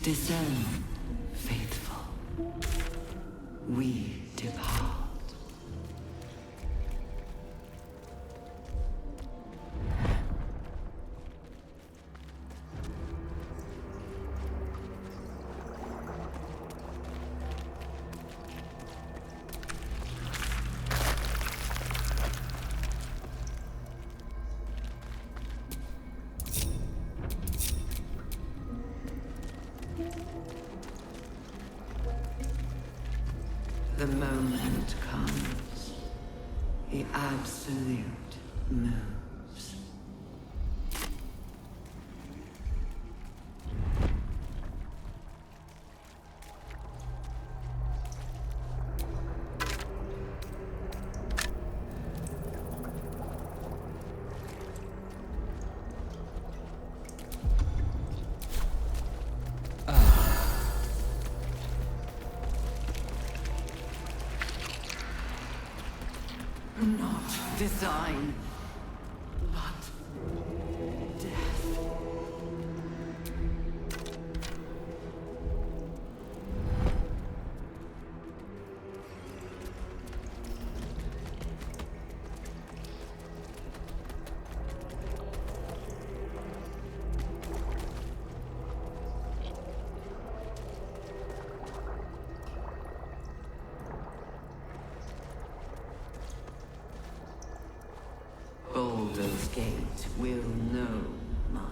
Discern, faithful. We depart. The moment comes. The absolute moves. Not design, but death. Baldur's Gate will know mine.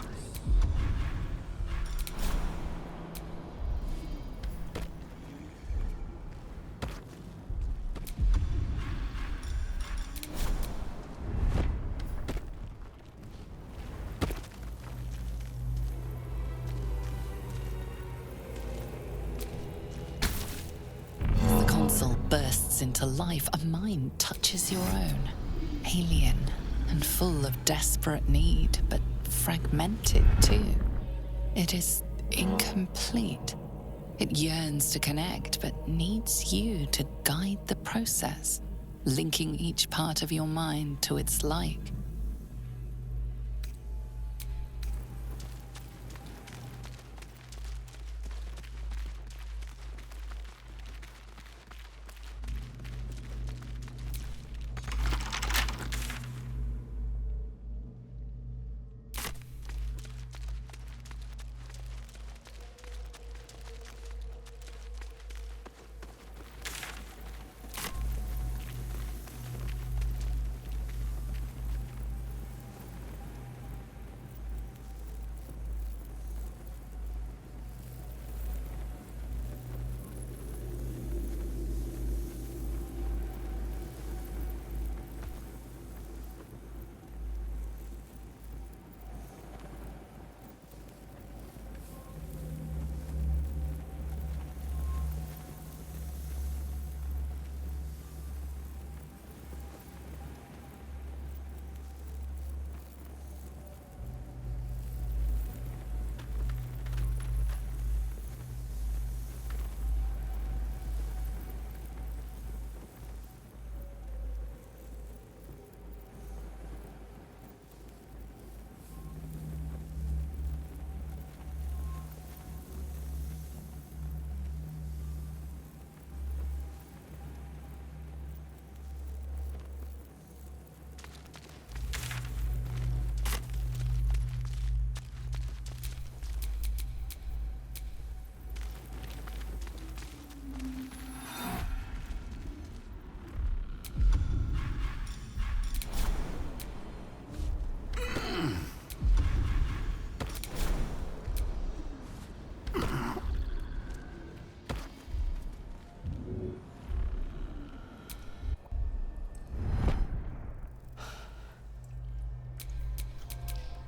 As the console bursts into life, a mind touches your own. Alien and full of desperate need, but fragmented too. It is incomplete. It yearns to connect, but needs you to guide the process, linking each part of your mind to its like.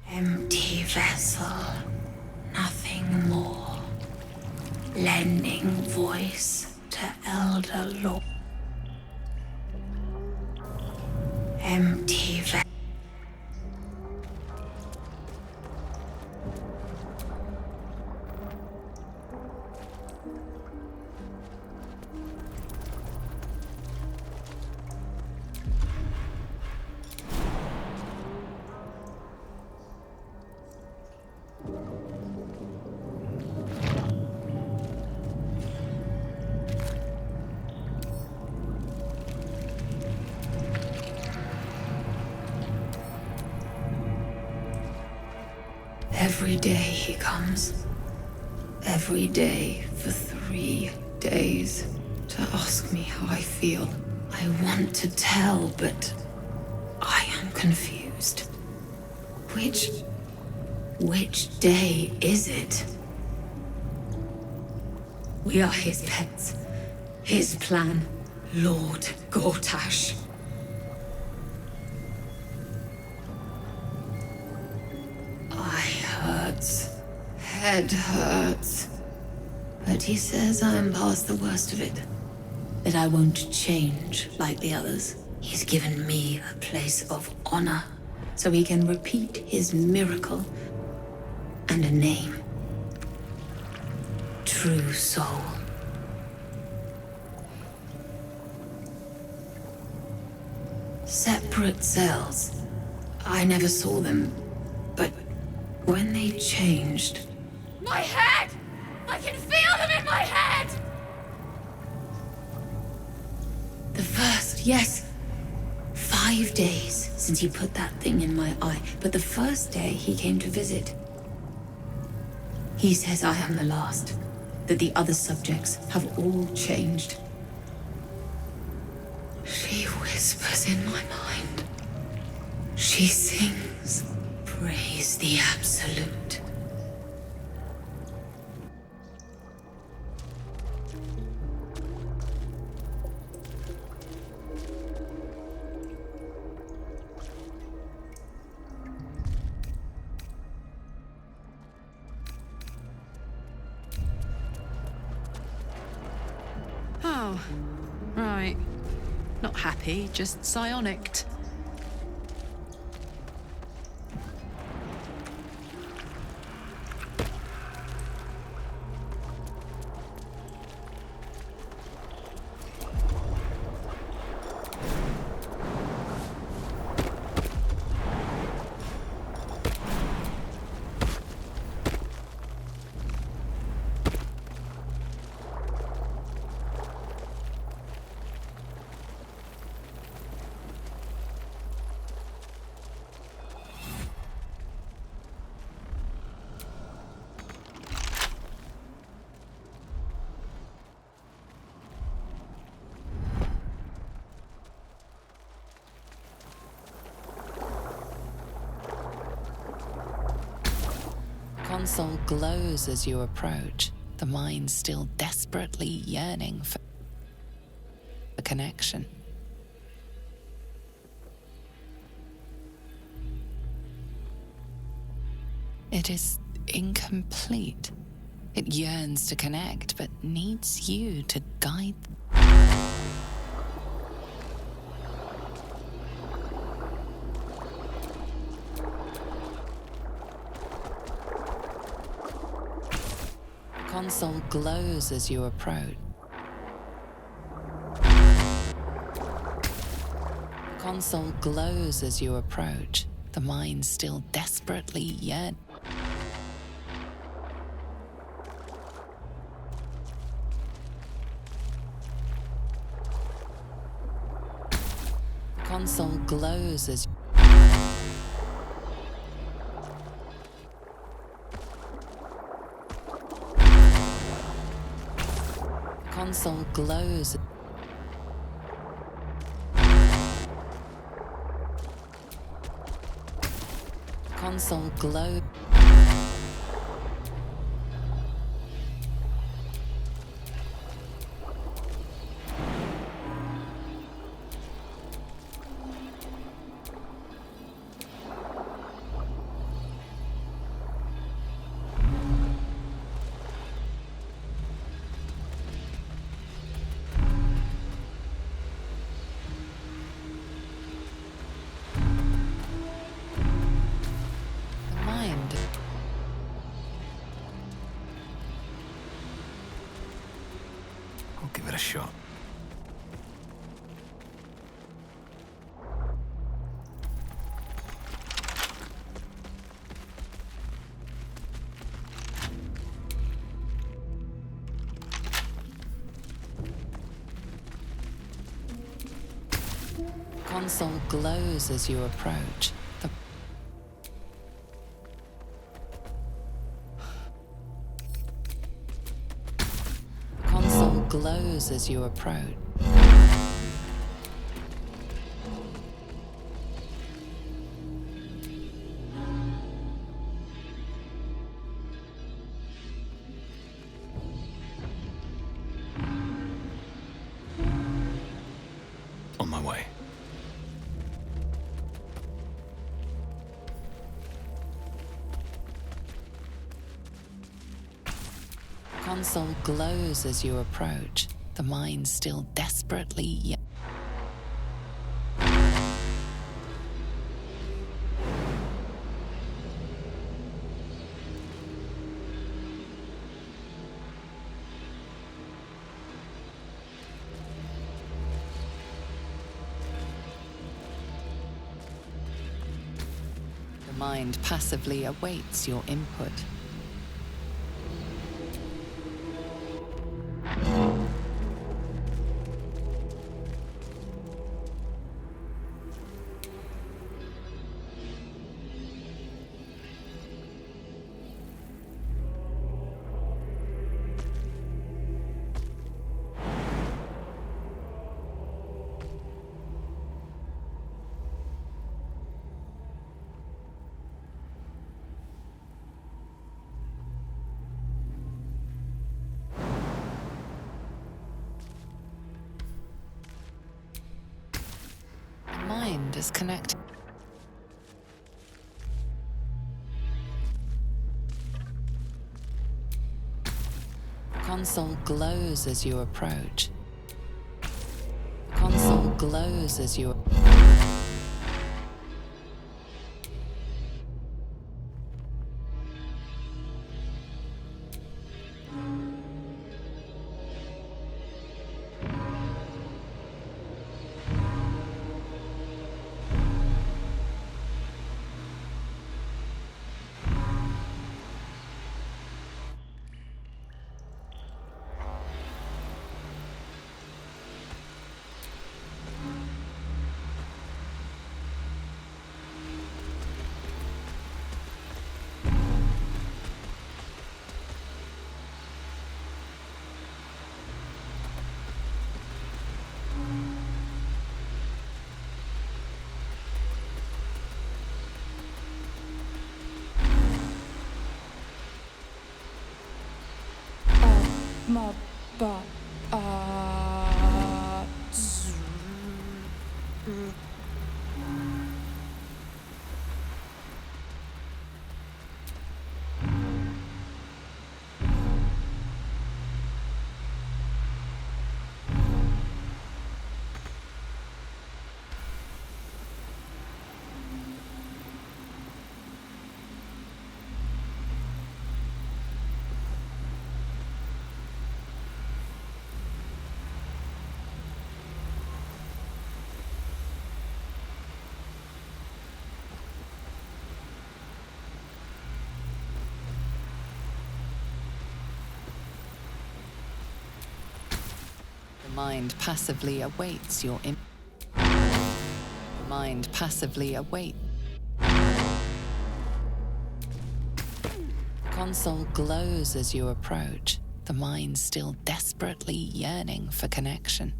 Empty vessel, nothing more. Lending voice to elder lore. Empty vessel. Every day he comes. Every day for 3 days to ask me how I feel. I want to tell, but I am confused. Which day is it? We are his pets. His plan. Lord Gortash. Eye hurts. Head hurts. But he says I'm past the worst of it. That I won't change like the others. He's given me a place of honor, so he can repeat his miracle and a name. True soul. Separate cells. I never saw them, but when they changed... My head! I can feel them in my head! The first, yes. 5 days since he put that thing in my eye, but the first day he came to visit. He says I am the last, that the other subjects have all changed. She whispers in my mind. She sings, praise the Absolute. Oh, right. Not happy, just psionicked. Console glows as you approach, the mind still desperately yearning for a connection. It is incomplete. It yearns to connect, but needs you to guide. Console glows as you approach. Console glows as you approach, the mind still desperately yearning. Console glows as console glows. Console glow. I'll give it a shot. Console glows as you approach. glows as you approach. On my way. Console glows as you approach, the mind still desperately The mind passively awaits your input. Mind is connected. Console glows as you approach. Console glows as you Ma ba The mind passively awaits your input. The mind passively awaits. Console glows as you approach, the mind still desperately yearning for connection.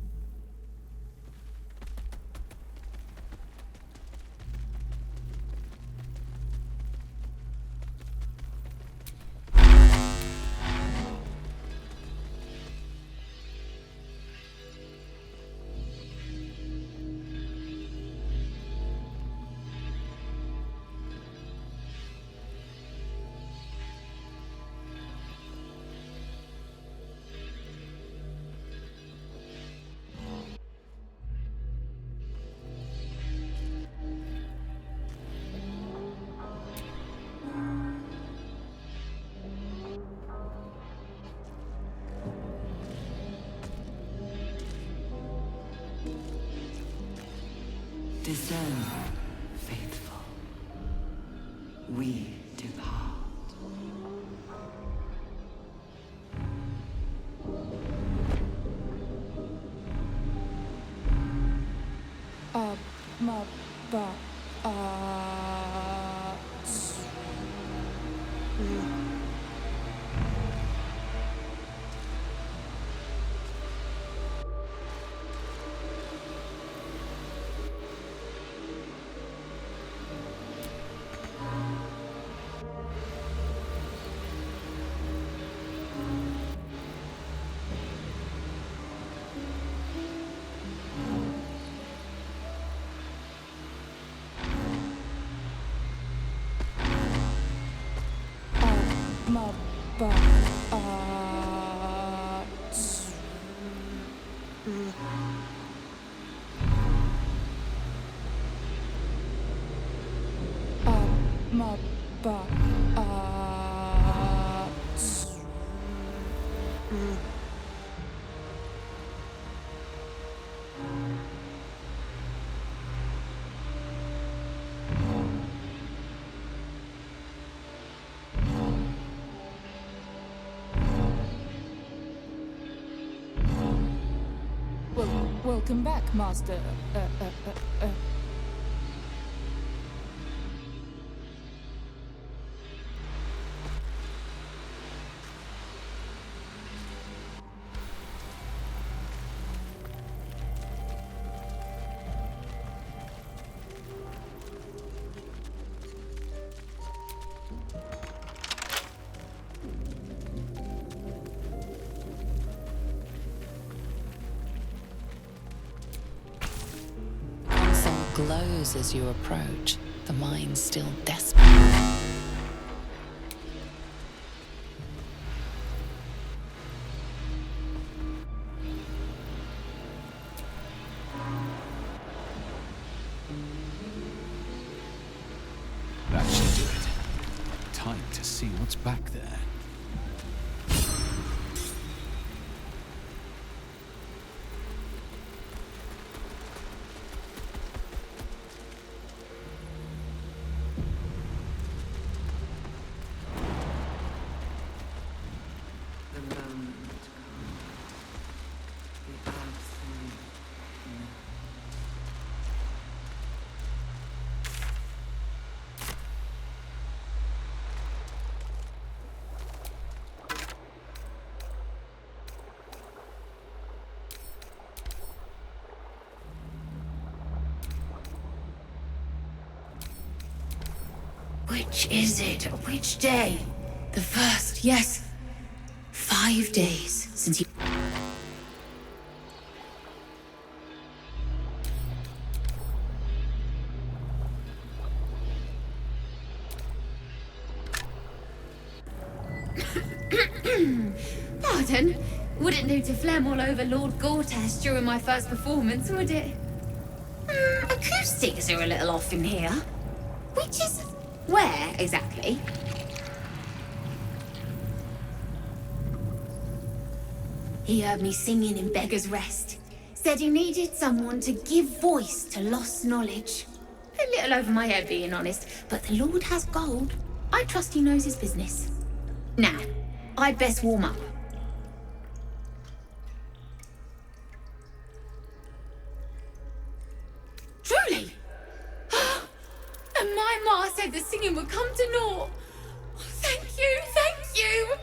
Discern, faithful. We depart. ma ba ma ba ma ba Welcome back, Master. Glows as you approach, the mind still desperate. That should do it. Time to see what's back there. The moment comes. The absolute now. Which is it? Which day? The first, yes. 5 days since you... Pardon? Wouldn't do to phlegm all over Lord Gortash during my first performance, would it? Acoustics are a little off in here. Which is... where, exactly? He heard me singing in Beggar's Rest. Said he needed someone to give voice to lost knowledge. A little over my head, being honest, but the Lord has gold. I trust he knows his business. Now, I'd best warm up. Truly? And my ma said the singing would come to naught. Oh, thank you, thank you!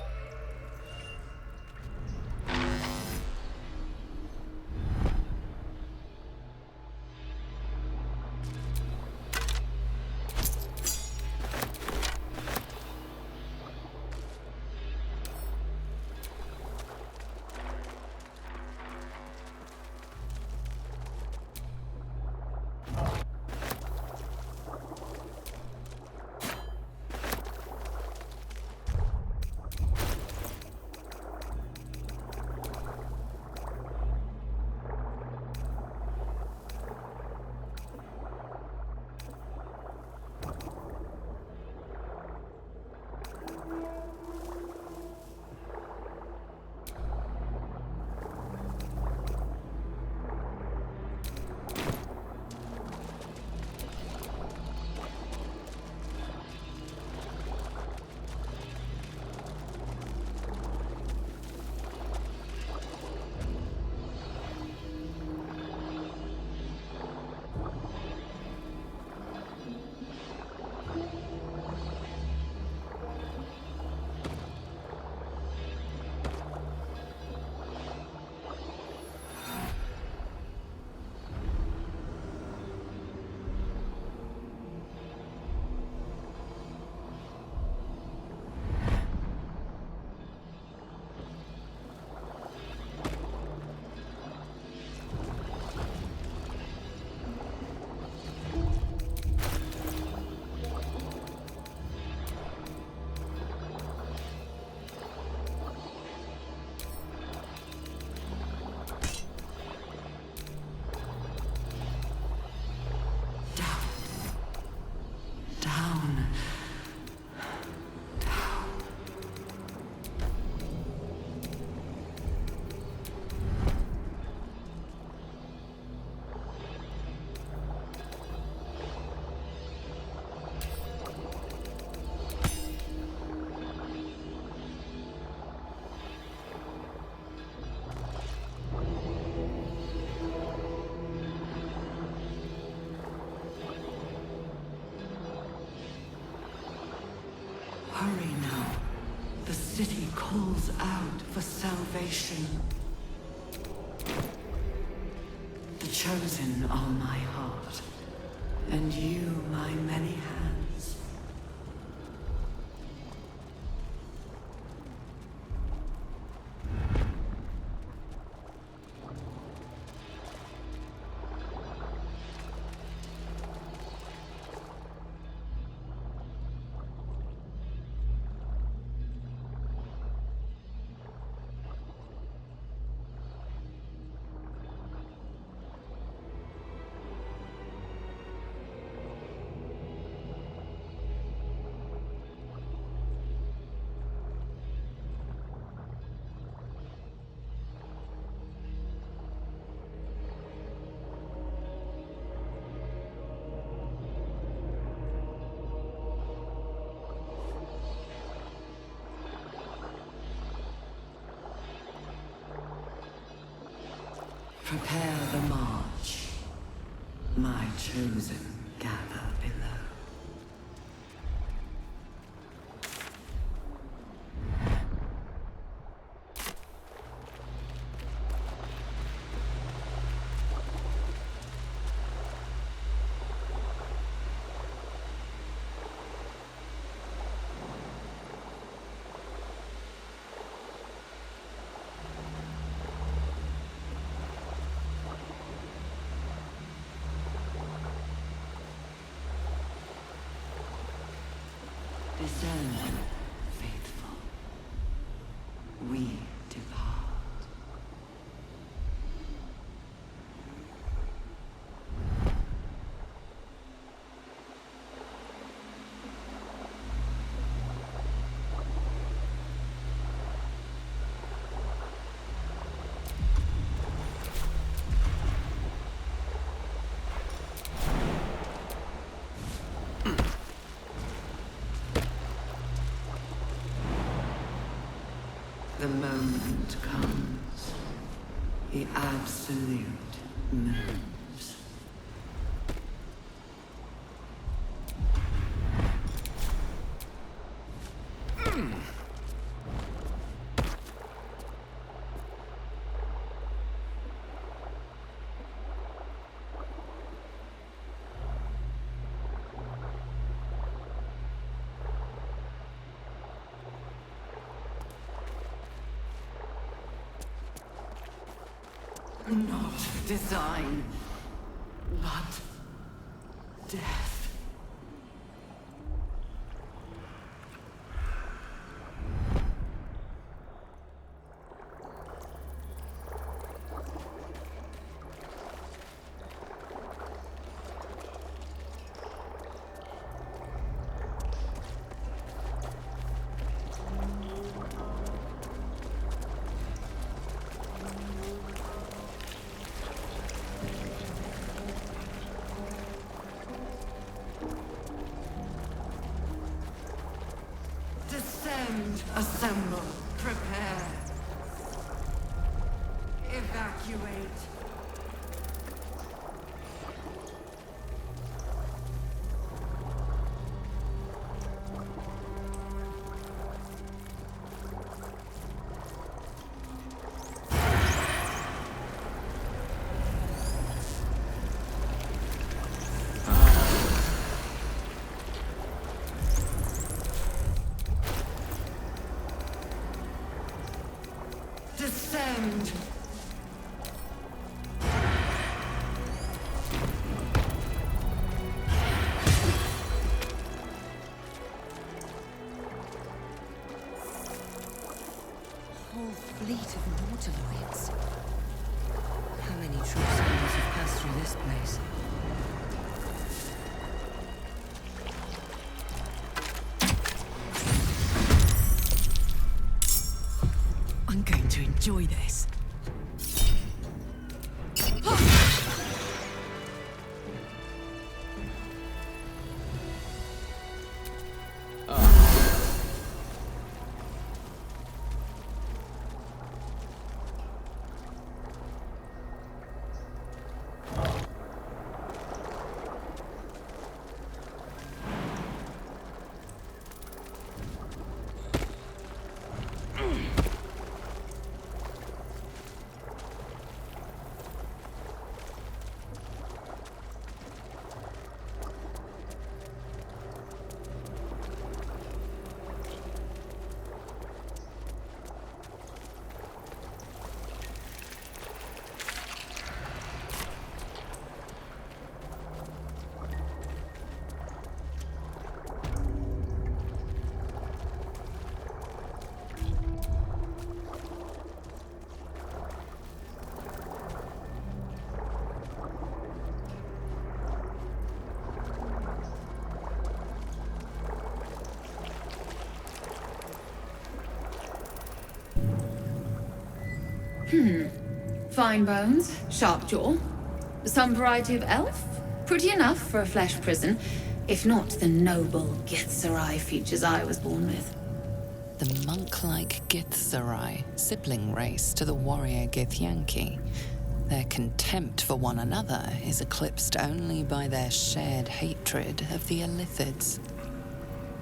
city calls out for salvation. The chosen are my heart, and you my many hands. Prepare the march. My chosen gather below. Discern, faithful. We depart. The moment comes. The absolute moves. Not design, but death. Assemble, prepare, evacuate. Descend! Whole fleet of Nautiloids. How many true souls have passed through this place? I'm going to enjoy this. Fine bones, sharp jaw. Some variety of elf? Pretty enough for a flesh prison, if not the noble Githzerai features I was born with. The monk-like Githzerai, sibling race to the warrior Githyanki. Their contempt for one another is eclipsed only by their shared hatred of the Illithids.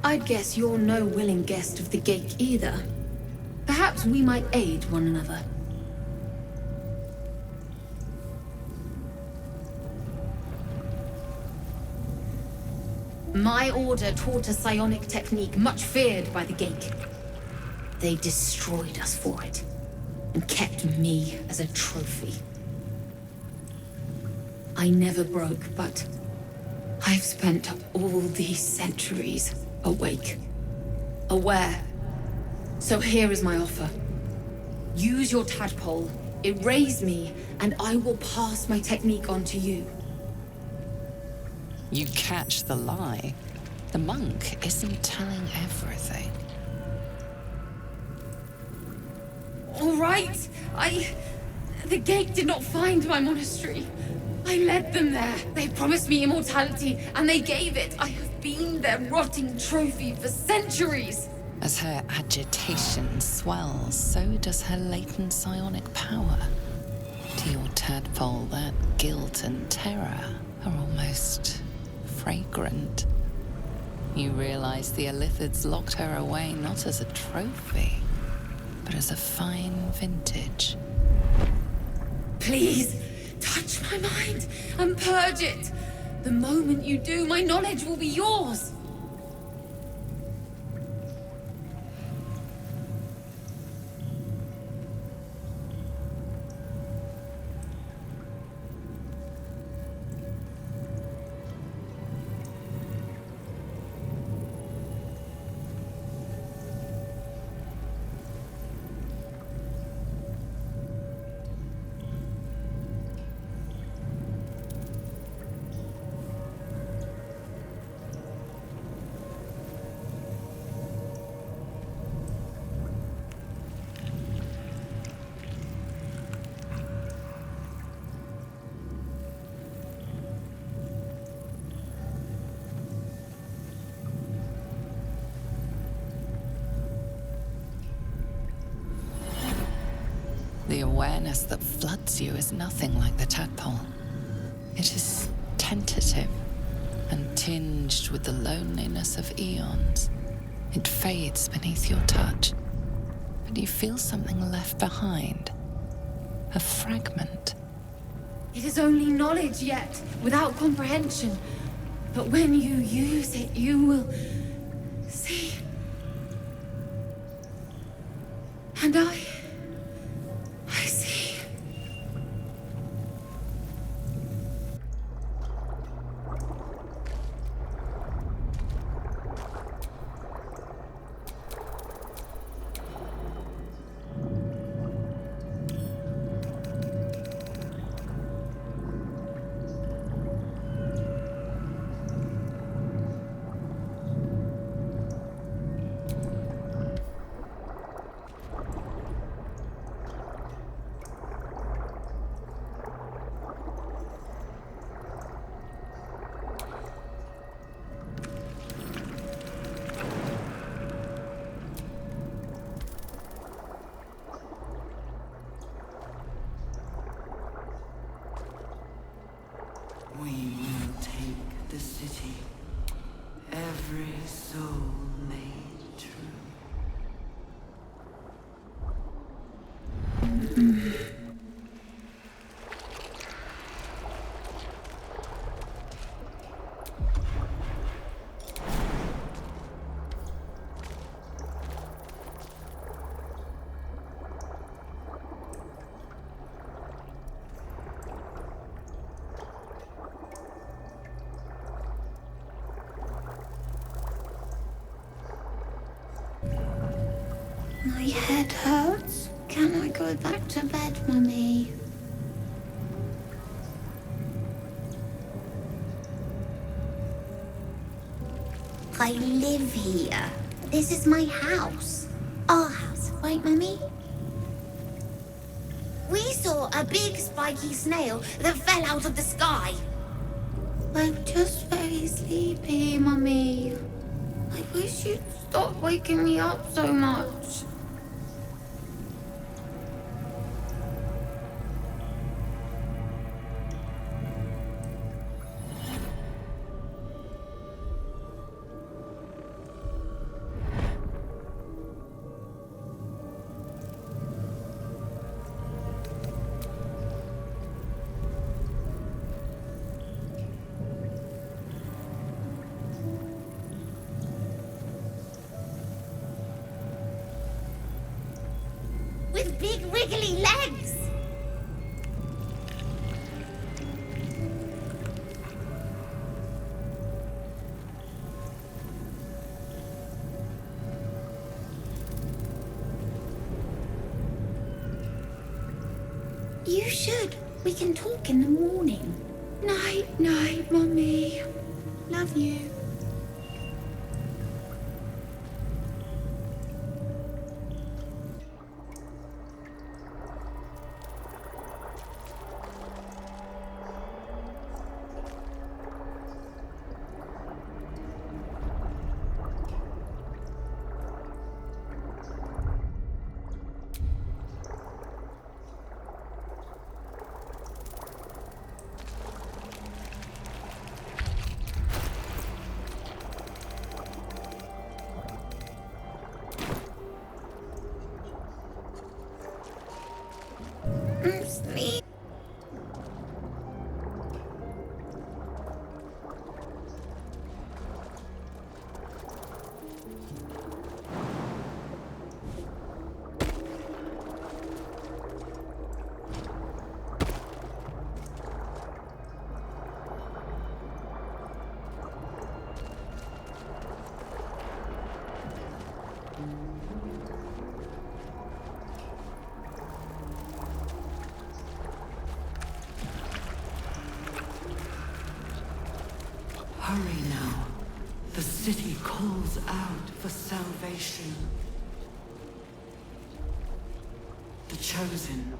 I'd guess you're no willing guest of the Gate either. Perhaps we might aid one another. My order taught a psionic technique much feared by the Gate. They destroyed us for it, and kept me as a trophy. I never broke, but I've spent all these centuries awake, aware. So here is my offer. Use your tadpole, erase me, and I will pass my technique on to you. You catch the lie. The monk isn't telling everything. All right, The Gate did not find my monastery. I led them there. They promised me immortality, and they gave it. I have been their rotting trophy for centuries. As her agitation swells, so does her latent psionic power. To your tadpole, that guilt and terror are almost fragrant. You realize the Illithids locked her away not as a trophy, but as a fine vintage. Please, touch my mind and purge it. The moment you do, my knowledge will be yours. The awareness that floods you is nothing like the tadpole. It is tentative and tinged with the loneliness of eons. It fades beneath your touch, but you feel something left behind. A fragment. It is only knowledge yet, without comprehension. But when you use it, you will see. And I see. We will take the city, every soul made true. My head hurts. Can I go back to bed, Mummy? I live here. This is my house. Our house, right, Mummy? We saw a big spiky snail that fell out of the sky. I'm just very sleepy, Mummy. I wish you'd stop waking me up so much. With big wiggly legs! You should. We can talk in the morning. Night, night, Mummy. Love you. Sleep. Hurry now. The city calls out for salvation. The chosen.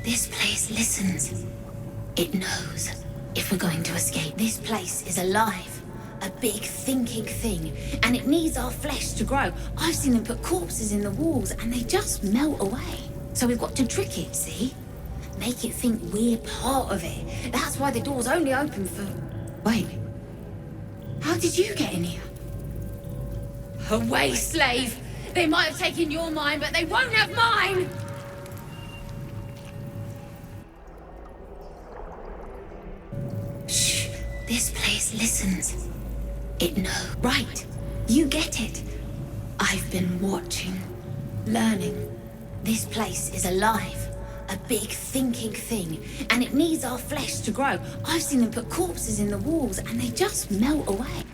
This place listens. It knows. If we're going to escape, this place is alive. A big thinking thing, and it needs our flesh to grow. I've seen them put corpses in the walls and they just melt away. So we've got to trick it, see? Make it think we're part of it. That's why the door's only open for... Wait. How did you get in here? Away, slave! They might have taken your mind, but they won't have mine! Shh. This place listens. It knows. Right. You get it. I've been watching. Learning. This place is alive. A big thinking thing, and it needs our flesh to grow. I've seen them put corpses in the walls and they just melt away.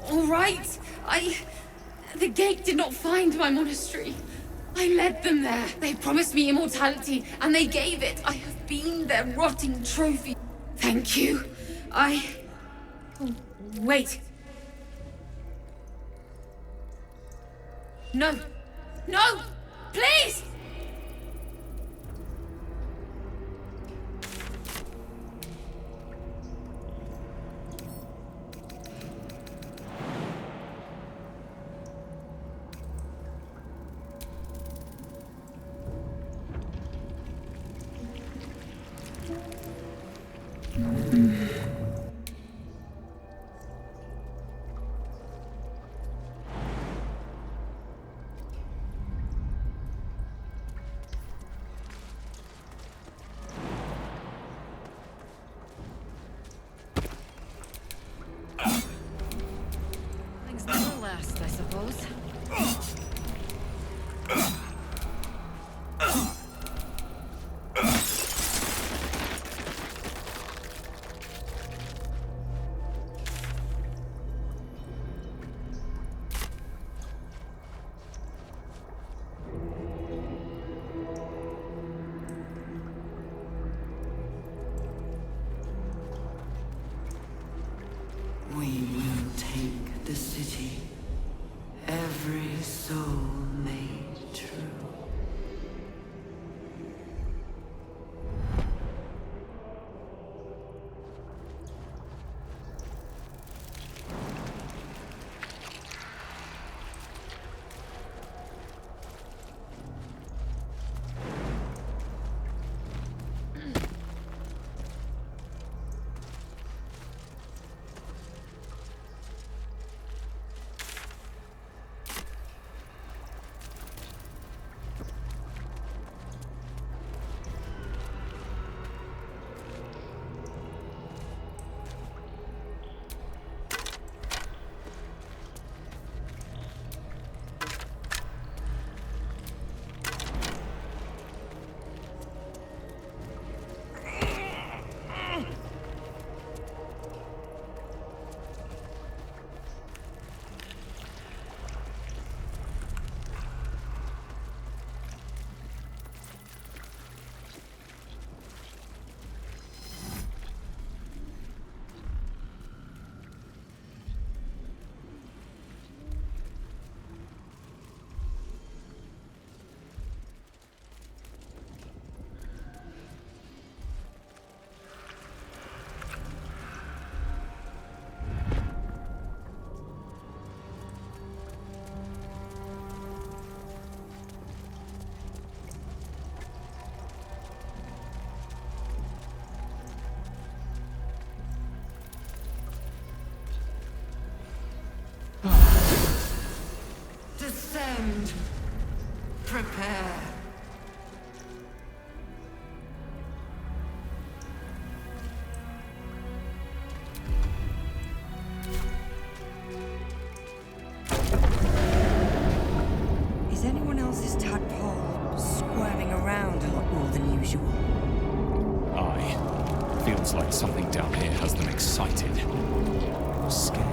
All right. The gate did not find my monastery. I led them there. They promised me immortality, and they gave it. I have been their rotting trophy. Thank you. Oh, wait. No. No! Please! prepare. Is anyone else's tadpole squirming around a lot more than usual? Aye. Feels like something down here has them excited. Or scared.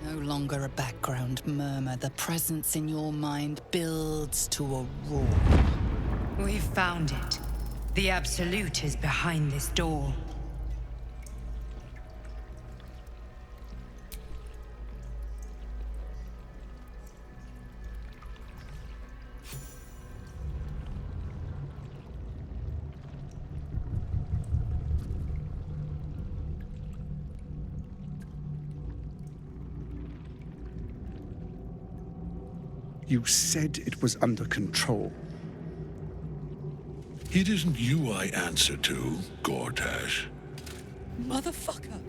No longer a background murmur, the presence in your mind builds to a roar. We've found it. The Absolute is behind this door. You said it was under control. It isn't you I answer to, Gortash. Motherfucker!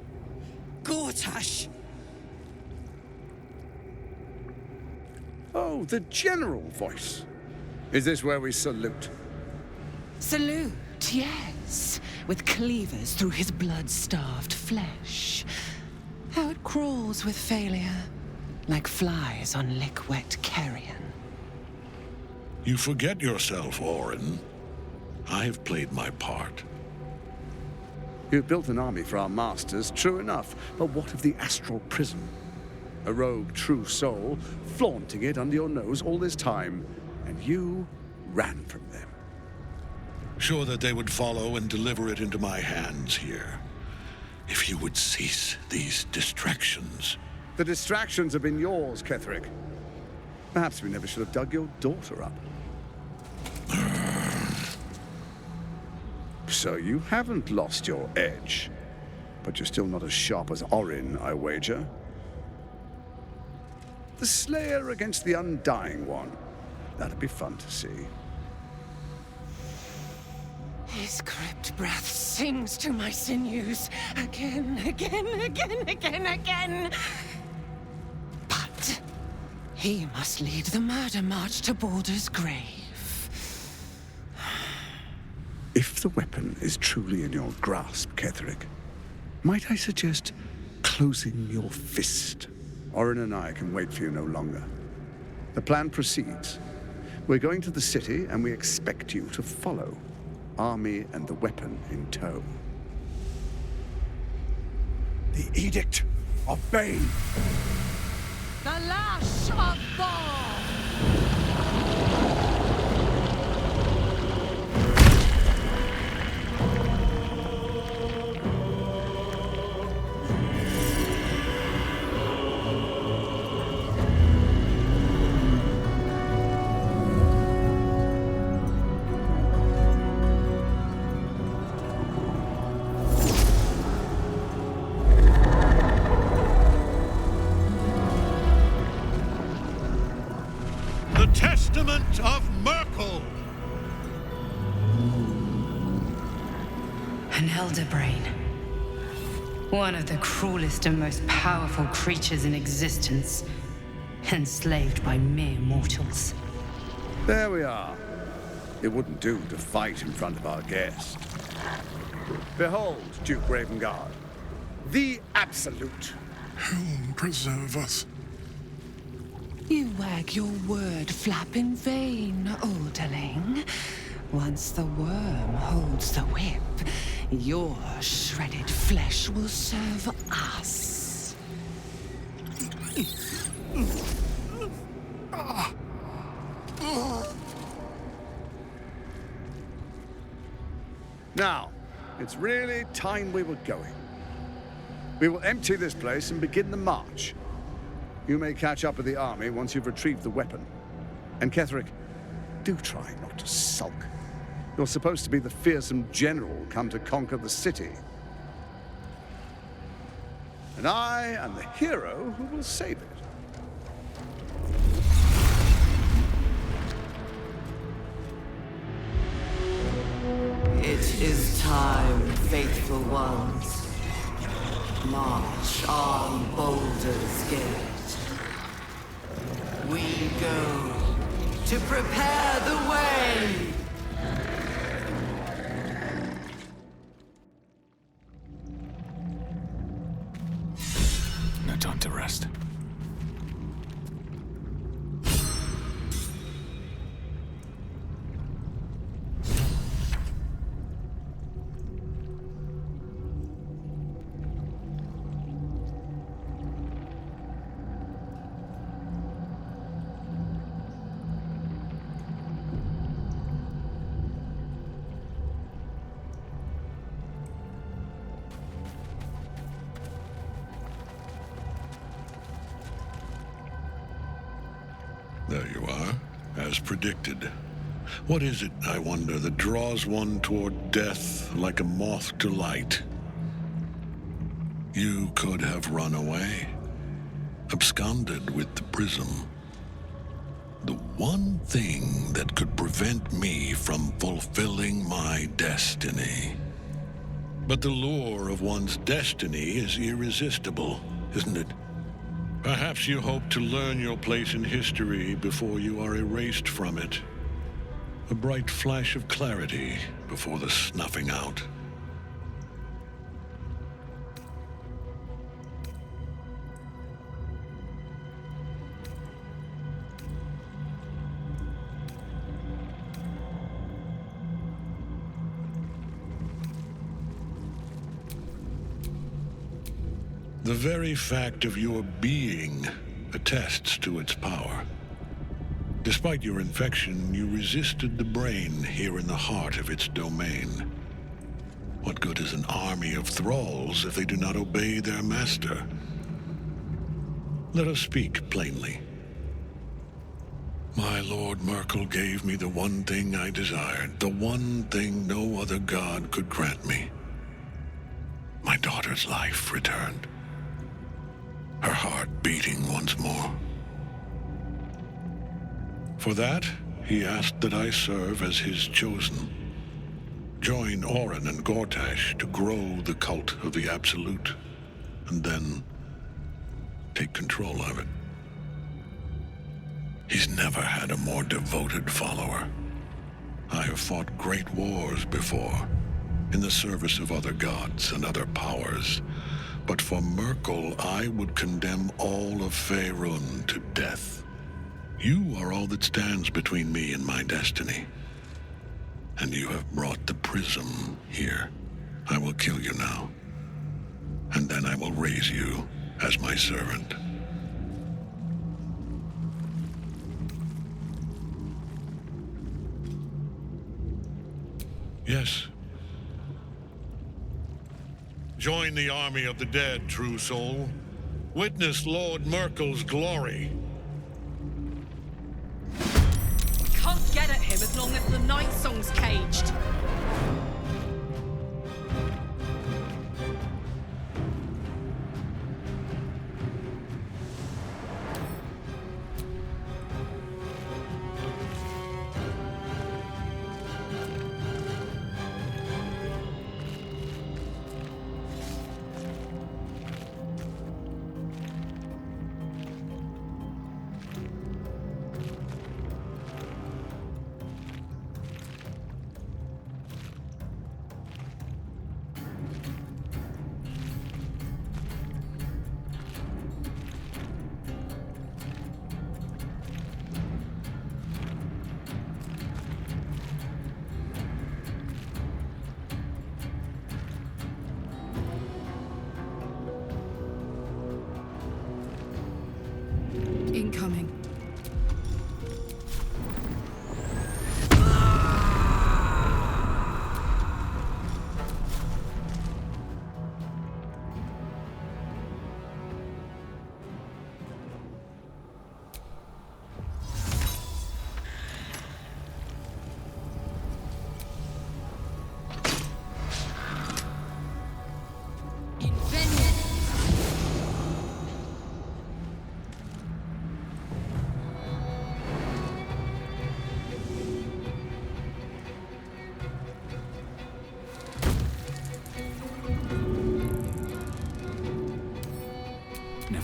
Gortash! Oh, the general voice. Is this where we salute? Salute, yes, with cleavers through his blood-starved flesh. How it crawls with failure, like flies on lick-wet carrion. You forget yourself, Orin. I have played my part. You've built an army for our masters, true enough, but what of the astral prison? A rogue true soul, flaunting it under your nose all this time, and you ran from them. Sure that they would follow and deliver it into my hands here. If you would cease these distractions. The distractions have been yours, Ketherick. Perhaps we never should have dug your daughter up. So you haven't lost your edge, but you're still not as sharp as Orin, I wager. The Slayer against the Undying One. That'd be fun to see. His crypt breath sings to my sinews again, again, again, again, again. But he must lead the murder march to Baldur's grave. If the weapon is truly in your grasp, Ketherick, might I suggest closing your fist? Orin and I can wait for you no longer. The plan proceeds. We're going to the city, and we expect you to follow. Army and the weapon in tow. The Edict of Bane! The Lash of Thorm! Testament of Mrykul! An elder brain. One of the cruelest and most powerful creatures in existence. Enslaved by mere mortals. There we are. It wouldn't do to fight in front of our guest. Behold, Duke Ravengard, the Absolute. Whom preserve us? You wag your word flap in vain, olderling. Once the worm holds the whip, your shredded flesh will serve us. Now, it's really time we were going. We will empty this place and begin the march. You may catch up with the army once you've retrieved the weapon. And Ketherick, do try not to sulk. You're supposed to be the fearsome general come to conquer the city. and I am the hero who will save it. It is time, faithful ones. March on Baldur's Gate. We go to prepare the way! No time to rest. There you are, as predicted. What is it, I wonder, that draws one toward death like a moth to light? You could have run away, absconded with the prism. The one thing that could prevent me from fulfilling my destiny. But the lure of one's destiny is irresistible, isn't it? Perhaps you hope to learn your place in history before you are erased from it. A bright flash of clarity before the snuffing out. The very fact of your being attests to its power. Despite your infection, you resisted the brain here in the heart of its domain. What good is an army of thralls if they do not obey their master? Let us speak plainly. My Lord Mrykul gave me the one thing I desired, the one thing no other god could grant me. My daughter's life returned. Her heart beating once more. For that, he asked that I serve as his chosen. Join Orin and Gortash to grow the cult of the Absolute, and then take control of it. He's never had a more devoted follower. I have fought great wars before, in the service of other gods and other powers. But for Mrykul, I would condemn all of Faerun to death. You are all that stands between me and my destiny. And you have brought the prism here. I will kill you now. And then I will raise you as my servant. Yes. Join the army of the dead, true soul. Witness Lord Mrkul's glory. Can't get at him as long as the Nightsong's caged.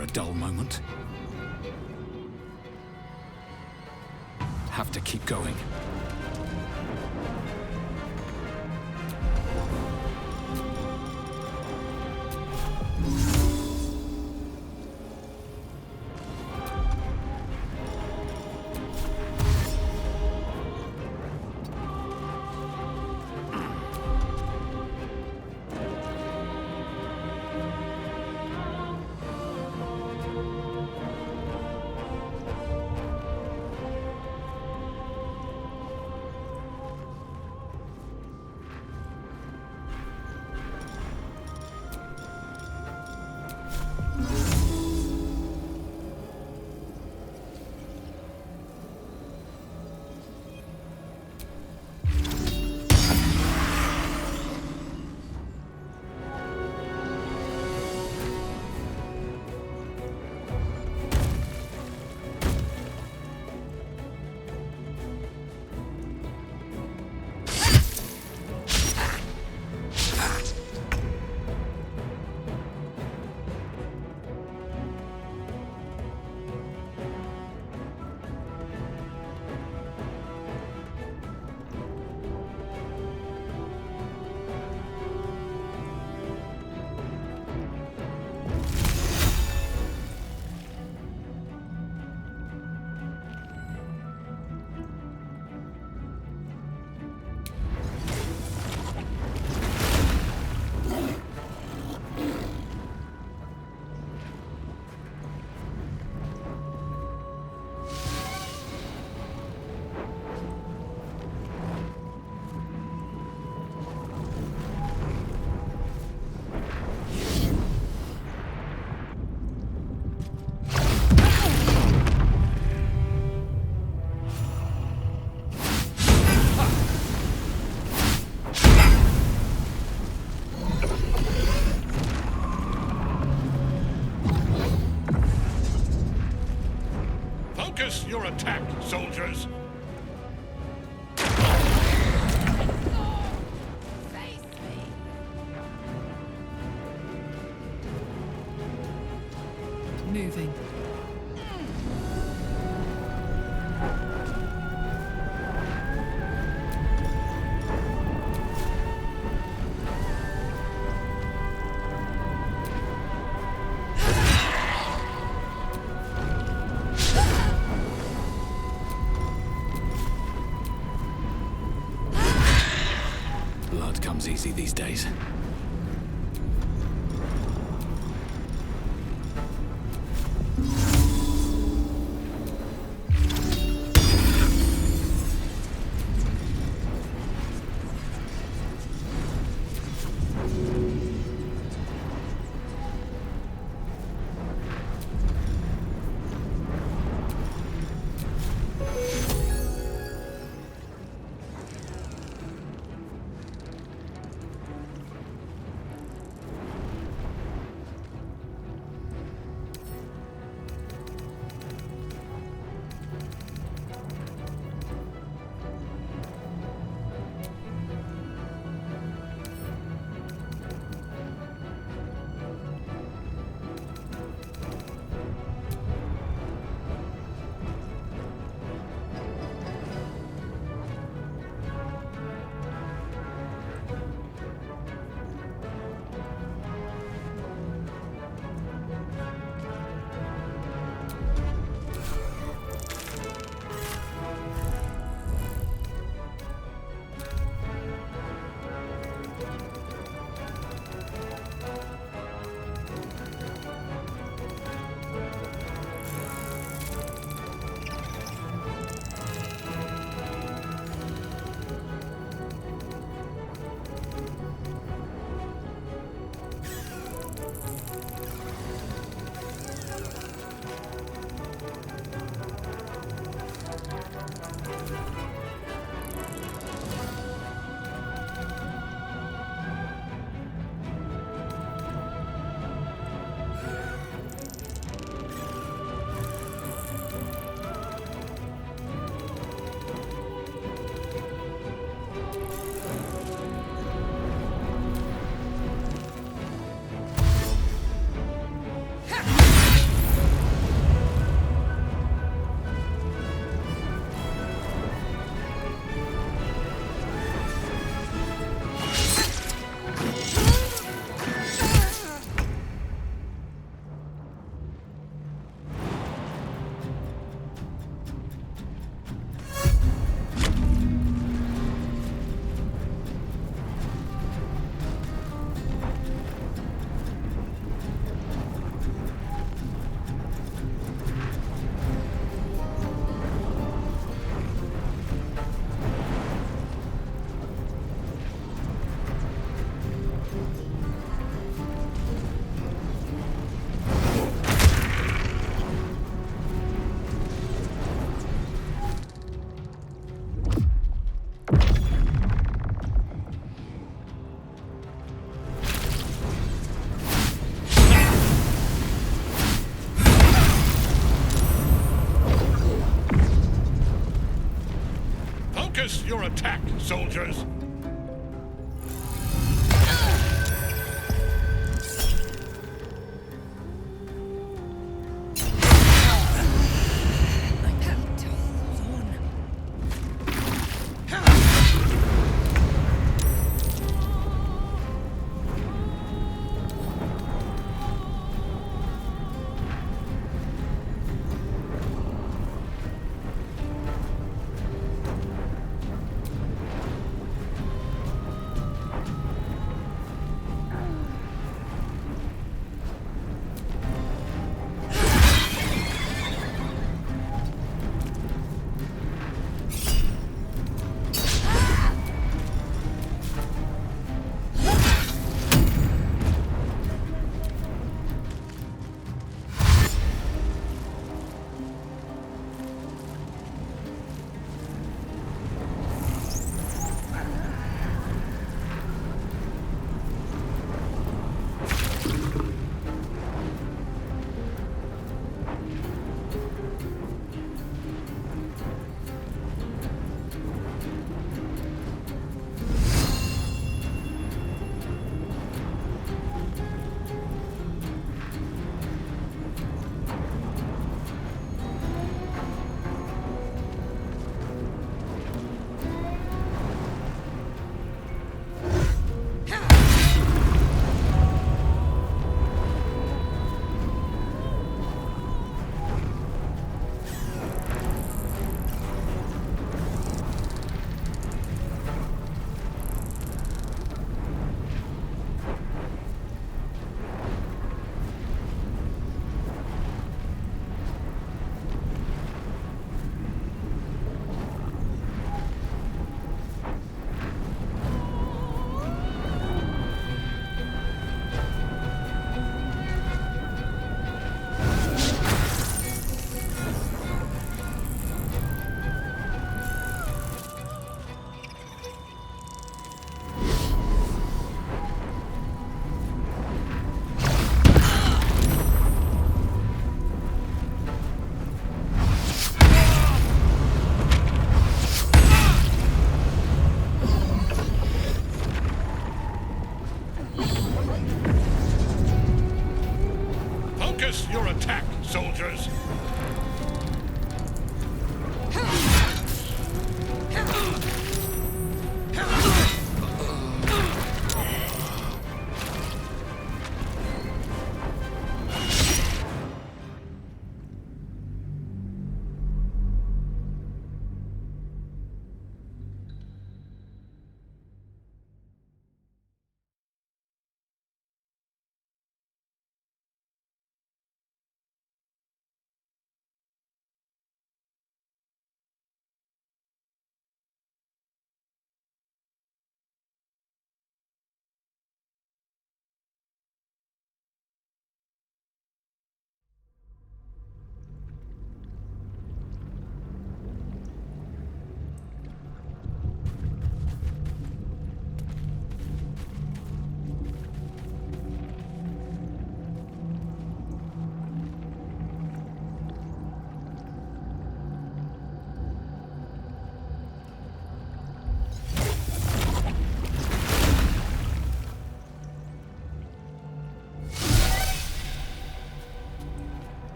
for a dull moment. Have to keep going. Focus your attack, soldiers! Moving. Blood comes easy these days. Focus your attack, soldiers! Focus your attack, soldiers!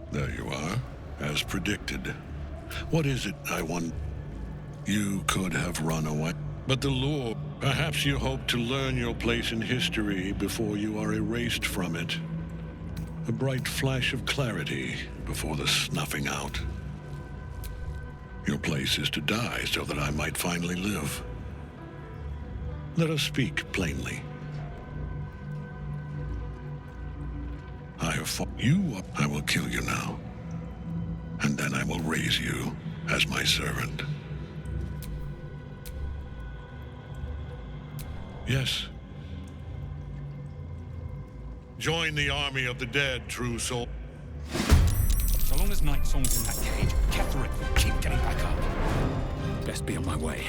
There you are, as predicted. What is it, I want? You could have run away. But the lure, perhaps you hope to learn your place in history before you are erased from it. A bright flash of clarity before the snuffing out. Your place is to die so that I might finally live. Let us speak plainly. I have fought you up. I will kill you now. And then I will raise you as my servant. Yes. Join the army of the dead, true soul. So long as Nightsong's in that cage, Ketheric will keep getting back up. Best be on my way.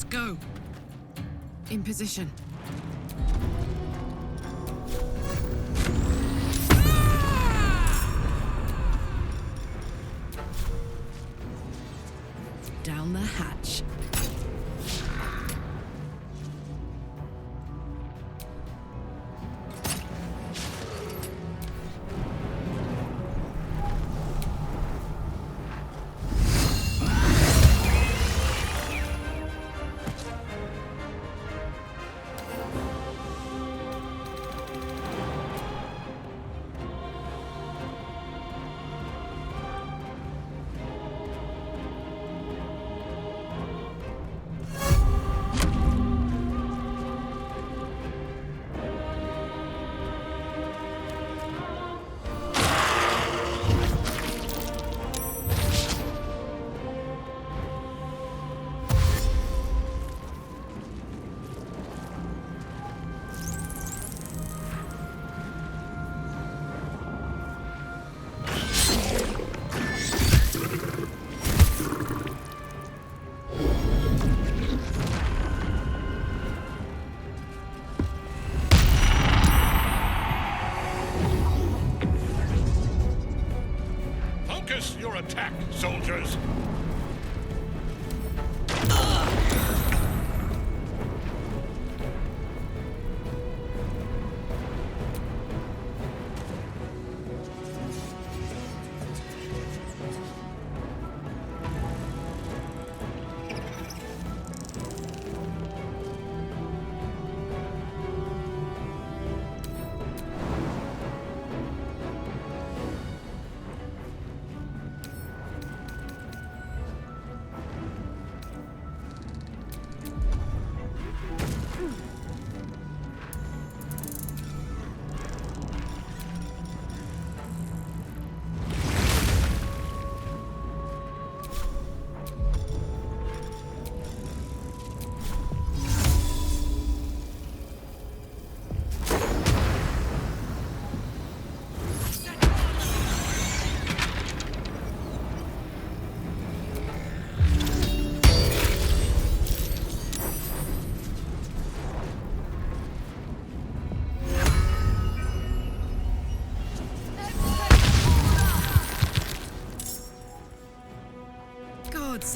Go. In position. Down the hatch. Your attack, soldiers!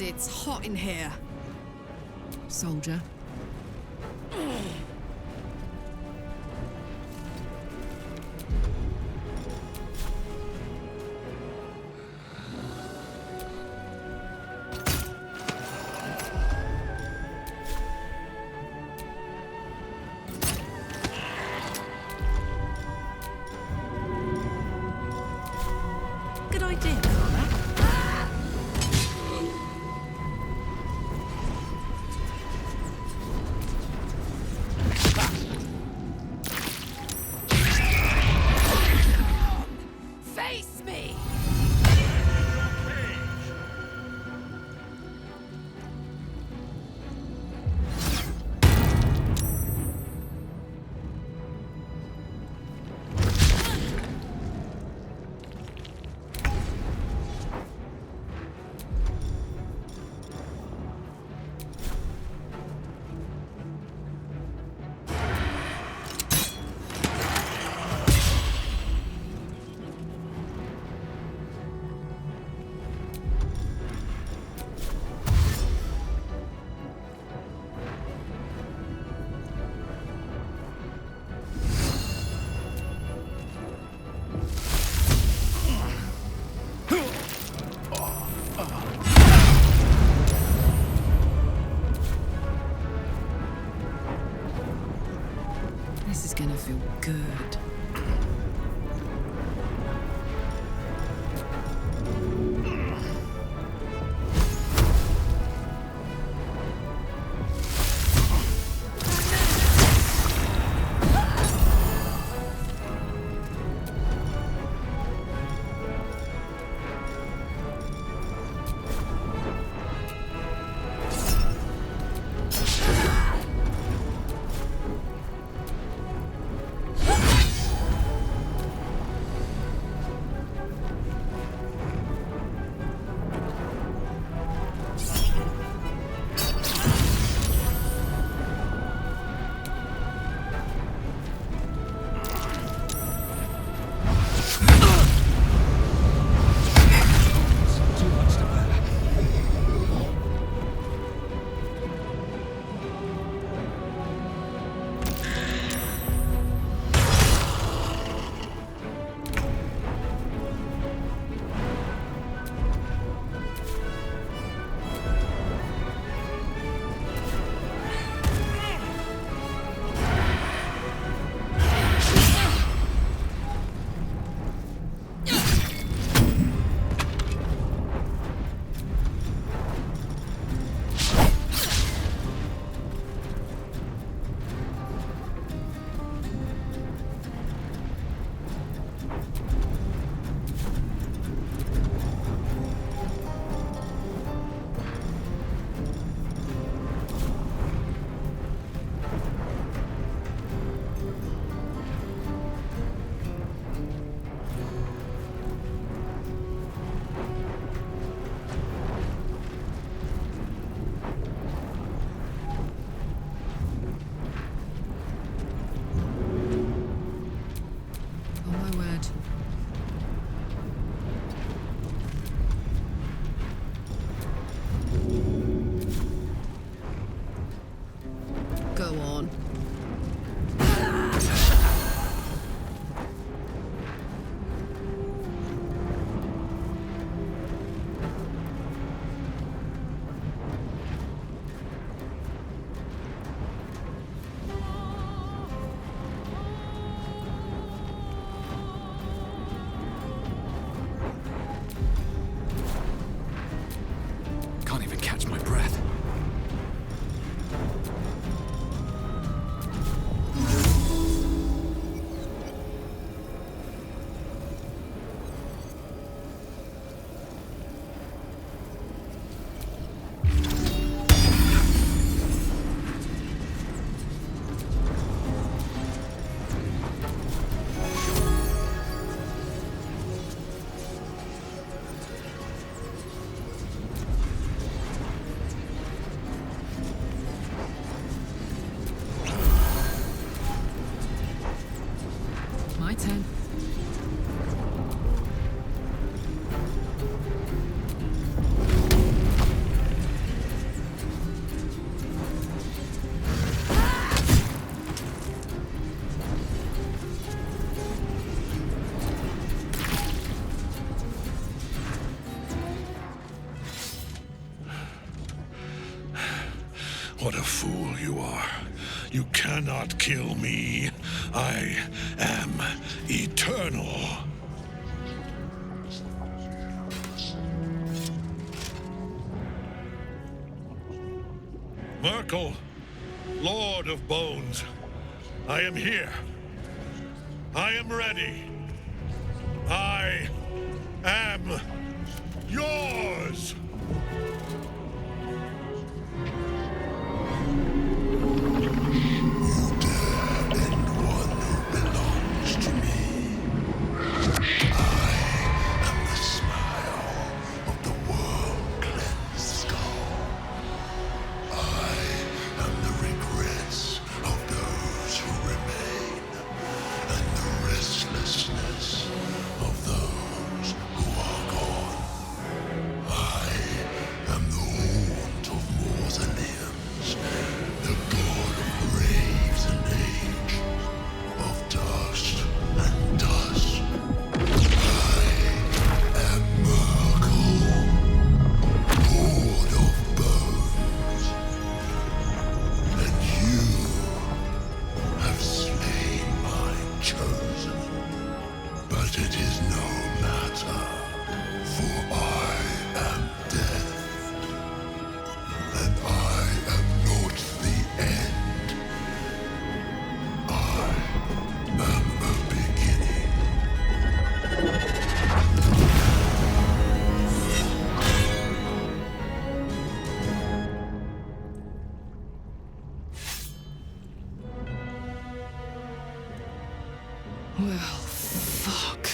It's hot in here. Soldier. Good idea, Connor. This is gonna feel good. What a fool you are. You cannot kill me. I am eternal. Mrykul, Lord of Bones, I am here. I am ready. I am yours! Well, fuck.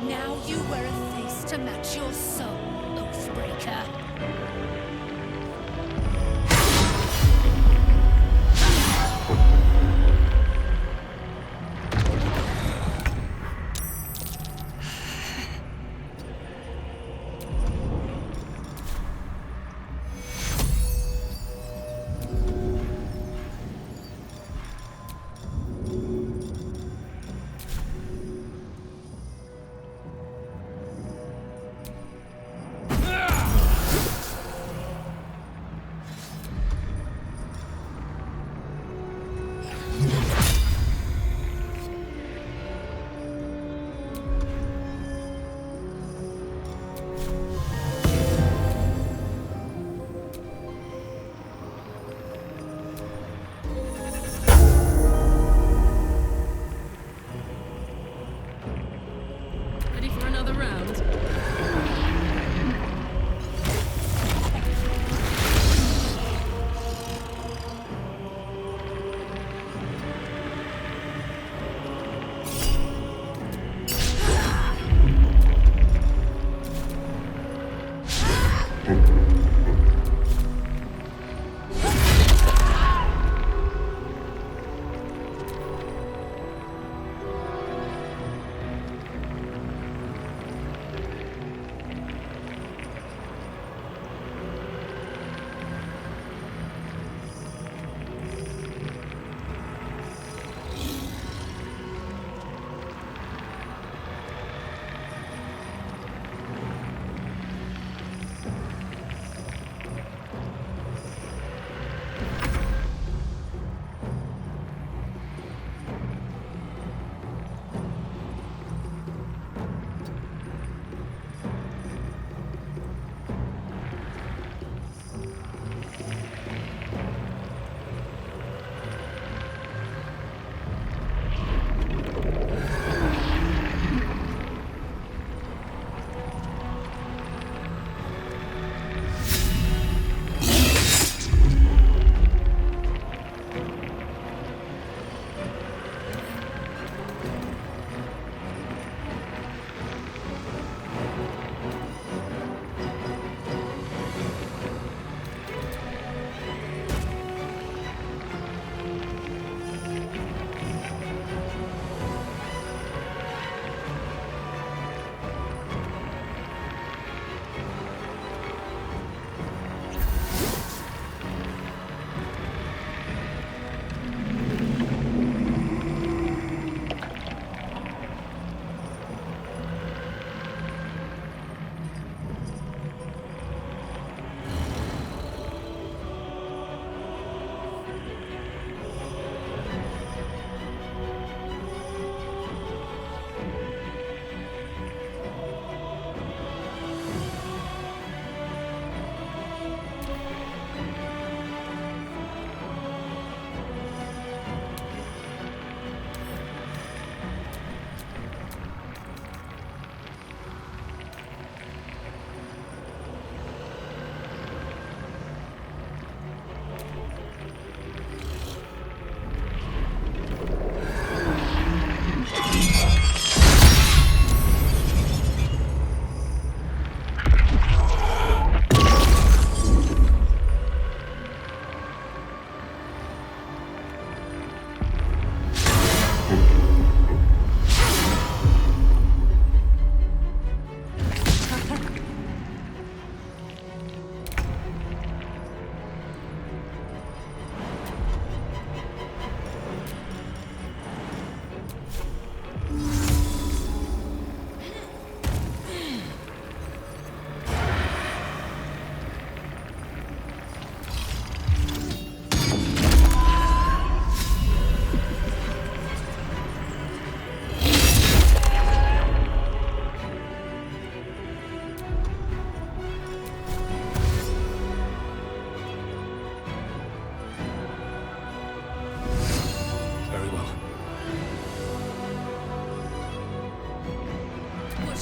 Now you wear a face to match your soul, Oathbreaker.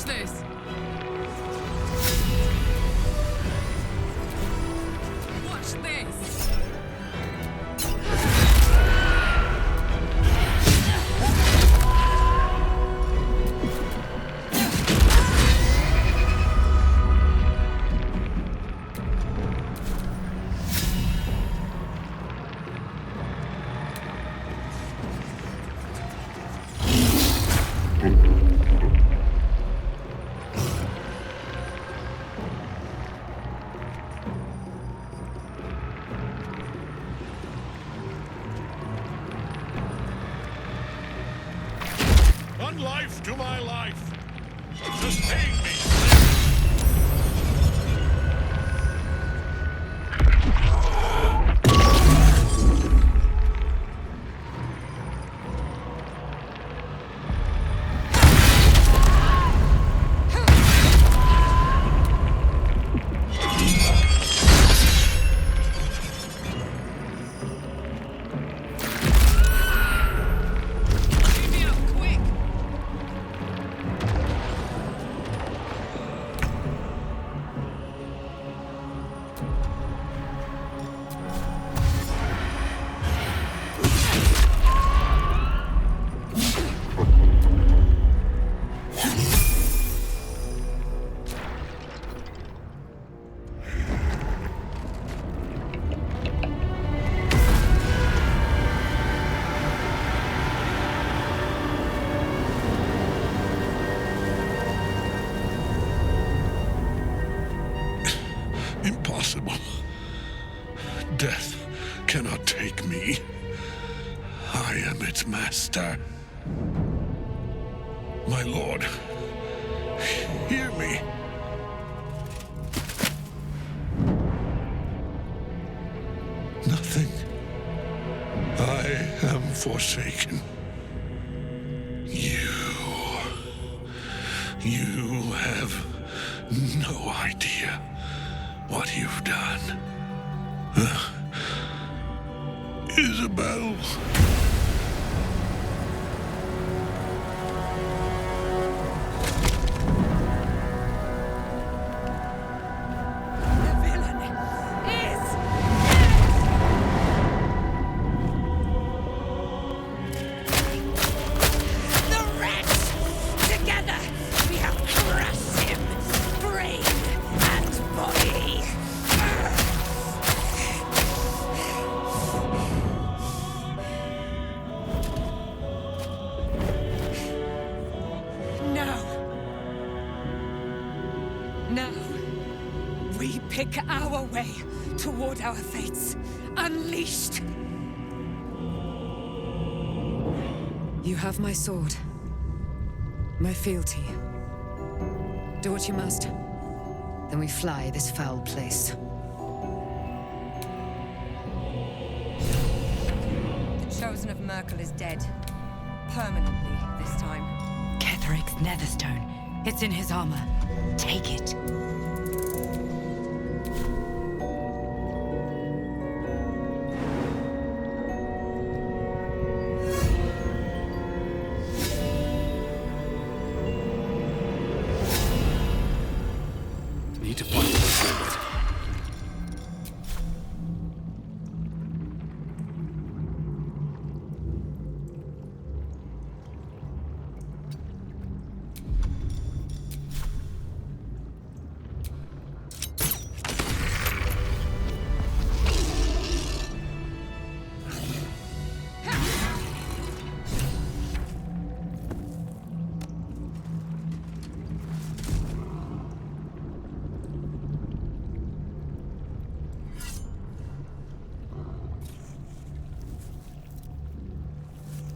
Watch this! Watch this! One life to my life. Sustain me. Impossible. Death cannot take me. I am its master. My lord, hear me. Nothing. I am forsaken. You have no idea what you've done. Isobel. Now, we pick our way toward our fates, unleashed. You have my sword, my fealty. Do what you must. Then we fly this foul place. The Chosen of Mrykul is dead. Permanently, this time. Ketheric's netherstone. It's in his armor. Take it. Need to find the sword.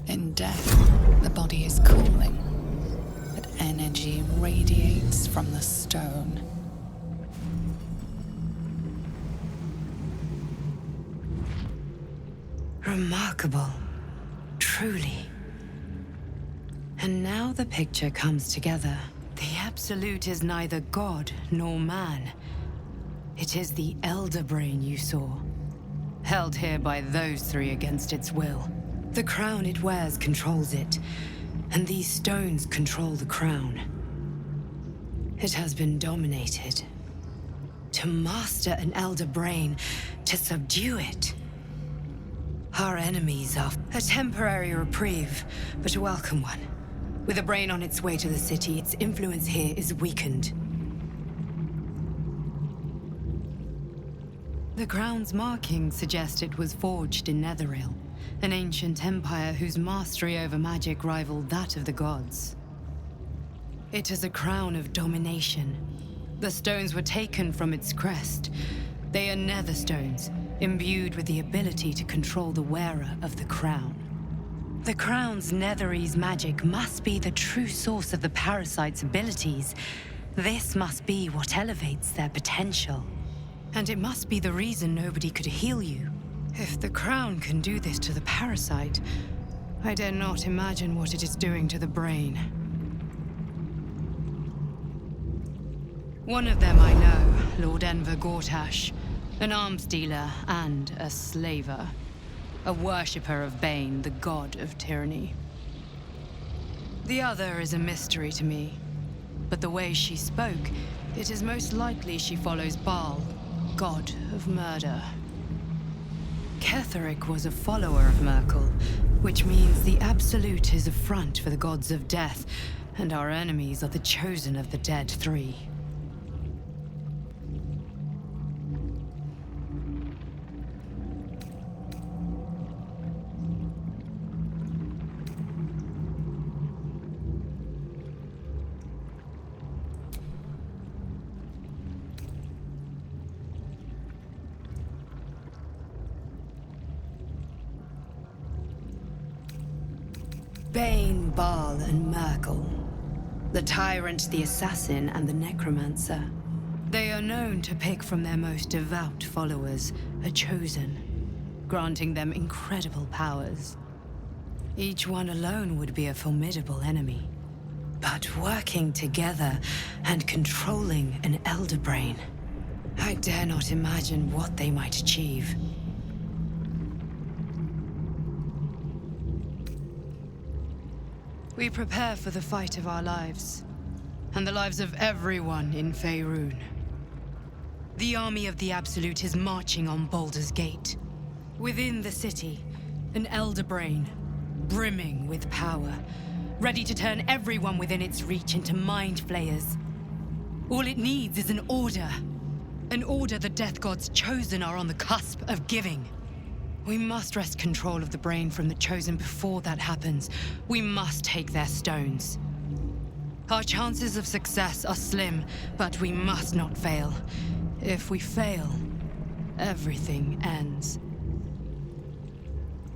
In death, the body is cooling, but energy radiates from the stone. Remarkable. Truly. And now the picture comes together. The Absolute is neither god nor man. It is the Elder Brain you saw, held here by those three against its will. The crown it wears controls it, and these stones control the crown. It has been dominated. To master an elder brain, to subdue it. Our enemies are a temporary reprieve, but a welcome one. With a brain on its way to the city, its influence here is weakened. The crown's markings suggest it was forged in Netheril, an ancient empire whose mastery over magic rivaled that of the gods. It is a crown of domination. The stones were taken from its crest. They are nether stones, imbued with the ability to control the wearer of the crown. The crown's Netherese magic must be the true source of the parasite's abilities. This must be what elevates their potential. And it must be the reason nobody could heal you. If the crown can do this to the parasite, I dare not imagine what it is doing to the brain. One of them I know, Lord Enver Gortash, an arms dealer and a slaver. A worshipper of Bane, the god of tyranny. The other is a mystery to me, but the way she spoke, it is most likely she follows Baal, god of murder. Ketheric was a follower of Mrykul, which means the Absolute is a front for the gods of death, and our enemies are the chosen of the Dead Three. Bane, Baal, and Mrykul. The tyrant, the assassin, and the necromancer. They are known to pick from their most devout followers a chosen, granting them incredible powers. Each one alone would be a formidable enemy. But working together and controlling an elder brain, I dare not imagine what they might achieve. We prepare for the fight of our lives, and the lives of everyone in Faerun. The army of the Absolute is marching on Baldur's Gate. Within the city, an elder brain, brimming with power, ready to turn everyone within its reach into mind flayers. All it needs is an order the Death God's chosen are on the cusp of giving. We must wrest control of the brain from the chosen before that happens. We must take their stones. Our chances of success are slim, but we must not fail. If we fail, everything ends.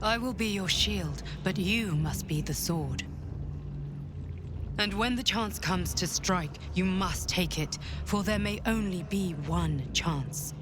I will be your shield, but you must be the sword. And when the chance comes to strike, you must take it, for there may only be one chance.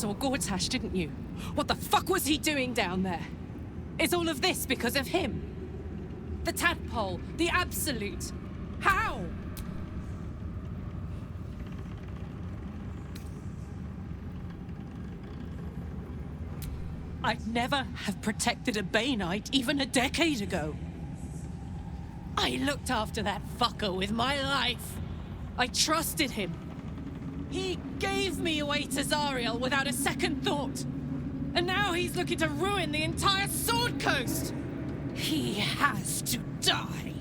saw Gortash, didn't you? What the fuck was he doing down there? Is all of this because of him? The tadpole, the absolute. How? I'd never have protected a Bainite even a decade ago. I looked after that fucker with my life. I trusted him. He gave me away to Zariel without a second thought. And now he's looking to ruin the entire Sword Coast. He has to die.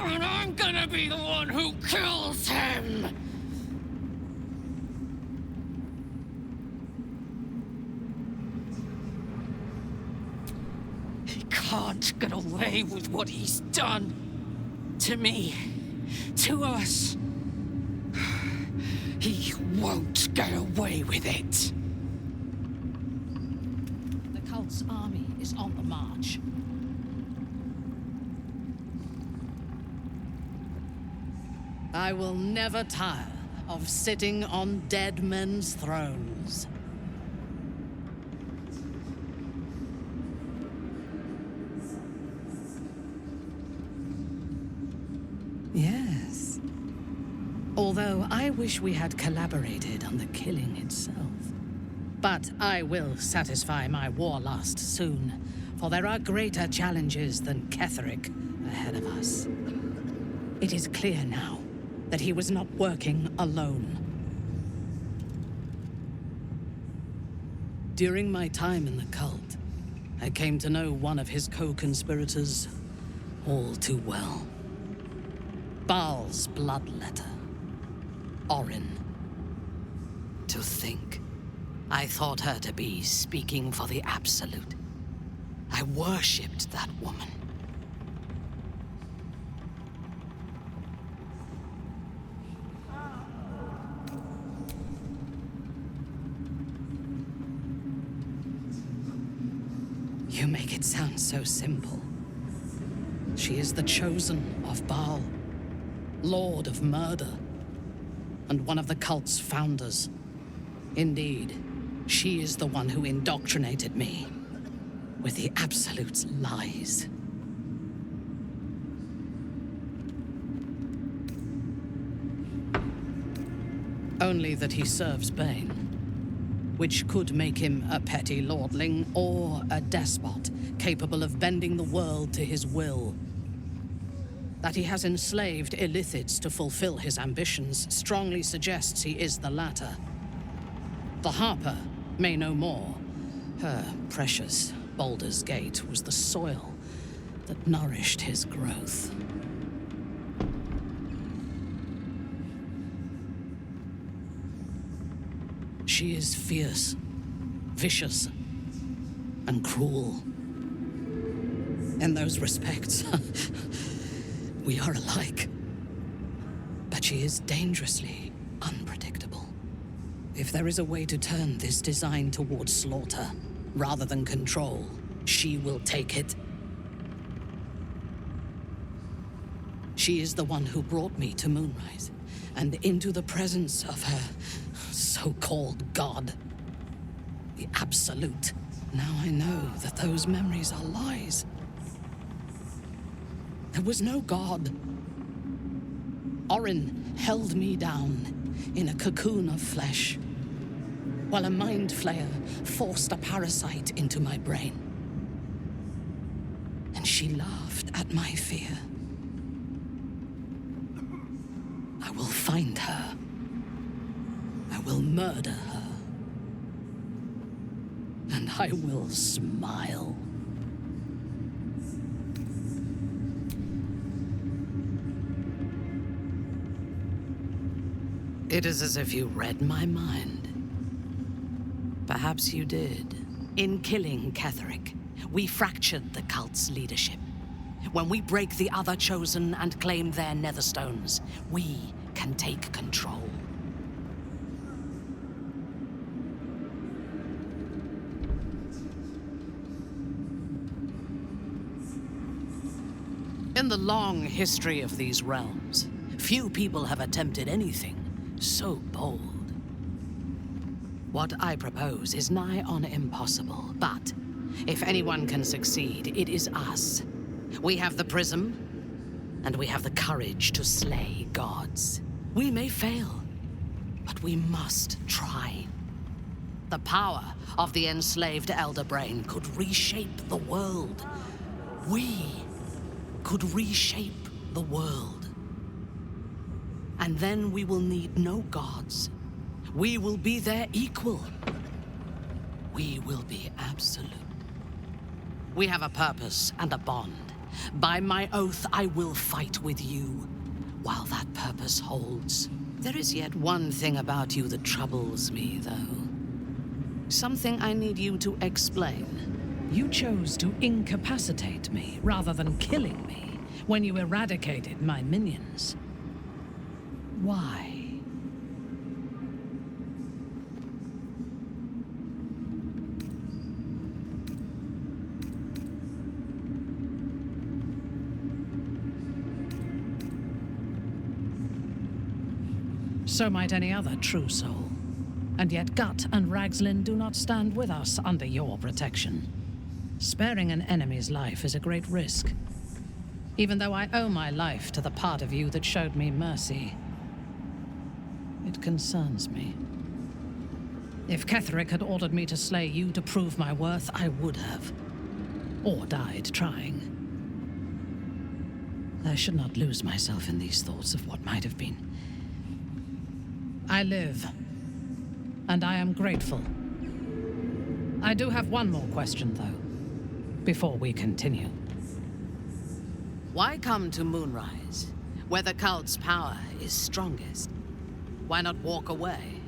And I'm gonna be the one who kills him. He can't get away with what he's done. To me. To us. He won't get away with it. The cult's army is on the march. I will never tire of sitting on dead men's thrones. Yes. Although I wish we had collaborated on the killing itself. But I will satisfy my warlust soon, for there are greater challenges than Ketheric ahead of us. It is clear now that he was not working alone. During my time in the cult, I came to know one of his co-conspirators all too well. Baal's bloodletter. Orin. To think, I thought her to be speaking for the Absolute. I worshipped that woman. You make it sound so simple. She is the chosen of Baal, Lord of Murder, and one of the cult's founders. Indeed, she is the one who indoctrinated me with the Absolute's lies. Only that he serves Bane, which could make him a petty lordling or a despot capable of bending the world to his will. That he has enslaved Illithids to fulfill his ambitions strongly suggests he is the latter. The Harper may know more. Her precious Baldur's Gate was the soil that nourished his growth. She is fierce, vicious, and cruel. In those respects, we are alike. But she is dangerously unpredictable. If there is a way to turn this design towards slaughter, rather than control, she will take it. She is the one who brought me to Moonrise, and into the presence of her so-called god. The Absolute. Now I know that those memories are lies. There was no god. Orin held me down in a cocoon of flesh, while a mind flayer forced a parasite into my brain. And she laughed at my fear. I will find her. I will murder her. And I will smile. It is as if you read my mind. Perhaps you did. In killing Ketheric, we fractured the cult's leadership. When we break the other chosen and claim their netherstones, we can take control. In the long history of these realms, few people have attempted anything so bold. What I propose is nigh on impossible, but if anyone can succeed, it is us. We have the prism, and we have the courage to slay gods. We may fail, but we must try. The power of the enslaved Elder Brain could reshape the world. We could reshape the world. And then we will need no gods. We will be their equal. We will be absolute. We have a purpose and a bond. By my oath, I will fight with you while that purpose holds. There is yet one thing about you that troubles me, though. Something I need you to explain. You chose to incapacitate me rather than killing me when you eradicated my minions. Why? So might any other true soul. And yet Gut and Ragslin do not stand with us under your protection. Sparing an enemy's life is a great risk. Even though I owe my life to the part of you that showed me mercy, it concerns me. If Ketheric had ordered me to slay you to prove my worth, I would have. Or died trying. I should not lose myself in these thoughts of what might have been. I live. And I am grateful. I do have one more question, though, before we continue. Why come to Moonrise, where the cult's power is strongest? Why not walk away?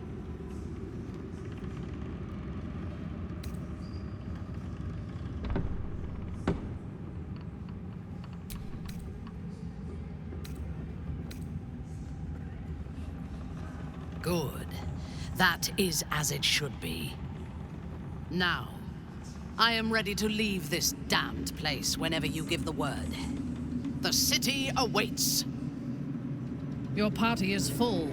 Good. That is as it should be. Now, I am ready to leave this damned place whenever you give the word. The city awaits. Your party is full.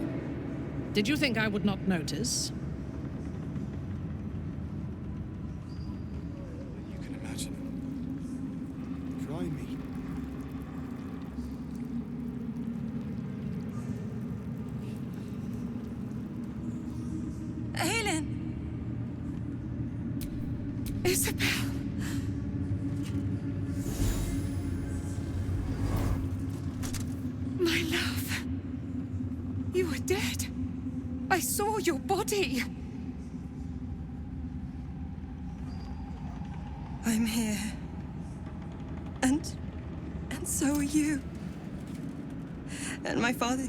Did you think I would not notice? You can imagine. Try me. Isobel! My love. You were dead. I saw your body. I'm here. And so are you. And my father,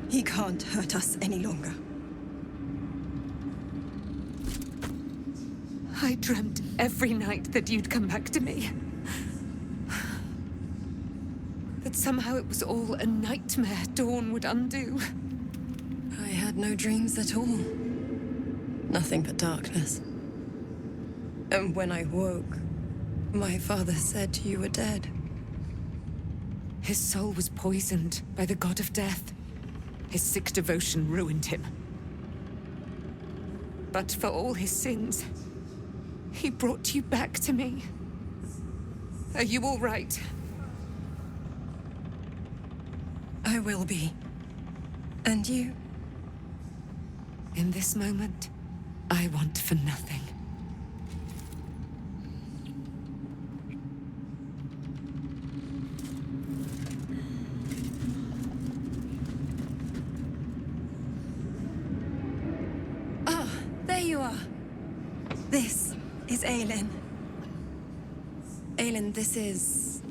he can't hurt us any longer. I dreamt every night that you'd come back to me. That somehow it was all a nightmare Dawn would undo. I had no dreams at all. Nothing but darkness. And when I woke, my father said you were dead. His soul was poisoned by the god of death. His sick devotion ruined him. But for all his sins, he brought you back to me. Are you all right? I will be. And you? In this moment, I want for nothing. Ah, there you are. This is Aelin. Aelin, this is...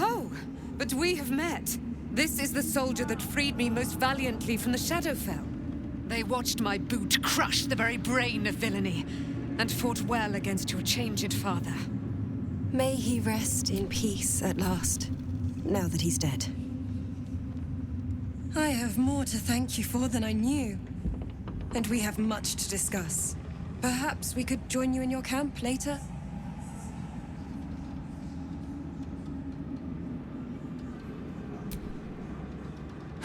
Oh, but we have met. This is the soldier that freed me most valiantly from the Shadowfell. They watched my boot crush the very brain of villainy, and fought well against your changed father. May he rest in peace at last, now that he's dead. I have more to thank you for than I knew. And we have much to discuss. Perhaps we could join you in your camp later?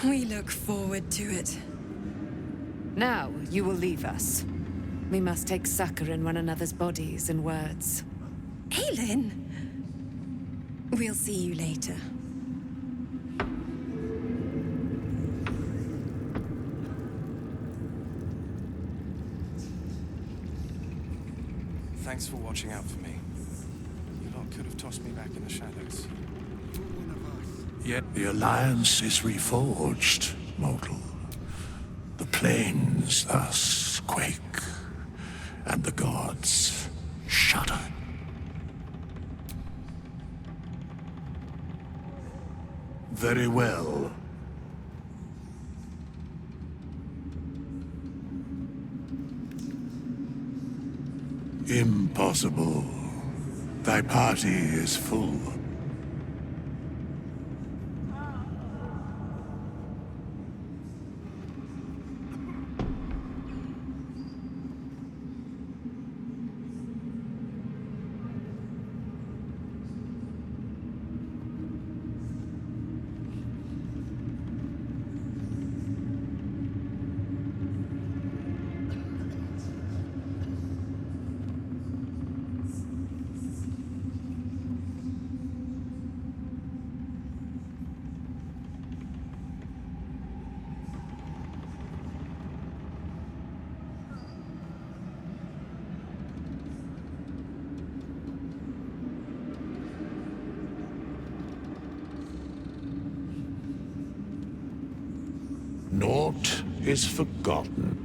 We look forward to it. Now, you will leave us. We must take succor in one another's bodies and words. Aelin! We'll see you later. Thanks for watching out for me. You lot could have tossed me back in the shadows. Yet the alliance is reforged, mortal. The plains thus quake, and the gods shudder. Very well. Impossible. Thy party is full. Naught is forgotten.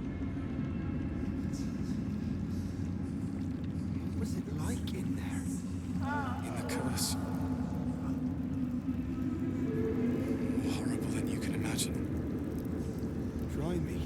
What's it like in there? In the curse. Horrible than you can imagine. Try me.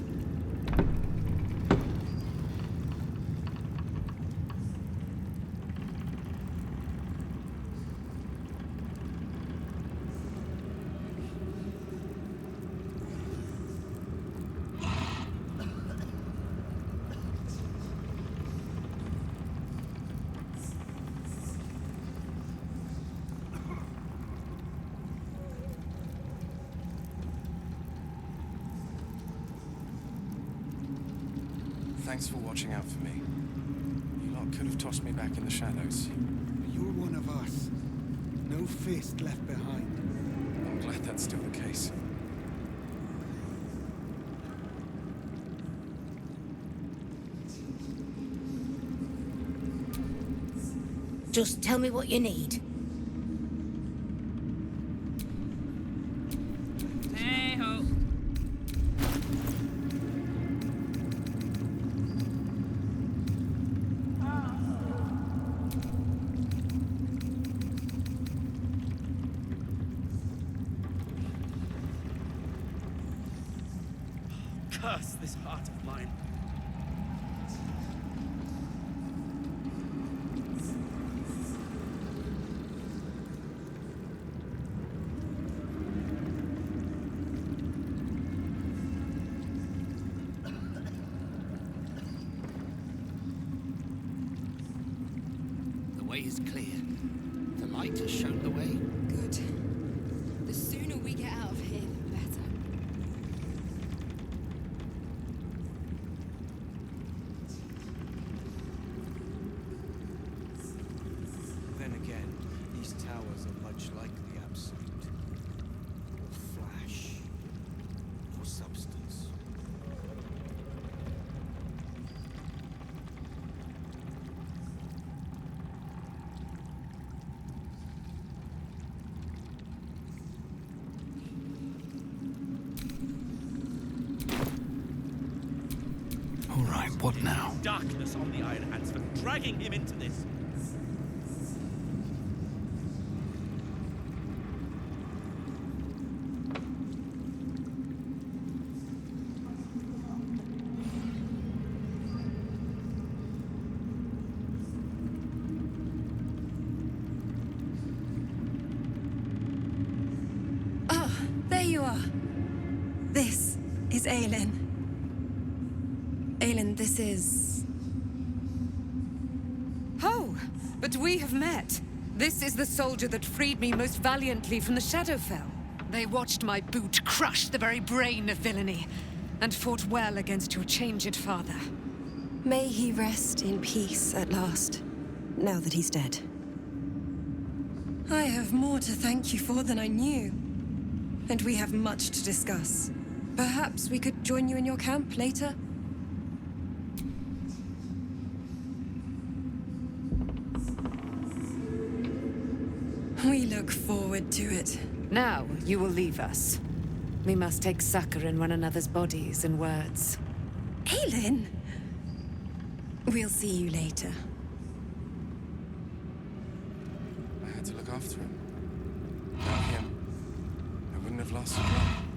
Thanks for watching out for me. You lot could have tossed me back in the shadows. You're one of us. No fist left behind. I'm glad that's still the case. Just tell me what you need. Hey-ho. Curse this heart of mine. The way is clear. The light has shown the way. Good. The sooner we get out of here, the better. Then again, these towers are much like the Absolute. All flash, no substance. All right, what now? Darkness on the Iron Hands for dragging him into this. Ah, there you are. This is Aelin. Aelin, this is... Oh, but we have met. This is the soldier that freed me most valiantly from the Shadowfell. They watched my boot crush the very brain of villainy, and fought well against your changed father. May he rest in peace at last, now that he's dead. I have more to thank you for than I knew, and we have much to discuss. Perhaps we could join you in your camp later? We look forward to it. Now you will leave us. We must take succor in one another's bodies and words. Aelin! We'll see you later. I had to look after him. Without him, I wouldn't have lasted long.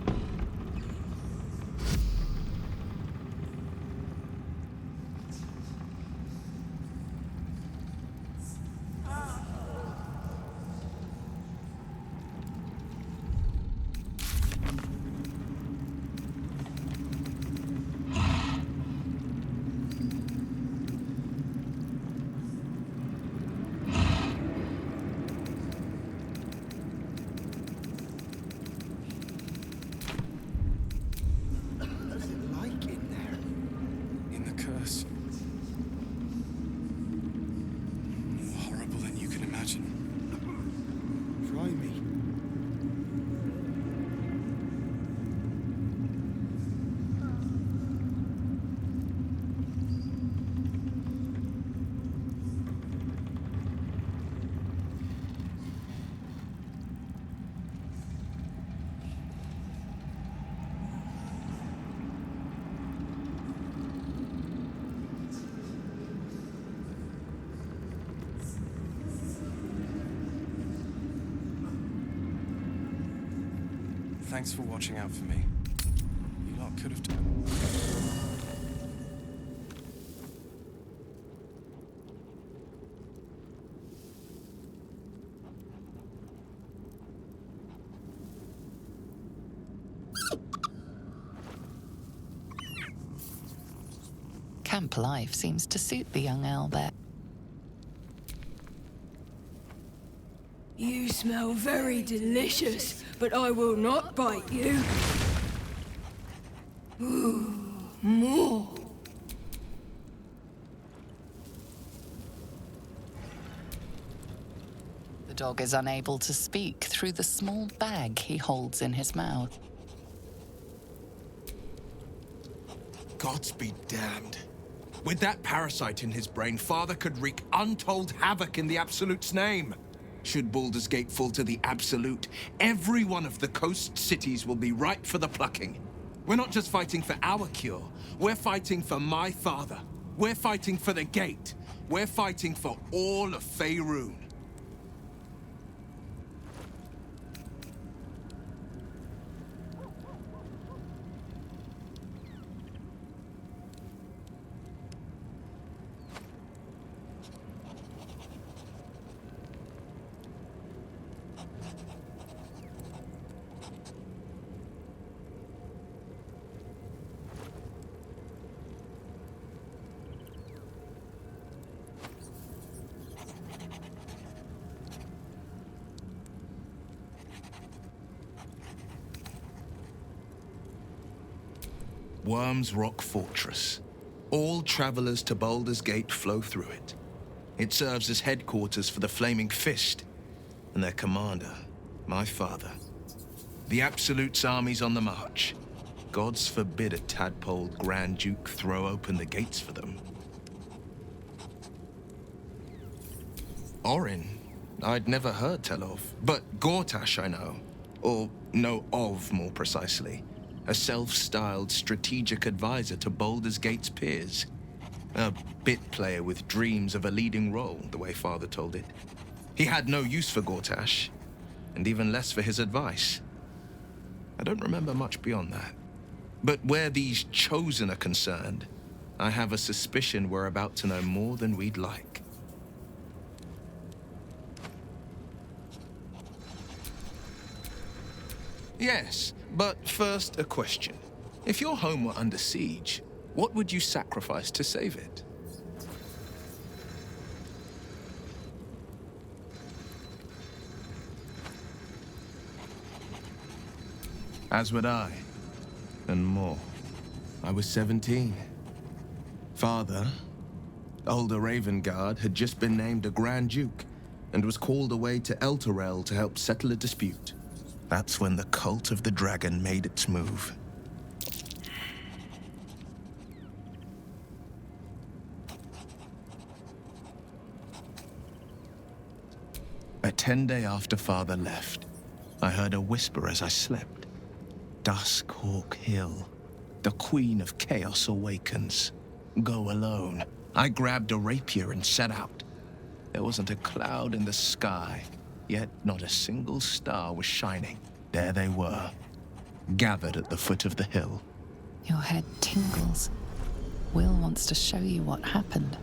Thanks for watching out for me. You lot could have done. Camp life seems to suit the young owlbear. You smell very delicious, but I will not bite you. Ooh, more. The dog is unable to speak through the small bag he holds in his mouth. Gods be damned. With that parasite in his brain, Father could wreak untold havoc in the Absolute's name. Should Baldur's Gate fall to the Absolute, every one of the coast cities will be ripe for the plucking. We're not just fighting for our cure, we're fighting for my father. We're fighting for the Gate. We're fighting for all of Faerun. Worm's Rock Fortress. All travelers to Baldur's Gate flow through it. It serves as headquarters for the Flaming Fist and their commander, my father. The Absolute's army's on the march. Gods forbid a tadpole Grand Duke throw open the gates for them. Orin, I'd never heard tell of, but Gortash I know. Or know of, more precisely. A self-styled strategic advisor to Baldur's Gate's peers. A bit player with dreams of a leading role, the way Father told it. He had no use for Gortash, and even less for his advice. I don't remember much beyond that. But where these Chosen are concerned, I have a suspicion we're about to know more than we'd like. Yes, but first a question. If your home were under siege, what would you sacrifice to save it? As would I, and more. I was 17. Father, older Ravengard, had just been named a Grand Duke and was called away to Elturel to help settle a dispute. That's when the cult of the dragon made its move. A 10-day after Father left, I heard a whisper as I slept. Duskhawk Hill. The Queen of Chaos awakens. Go alone. I grabbed a rapier and set out. There wasn't a cloud in the sky, yet not a single star was shining. There they were, gathered at the foot of the hill. Your head tingles. Will wants to show you what happened.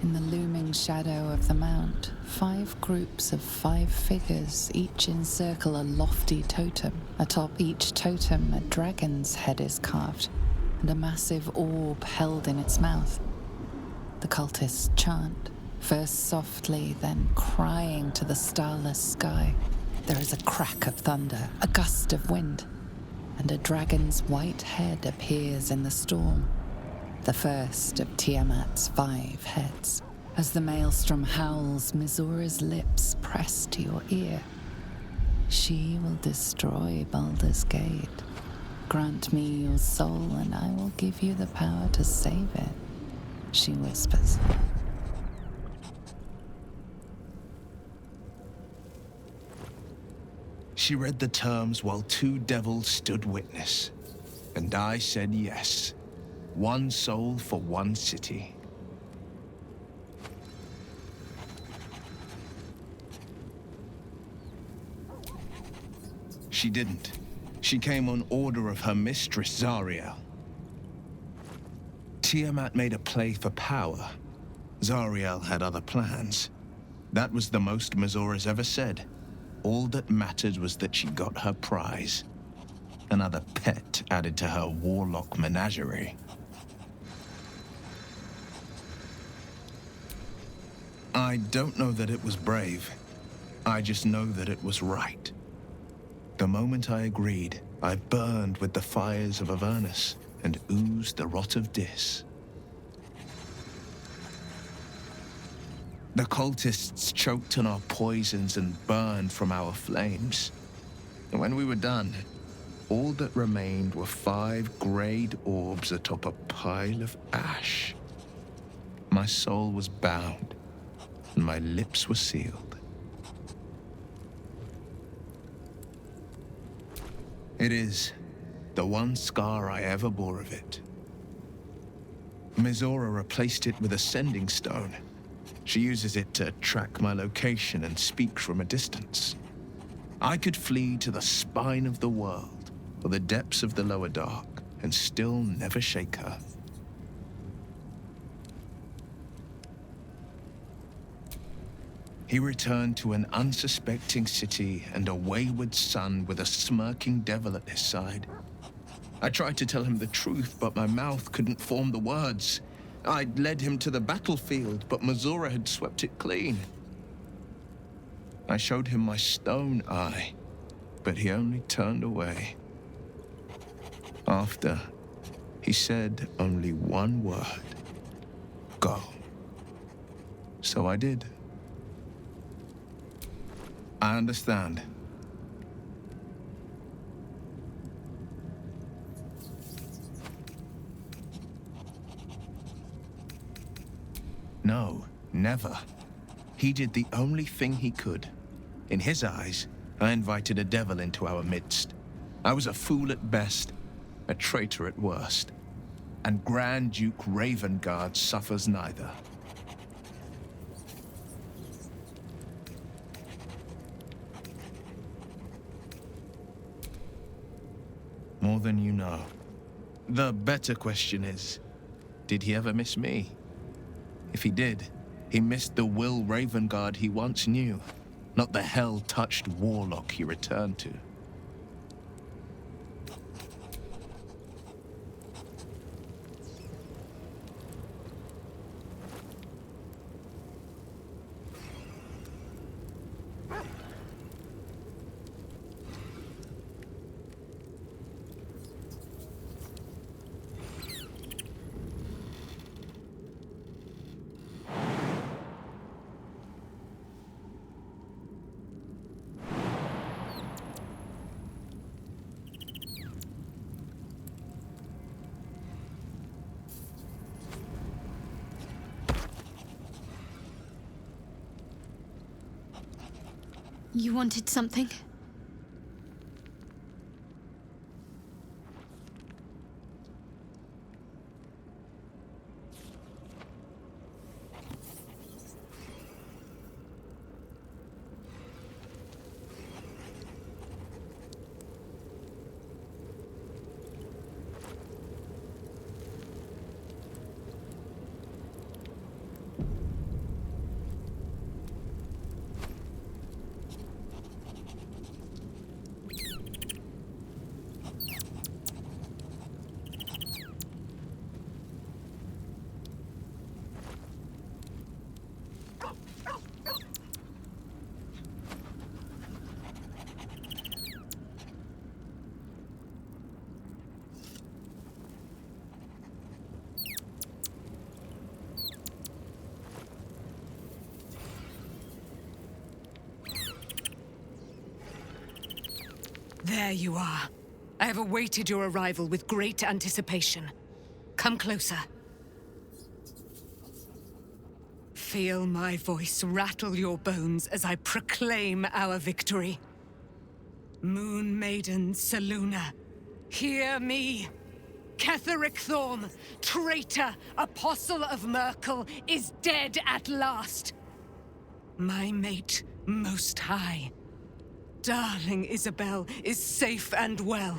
In the looming shadow of the mount, 5 groups of 5 figures each encircle a lofty totem. Atop each totem, a dragon's head is carved, and a massive orb held in its mouth. The cultists chant, first softly, then crying to the starless sky. There is a crack of thunder, a gust of wind, and a dragon's white head appears in the storm. The first of Tiamat's 5 heads. As the maelstrom howls, Mizora's lips press to your ear. She will destroy Baldur's Gate. Grant me your soul, and I will give you the power to save it, she whispers. She read the terms while 2 devils stood witness, and I said yes. 1 soul for 1 city. She didn't. She came on order of her mistress, Zariel. Tiamat made a play for power. Zariel had other plans. That was the most Mizora's ever said. All that mattered was that she got her prize. Another pet added to her warlock menagerie. I don't know that it was brave. I just know that it was right. The moment I agreed, I burned with the fires of Avernus and oozed the rot of Dis. The cultists choked on our poisons and burned from our flames. And when we were done, all that remained were 5 grayed orbs atop a pile of ash. My soul was bound, and my lips were sealed. It is the one scar I ever bore of it. Mizora replaced it with a sending stone. She uses it to track my location and speak from a distance. I could flee to the spine of the world or the depths of the lower dark and still never shake her. He returned to an unsuspecting city and a wayward son with a smirking devil at his side. I tried to tell him the truth, but my mouth couldn't form the words. I'd led him to the battlefield, but Mizora had swept it clean. I showed him my stone eye, but he only turned away. After, he said only one word: go. So I did. I understand. No, never. He did the only thing he could. In his eyes, I invited a devil into our midst. I was a fool at best, a traitor at worst. And Grand Duke Ravengard suffers neither. More than you know. The better question is, did he ever miss me? If he did, he missed the Will Ravengard he once knew, not the hell-touched warlock he returned to. You wanted something? There you are. I have awaited your arrival with great anticipation. Come closer. Feel my voice rattle your bones as I proclaim our victory. Moon Maiden Selûne, hear me! Ketheric Thorm, traitor, apostle of Mrykul, is dead at last. My mate, Most High, darling Isobel, is safe and well.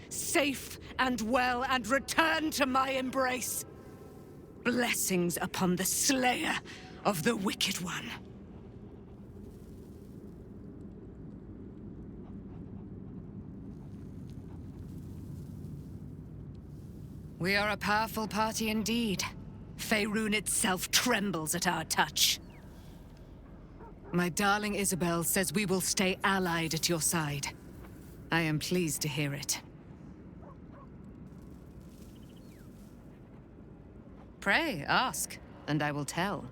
Safe and well, and returned to my embrace. Blessings upon the slayer of the Wicked One. We are a powerful party indeed. Faerun itself trembles at our touch. My darling Isobel says we will stay allied at your side. I am pleased to hear it. Pray, ask, and I will tell.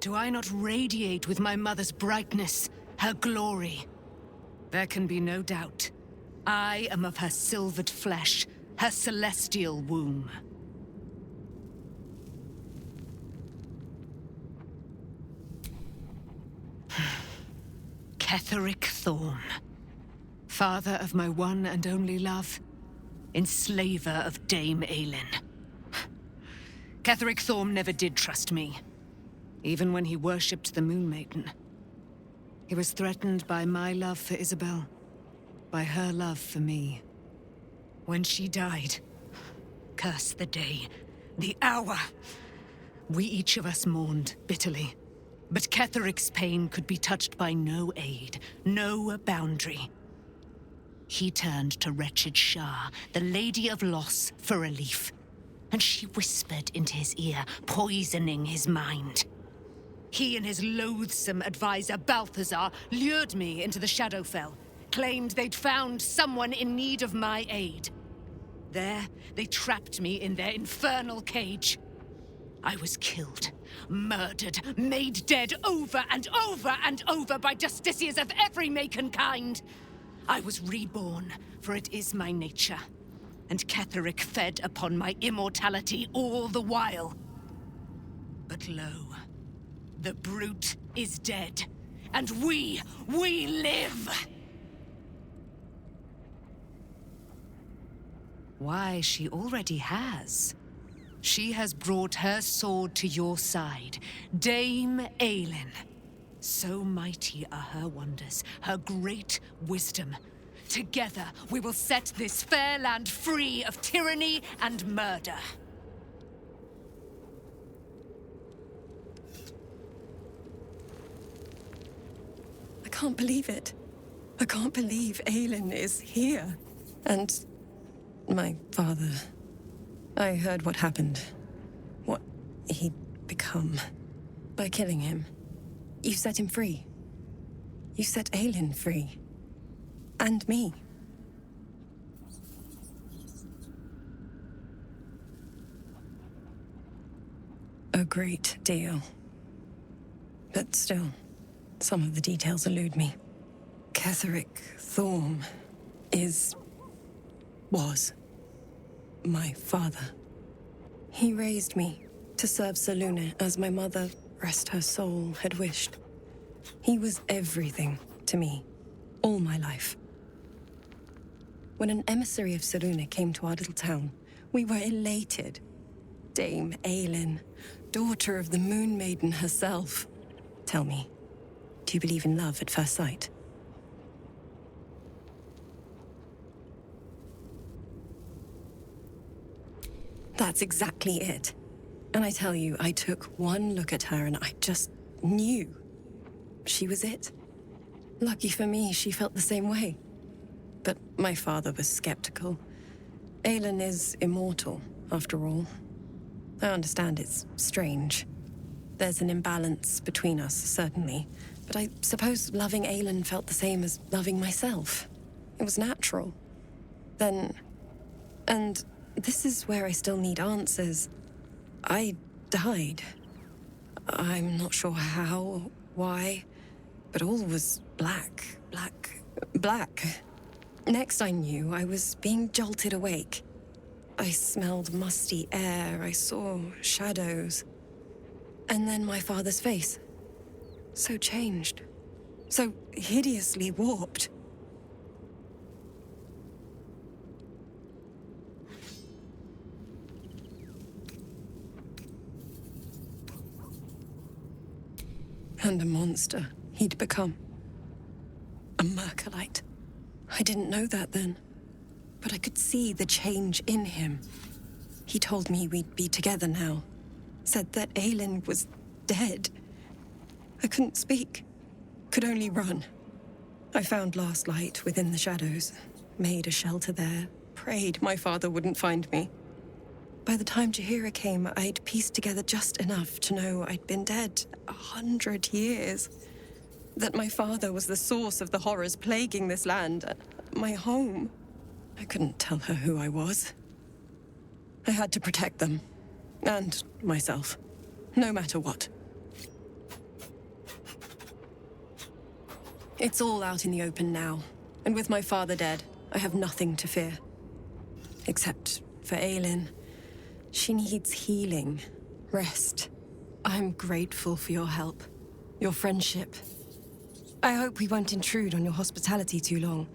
Do I not radiate with my mother's brightness, her glory? There can be no doubt. I am of her silvered flesh, her celestial womb. Ketheric Thorm, father of my one and only love, enslaver of Dame Aelin. Ketheric Thorm never did trust me, even when he worshipped the Moon Maiden. He was threatened by my love for Isobel, by her love for me. When she died, curse the day, the hour, we each of us mourned bitterly. But Ketheric's pain could be touched by no aid, no boundary. He turned to wretched Shah, the Lady of Loss, for relief. And she whispered into his ear, poisoning his mind. He and his loathsome advisor, Balthazar, lured me into the Shadowfell, claimed they'd found someone in need of my aid. There, they trapped me in their infernal cage. I was killed, murdered, made dead over and over and over by justiciars of every make and kind. I was reborn, for it is my nature. And Ketheric fed upon my immortality all the while. But lo, the brute is dead, and we live! Why, she already has. She has brought her sword to your side, Dame Aelin. So mighty are her wonders, her great wisdom. Together, we will set this fair land free of tyranny and murder. I can't believe it. I can't believe Aelin is here. And my father. I heard what happened. What he'd become. By killing him. You set him free. You set Aelin free. And me. A great deal. But still, some of the details elude me. Ketheric Thorm was my father. He raised me to serve Selûne as my mother, rest her soul, had wished. He was everything to me, all my life. When an emissary of Selûne came to our little town, we were elated. Dame Aelin, daughter of the Moon Maiden herself. Tell me, do you believe in love at first sight? That's exactly it. And I tell you, I took one look at her and I just knew. She was it. Lucky for me, she felt the same way. But my father was skeptical. Aelin is immortal, after all. I understand it's strange. There's an imbalance between us, certainly. But I suppose loving Aelin felt the same as loving myself. It was natural. Then... And this is where I still need answers. I died. I'm not sure how, why, but all was black. Next I knew, I was being jolted awake. I smelled musty air, I saw shadows. And then my father's face. So changed. So hideously warped. And a monster he'd become. A Mrykul. I didn't know that then, but I could see the change in him. He told me we'd be together now. Said that Aelin was dead. I couldn't speak. Could only run. I found last light within the shadows. Made a shelter there. Prayed my father wouldn't find me. By the time Jaheira came, I'd pieced together just enough to know I'd been dead 100 years. That my father was the source of the horrors plaguing this land, my home. I couldn't tell her who I was. I had to protect them, and myself, no matter what. It's all out in the open now, and with my father dead, I have nothing to fear. Except for Aelin. She needs healing, rest. I'm grateful for your help, your friendship. I hope we won't intrude on your hospitality too long,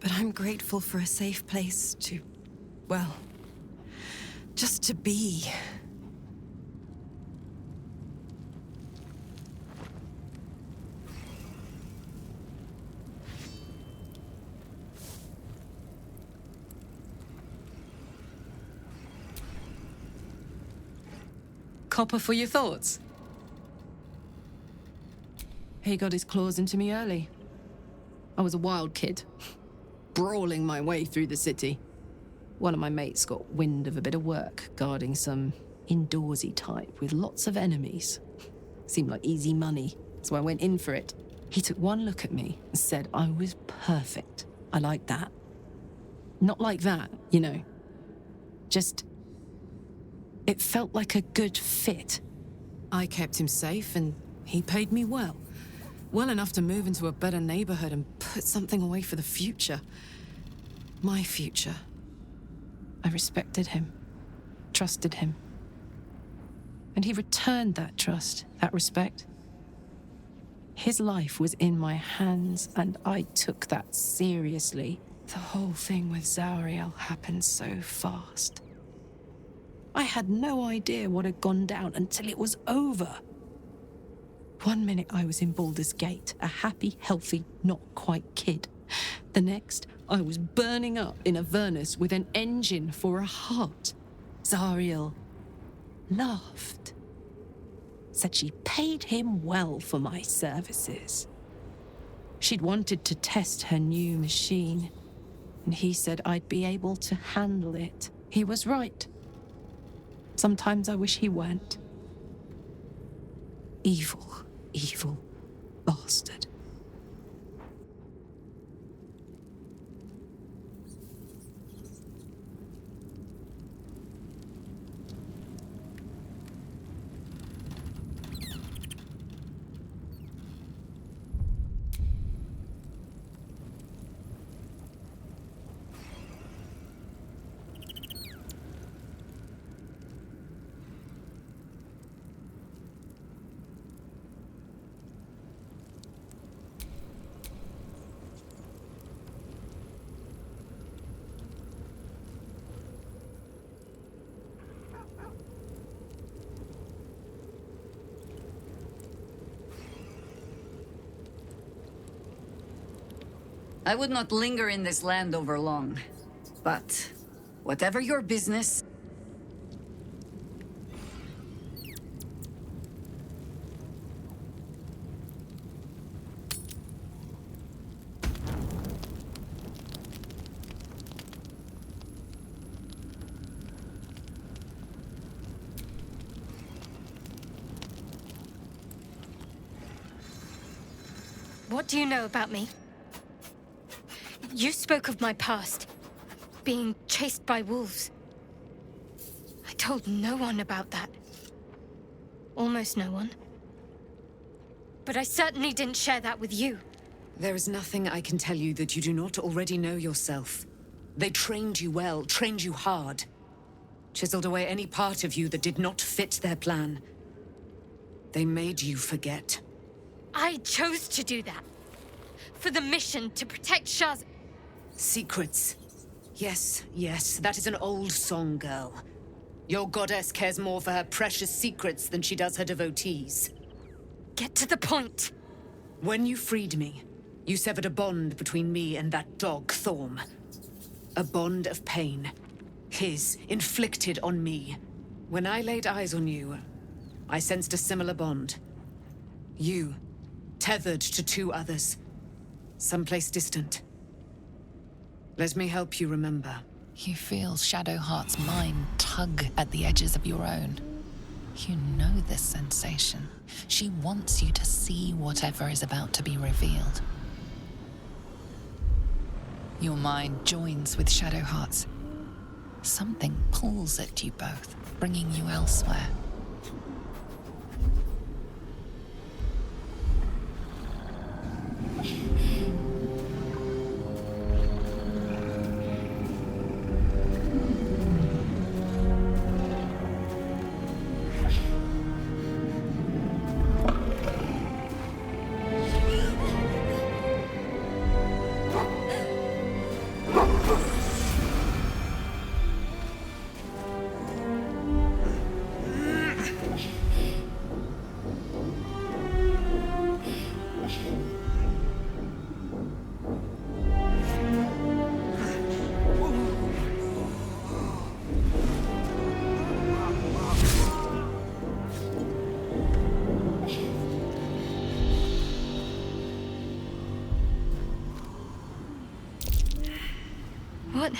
but I'm grateful for a safe place to, well, just to be. Copper for your thoughts? He got his claws into me early. I was a wild kid, brawling my way through the city. One of my mates got wind of a bit of work guarding some indoorsy type with lots of enemies. Seemed like easy money, so I went in for it. He took one look at me and said I was perfect. I liked that. Not like that, you know. Just... it felt like a good fit. I kept him safe and he paid me well. Well enough to move into a better neighborhood and put something away for the future. My future. I respected him, trusted him. And he returned that trust, that respect. His life was in my hands and I took that seriously. The whole thing with Zariel happened so fast. I had no idea what had gone down until it was over. 1 minute I was in Baldur's Gate, a happy, healthy, not quite kid. The next, I was burning up in Avernus with an engine for a heart. Zariel laughed. Said she paid him well for my services. She'd wanted to test her new machine, and he said I'd be able to handle it. He was right. Sometimes I wish he weren't. Evil, evil bastard. I would not linger in this land over long. But, whatever your business... What do you know about me? You spoke of my past, being chased by wolves. I told no one about that. Almost no one. But I certainly didn't share that with you. There is nothing I can tell you that you do not already know yourself. They trained you well, trained you hard. Chiseled away any part of you that did not fit their plan. They made you forget. I chose to do that. For the mission to protect Shah's... Secrets. Yes, yes, that is an old song, girl. Your goddess cares more for her precious secrets than she does her devotees. Get to the point. When you freed me, you severed a bond between me and that dog, Thorm. A bond of pain. His, inflicted on me. When I laid eyes on you, I sensed a similar bond. You, tethered to two others. Someplace distant. Let me help you remember. You feel Shadowheart's mind tug at the edges of your own. You know this sensation. She wants you to see whatever is about to be revealed. Your mind joins with Shadowheart's. Something pulls at you both, bringing you elsewhere. What?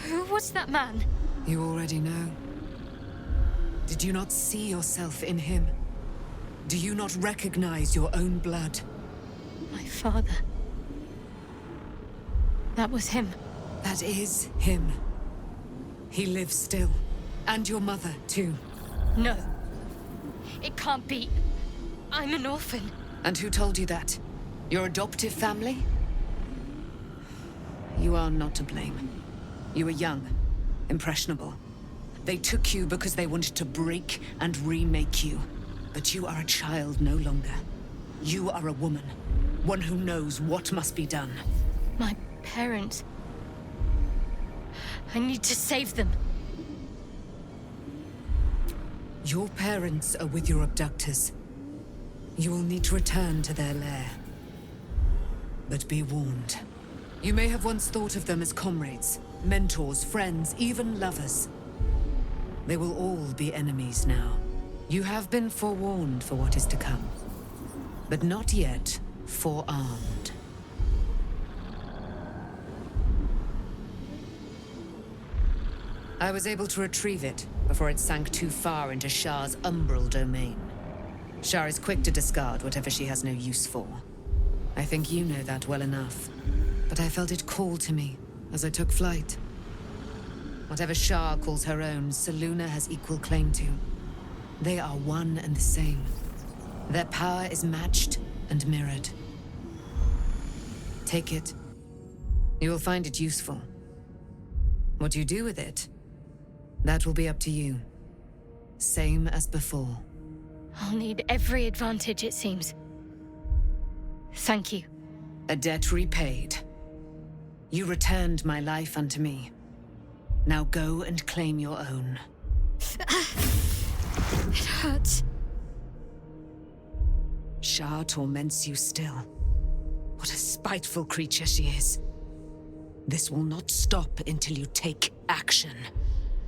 Who was that man? You already know. Did you not see yourself in him? Do you not recognize your own blood? My father. That was him. That is him. He lives still. And your mother, too. No. It can't be. I'm an orphan. And who told you that? Your adoptive family? You are not to blame. You were young, impressionable. They took you because they wanted to break and remake you. But you are a child no longer. You are a woman. One who knows what must be done. My parents. I need to save them. Your parents are with your abductors. You will need to return to their lair. But be warned. You may have once thought of them as comrades, mentors, friends, even lovers. They will all be enemies now. You have been forewarned for what is to come, but not yet forearmed. I was able to retrieve it before it sank too far into Shah's umbral domain. Shah is quick to discard whatever she has no use for. I think you know that well enough. But I felt it call to me as I took flight. Whatever Shah calls her own, Selûne has equal claim to. They are one and the same. Their power is matched and mirrored. Take it. You will find it useful. What you do with it, that will be up to you. Same as before. I'll need every advantage, it seems. Thank you. A debt repaid. You returned my life unto me. Now go and claim your own. It hurts. Shah torments you still. What a spiteful creature she is. This will not stop until you take action.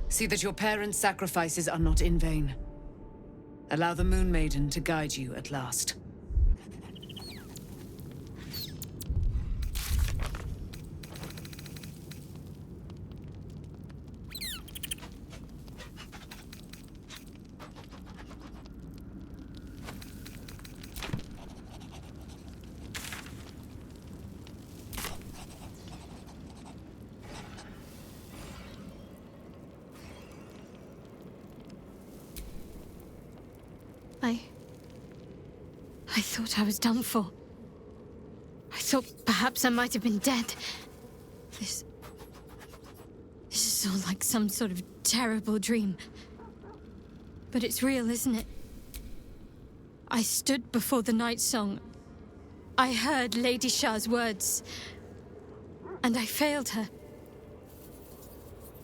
See that your parents' sacrifices are not in vain. Allow the Moon Maiden to guide you at last. I thought I was done for. I thought perhaps I might have been dead. This is all like some sort of terrible dream. But it's real, isn't it? I stood before the Nightsong. I heard Lady Shah's words. And I failed her.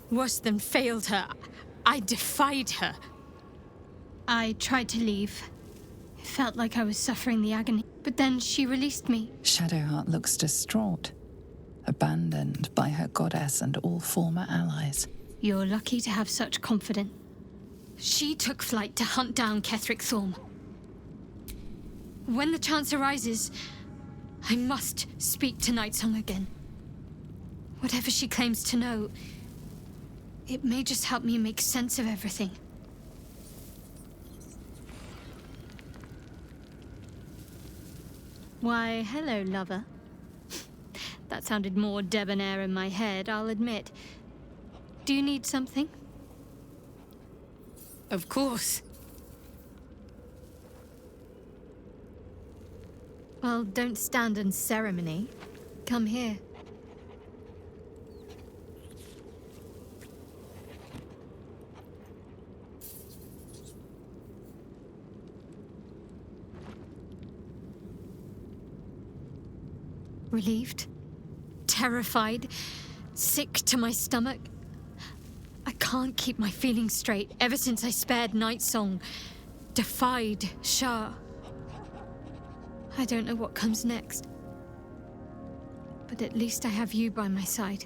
Worse than failed her, I defied her. I tried to leave. It felt like I was suffering the agony. But then she released me. Shadowheart looks distraught, abandoned by her goddess and all former allies. You're lucky to have such confidence. She took flight to hunt down Ketheric Thorm. When the chance arises, I must speak to Nightsong again. Whatever she claims to know, it may just help me make sense of everything. Why, hello, lover. That sounded more debonair in my head, I'll admit. Do you need something? Of course. Well, don't stand in ceremony. Come here. Relieved, terrified, sick to my stomach. I can't keep my feelings straight ever since I spared Nightsong, defied Shah. I don't know what comes next, but at least I have you by my side.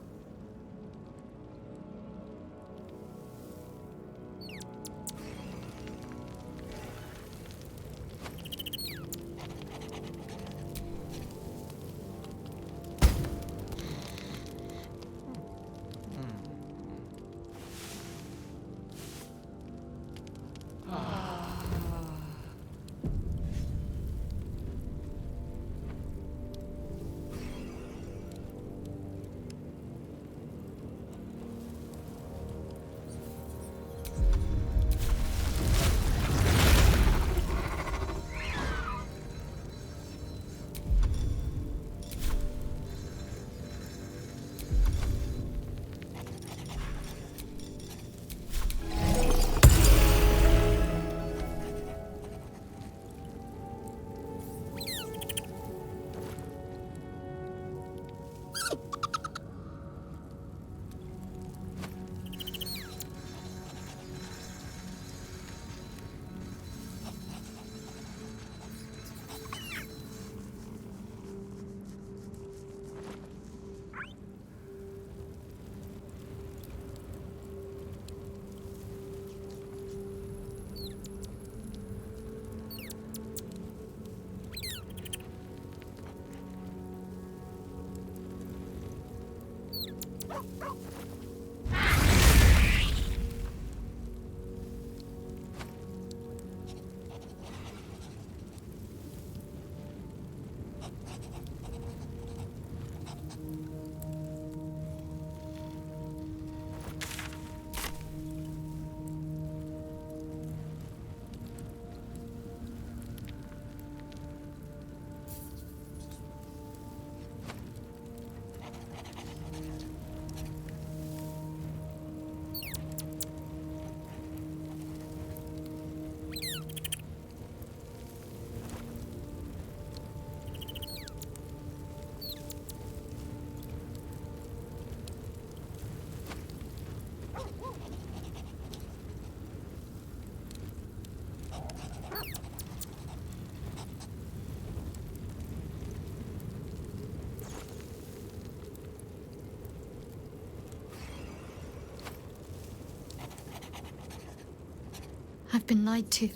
I've been lied to.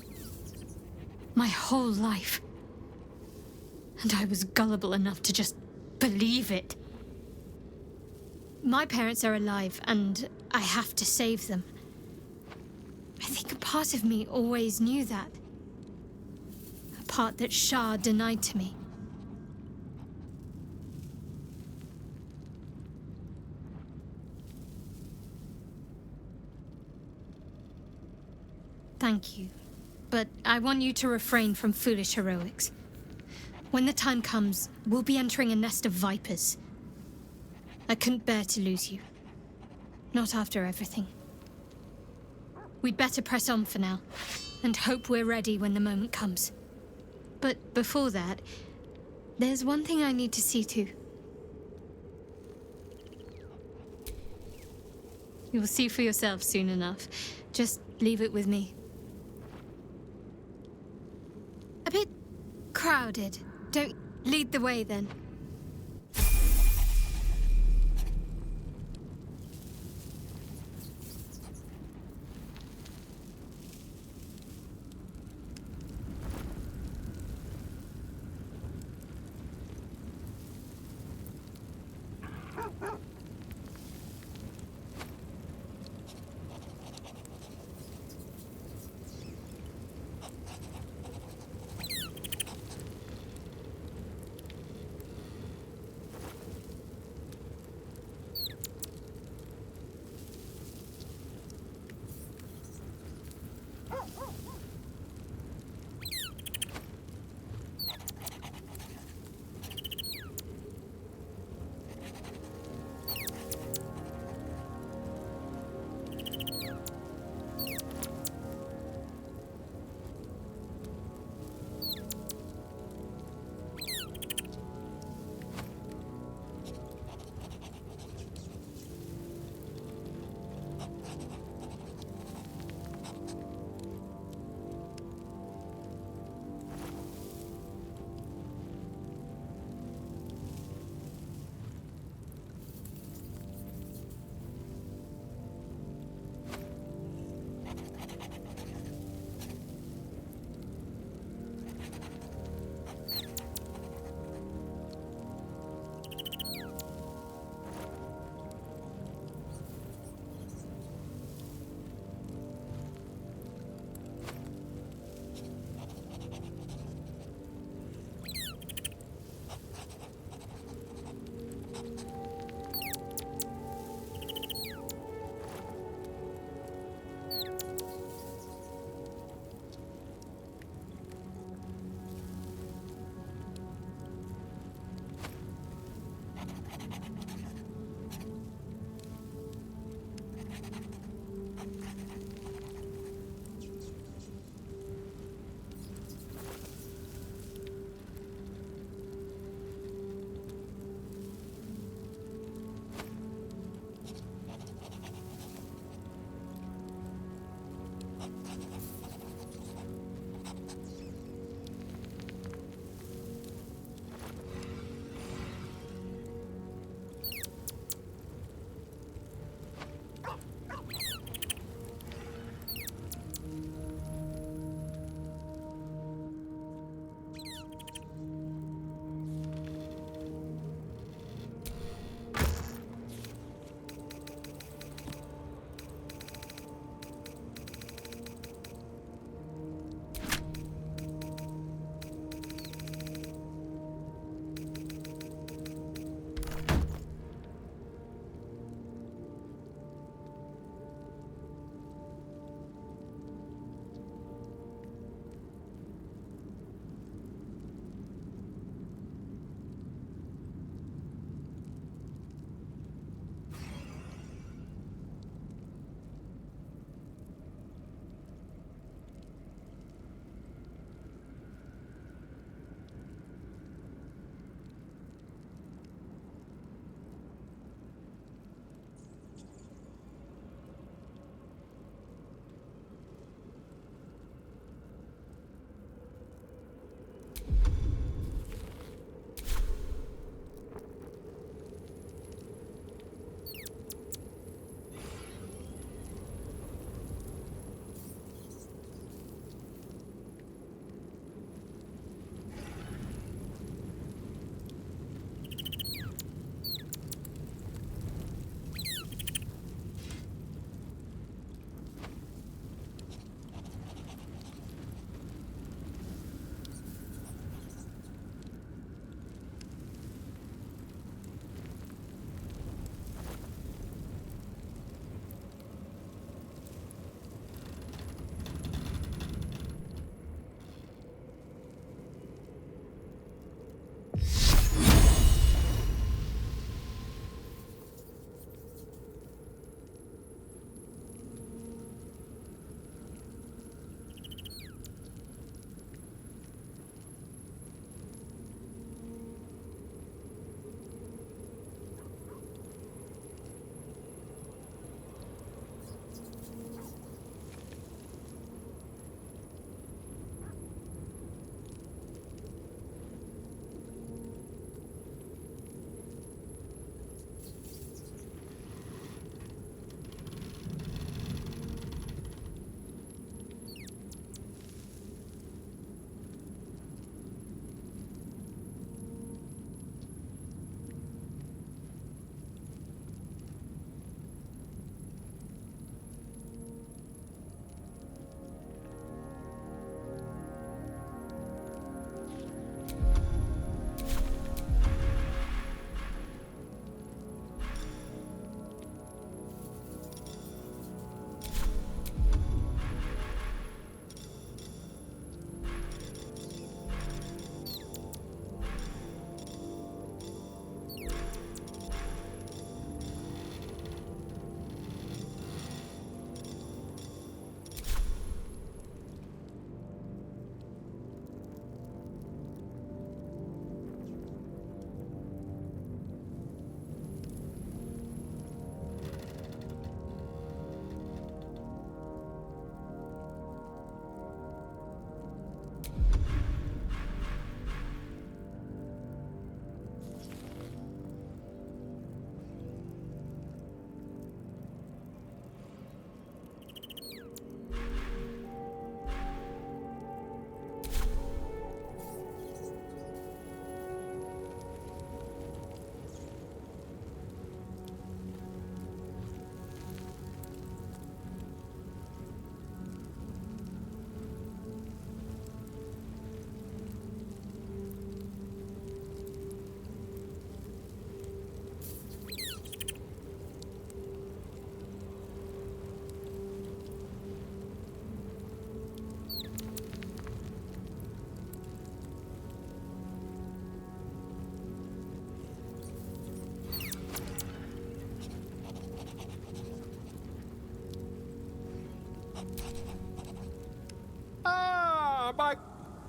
My whole life. And I was gullible enough to just believe it. My parents are alive, and I have to save them. I think a part of me always knew that. A part that Shah denied to me. Thank you. But I want you to refrain from foolish heroics. When the time comes, we'll be entering a nest of vipers. I couldn't bear to lose you. Not after everything. We'd better press on for now, and hope we're ready when the moment comes. But before that, there's one thing I need to see to. You'll see for yourself soon enough. Just leave it with me. A bit crowded. Don't lead the way then.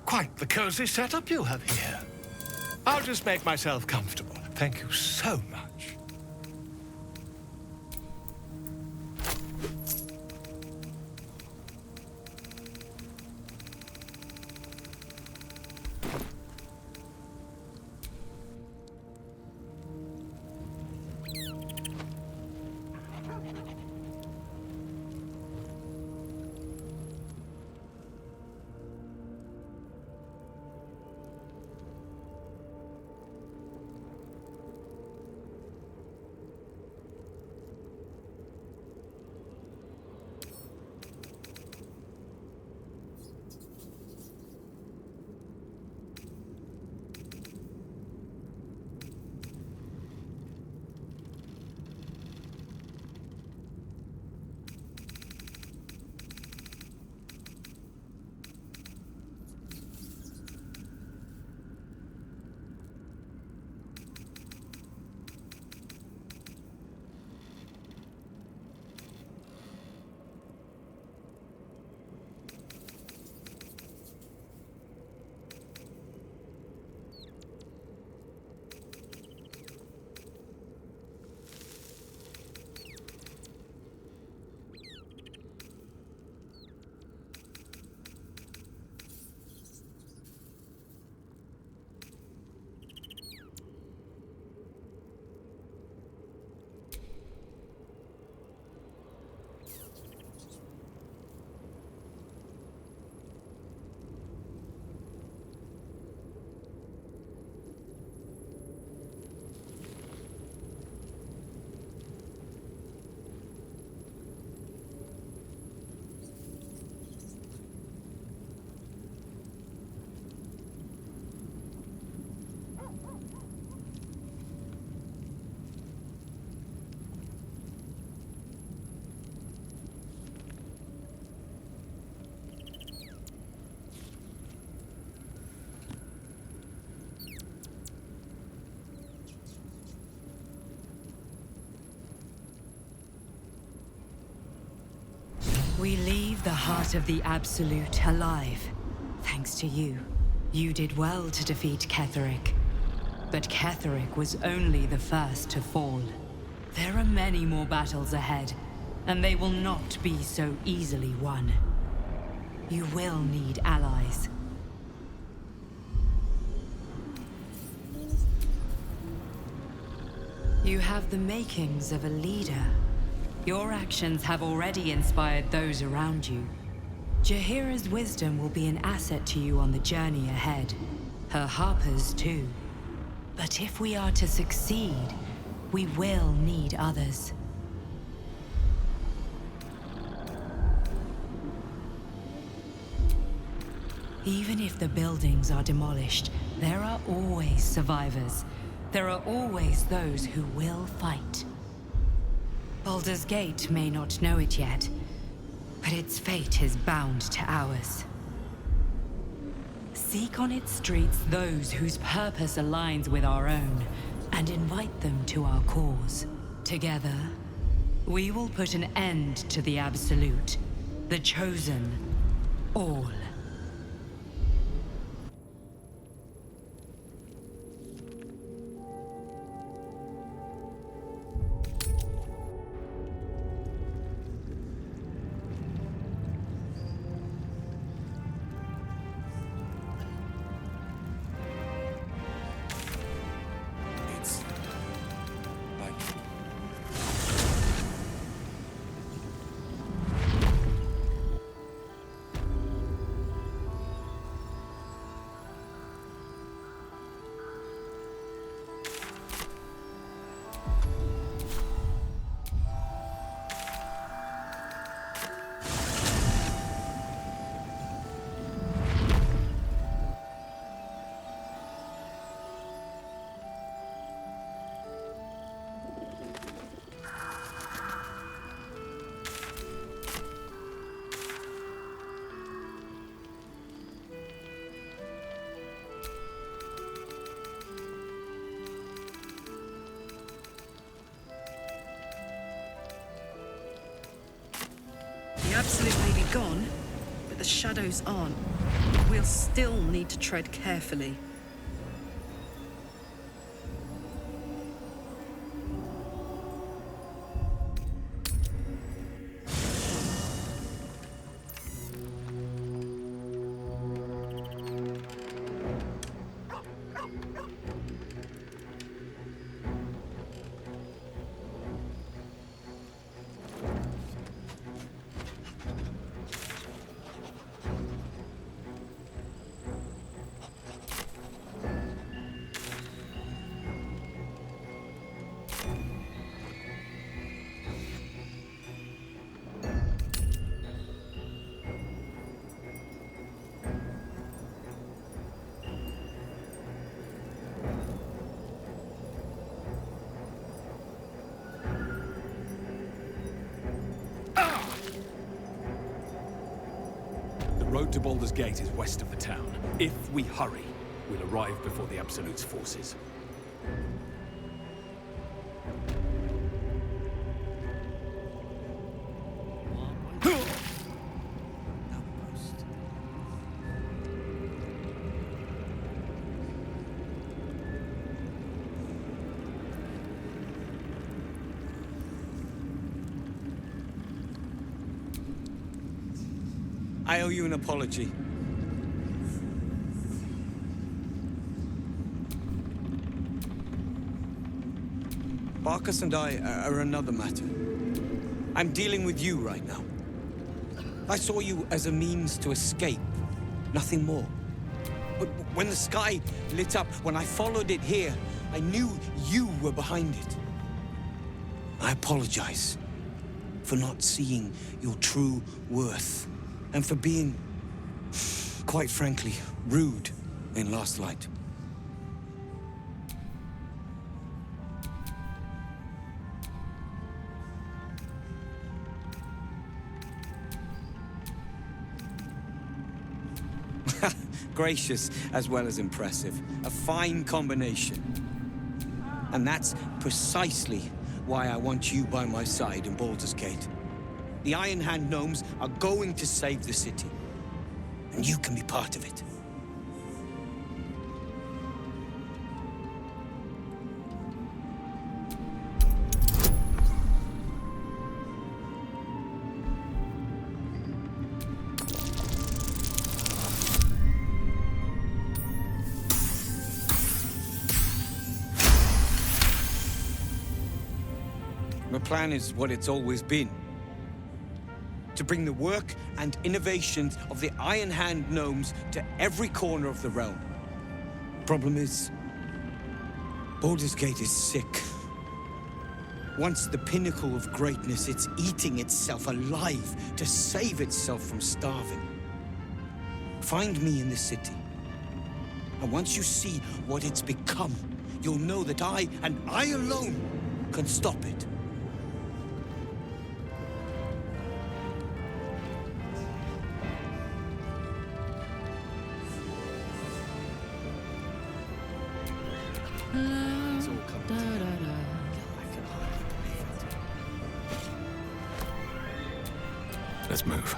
Quite the cozy setup you have here. I'll just make myself comfortable. Thank you so much. We leave the heart of the Absolute alive. Thanks to you. You did well to defeat Ketheric. But Ketheric was only the first to fall. There are many more battles ahead, and they will not be so easily won. You will need allies. You have the makings of a leader. Your actions have already inspired those around you. Jaheira's wisdom will be an asset to you on the journey ahead. Her harpers too. But if we are to succeed, we will need others. Even if the buildings are demolished, there are always survivors. There are always those who will fight. Baldur's Gate may not know it yet, but its fate is bound to ours. Seek on its streets those whose purpose aligns with our own, and invite them to our cause. Together, we will put an end to the Absolute, the Chosen, all. The Absolute may be gone, but the shadows aren't. we'll still need to tread carefully. The road to Baldur's Gate is west of the town. If we hurry, we'll arrive before the Absolute's forces. I owe you an apology. Barkas and I are another matter. I'm dealing with you right now. I saw you as a means to escape, nothing more. But when the sky lit up, when I followed it here, I knew you were behind it. I apologize for not seeing your true worth, and for being, quite frankly, rude in Last Light. Gracious as well as impressive. A fine combination. And that's precisely why I want you by my side in Baldur's Gate. The Iron Hand gnomes are going to save the city. And you can be part of it. My plan is what it's always been. To bring the work and innovations of the Iron Hand gnomes to every corner of the realm. Problem is, Baldur's Gate is sick. Once the pinnacle of greatness, it's eating itself alive to save itself from starving. Find me in the city. And once you see what it's become, you'll know that I, and I alone, can stop it. Let's move.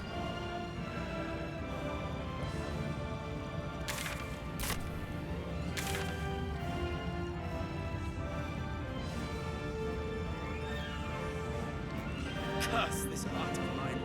Curse this art of mine.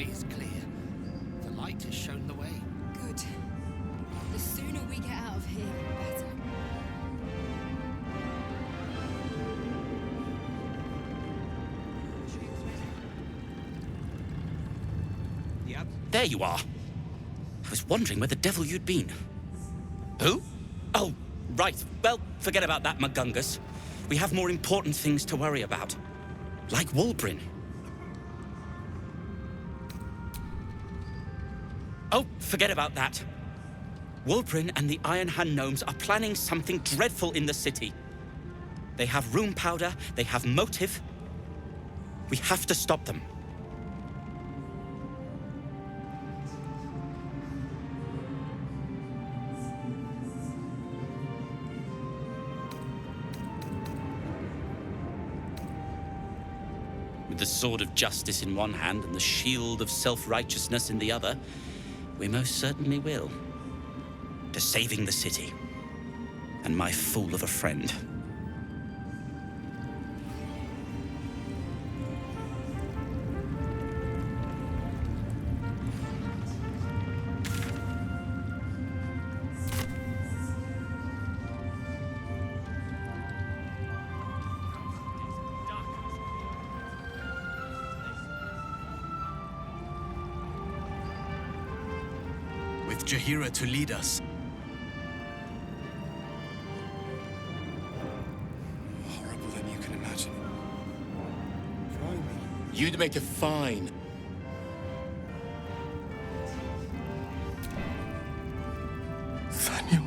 way is clear. The light has shown the way. Good. The sooner we get out of here, the better. There you are. I was wondering where the devil you'd been. Who? Oh, right. Well, forget about that, Magungus. We have more important things to worry about. Like Wulbrin. Oh, forget about that. Wulbrin and the Iron Hand gnomes are planning something dreadful in the city. They have rune powder, they have motive. We have to stop them. With the sword of justice in one hand and the shield of self-righteousness in the other, we most certainly will. To saving the city. And my fool of a friend. With Jaheira to lead us. Horrible than you can imagine. Try me. You'd make it fine. Daniel.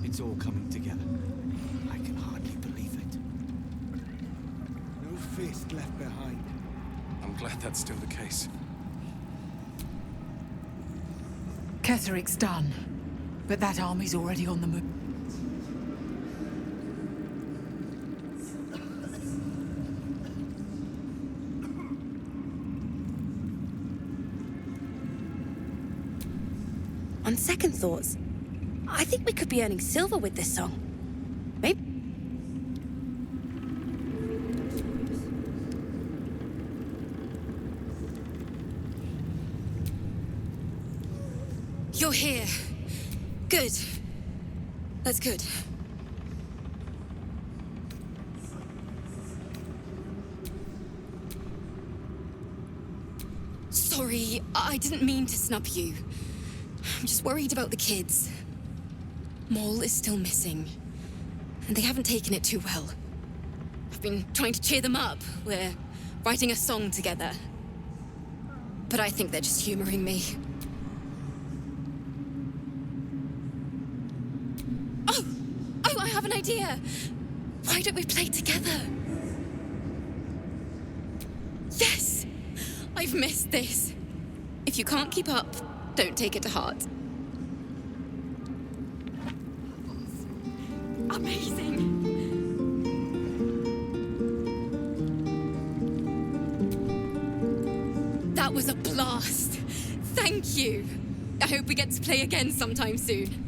It's all coming together. I can hardly believe it. No fist left behind. I'm glad that's still the case. Ketheric's done, but that army's already on the move. On second thoughts, I think we could be earning silver with this song. Maybe. You're here. Good. That's good. Sorry, I didn't mean to snub you. I'm just worried about the kids. Maul is still missing, and they haven't taken it too well. I've been trying to cheer them up. We're writing a song together. But I think they're just humoring me. Oh, I have an idea. Why don't we play together? Yes! I've missed this. If you can't keep up, don't take it to heart. Amazing! That was a blast! Thank you! I hope we get to play again sometime soon.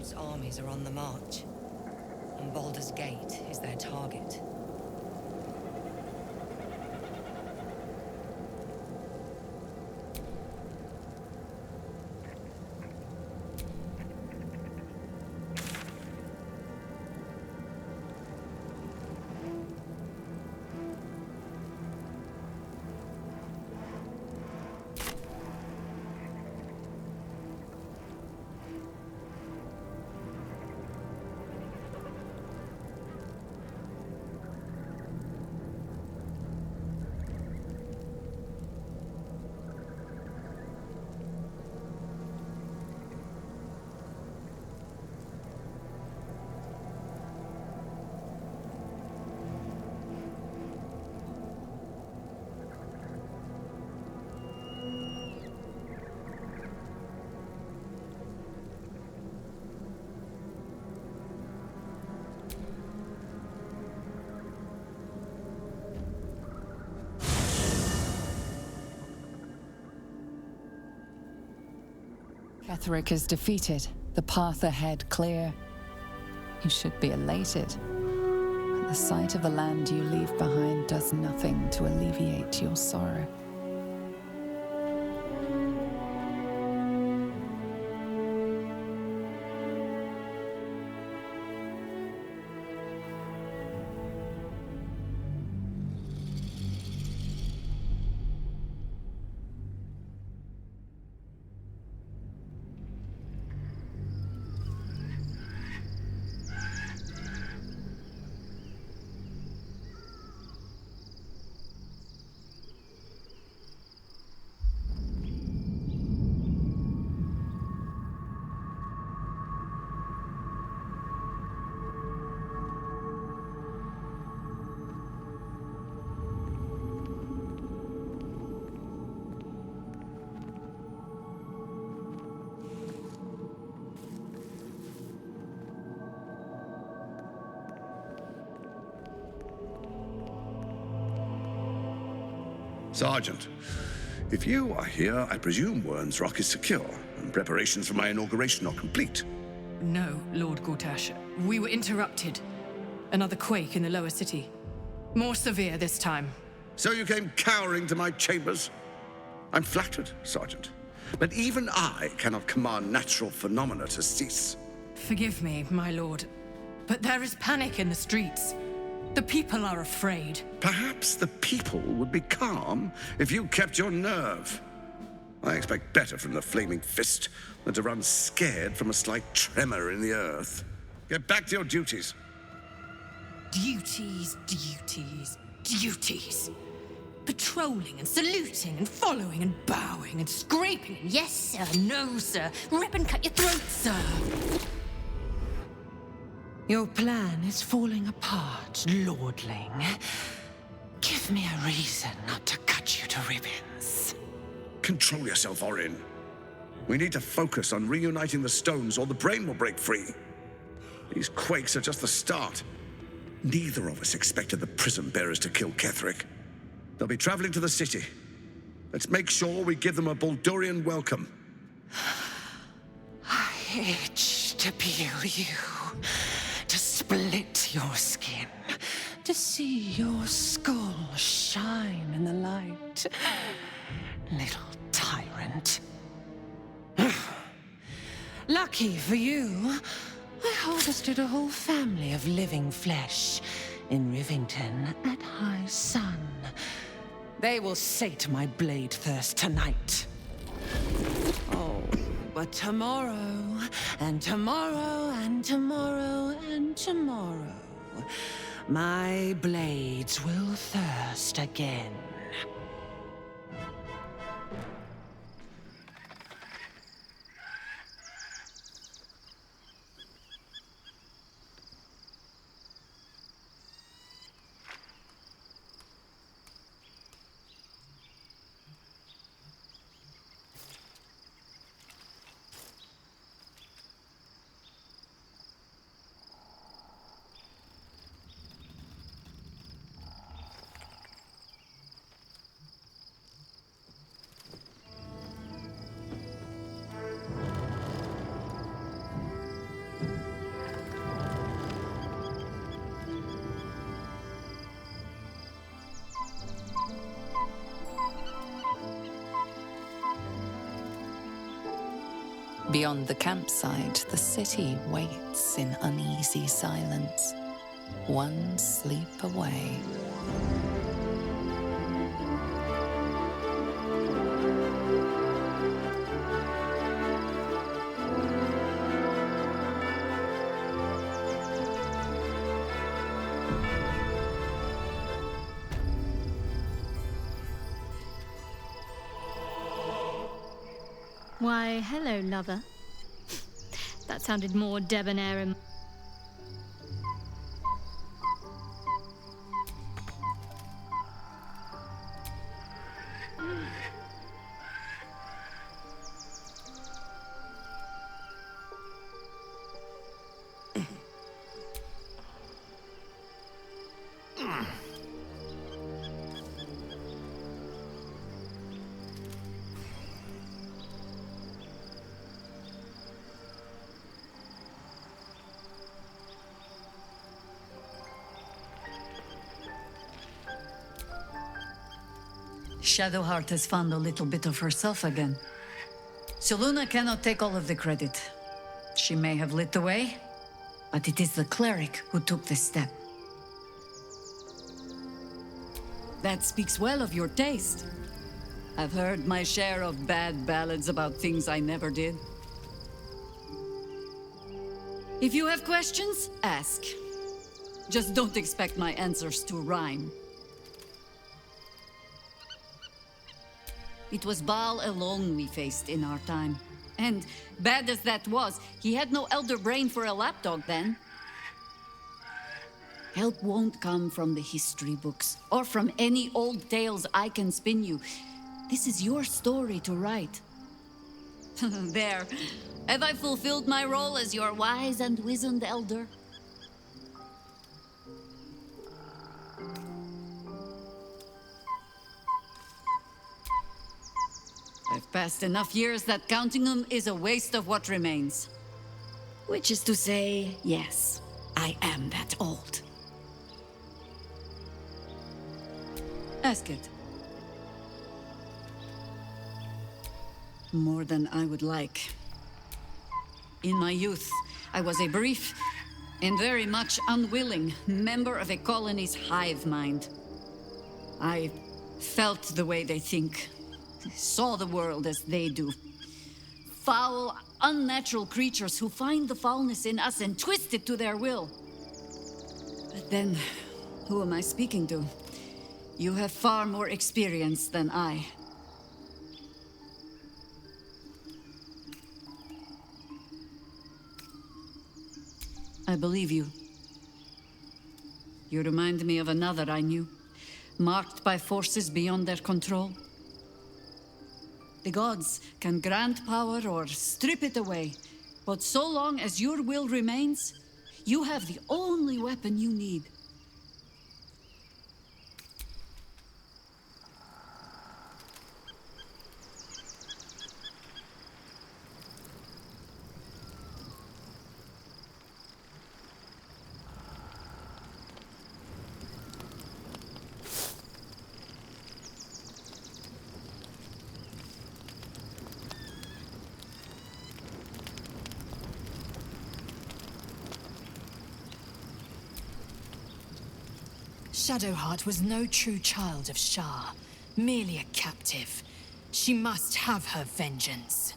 Absolute's armies are on the march, and Baldur's Gate is their target. Ketheric is defeated, the path ahead clear. You should be elated. But the sight of the land you leave behind does nothing to alleviate your sorrow. Sergeant, if you are here, I presume Wern's Rock is secure, and preparations for my inauguration are complete. No, Lord Gortash. We were interrupted. Another quake in the lower city. More severe this time. So you came cowering to my chambers? I'm flattered, Sergeant. But even I cannot command natural phenomena to cease. Forgive me, my lord, but there is panic in the streets. The people are afraid. Perhaps the people would be calm if you kept your nerve. I expect better from the Flaming Fist than to run scared from a slight tremor in the earth. Get back to your duties. Duties, duties, duties. Patrolling and saluting and following and bowing and scraping and yes sir, no sir, rip and cut your throat, sir. Your plan is falling apart, lordling. Give me a reason not to cut you to ribbons. Control yourself, Orin. We need to focus on reuniting the stones or the brain will break free. These quakes are just the start. Neither of us expected the prism bearers to kill Ketheric. They'll be traveling to the city. Let's make sure we give them a Baldurian welcome. I itch to peel you, to split your skin, to see your skull shine in the light. Little tyrant. Lucky for you, I harvested a whole family of living flesh in Rivington at high sun. They will sate my blade thirst tonight. Oh, but tomorrow, and tomorrow, and tomorrow, and tomorrow, my blades will thirst again. Beyond the campsite, the city waits in uneasy silence, one sleep away. Why, hello, lover. That sounded more debonair and... Shadowheart has found a little bit of herself again. Selûne cannot take all of the credit. She may have lit the way, but it is the cleric who took this step. That speaks well of your taste. I've heard my share of bad ballads about things I never did. If you have questions, ask. Just don't expect my answers to rhyme. It was Baal alone we faced in our time. And bad as that was, he had no elder brain for a lapdog then. Help won't come from the history books, or from any old tales I can spin you. This is your story to write. There. Have I fulfilled my role as your wise and wizened elder? I've passed enough years that counting them is a waste of what remains. Which is to say, yes, I am that old. Ask it. More than I would like. In my youth, I was a brief and very much unwilling member of a colony's hive mind. I felt the way they think. Saw the world as they do. Foul, unnatural creatures who find the foulness in us and twist it to their will. But then, who am I speaking to? You have far more experience than I. I believe you. You remind me of another I knew, marked by forces beyond their control. The gods can grant power or strip it away, but so long as your will remains, you have the only weapon you need. Shadowheart was no true child of Shah, merely a captive. She must have her vengeance.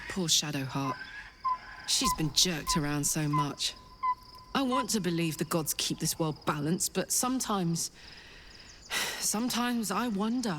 Poor Shadowheart. She's been jerked around so much. I want to believe the gods keep this world balanced, but sometimes I wonder.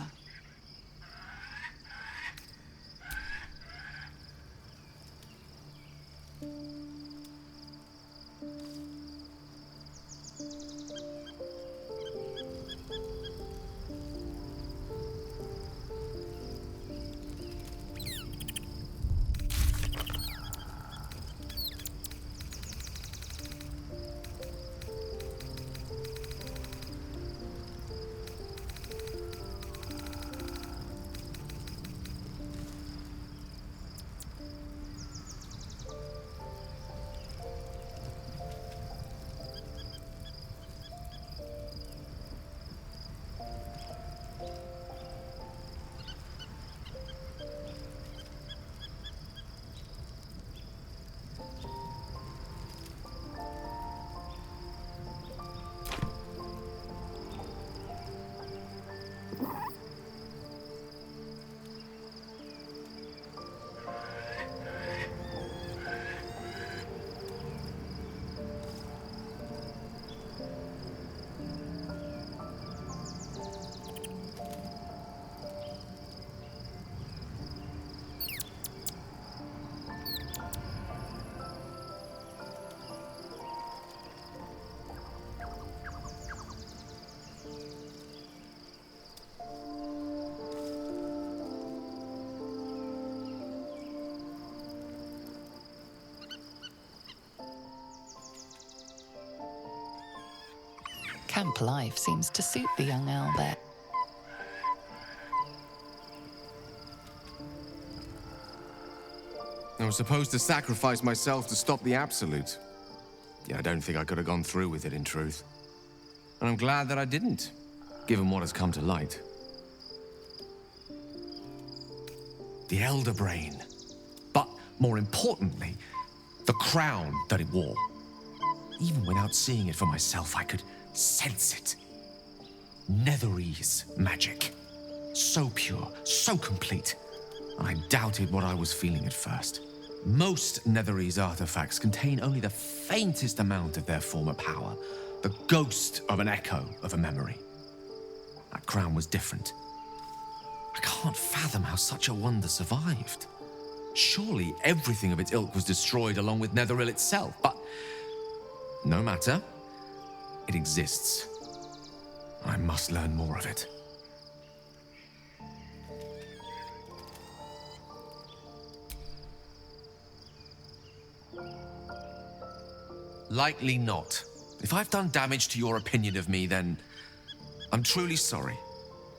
Camp life seems to suit the young Albert. I was supposed to sacrifice myself to stop the Absolute. Yeah, I don't think I could have gone through with it, in truth. And I'm glad that I didn't, given what has come to light. The Elder Brain. But, more importantly, the crown that it wore. Even without seeing it for myself, I could sense it. Netherese magic. So pure, so complete. I doubted what I was feeling at first. Most Netherese artifacts contain only the faintest amount of their former power, the ghost of an echo of a memory. That crown was different. I can't fathom how such a wonder survived. Surely everything of its ilk was destroyed along with Netheril itself, but no matter. It exists. I must learn more of it. Likely not. If I've done damage to your opinion of me, then I'm truly sorry.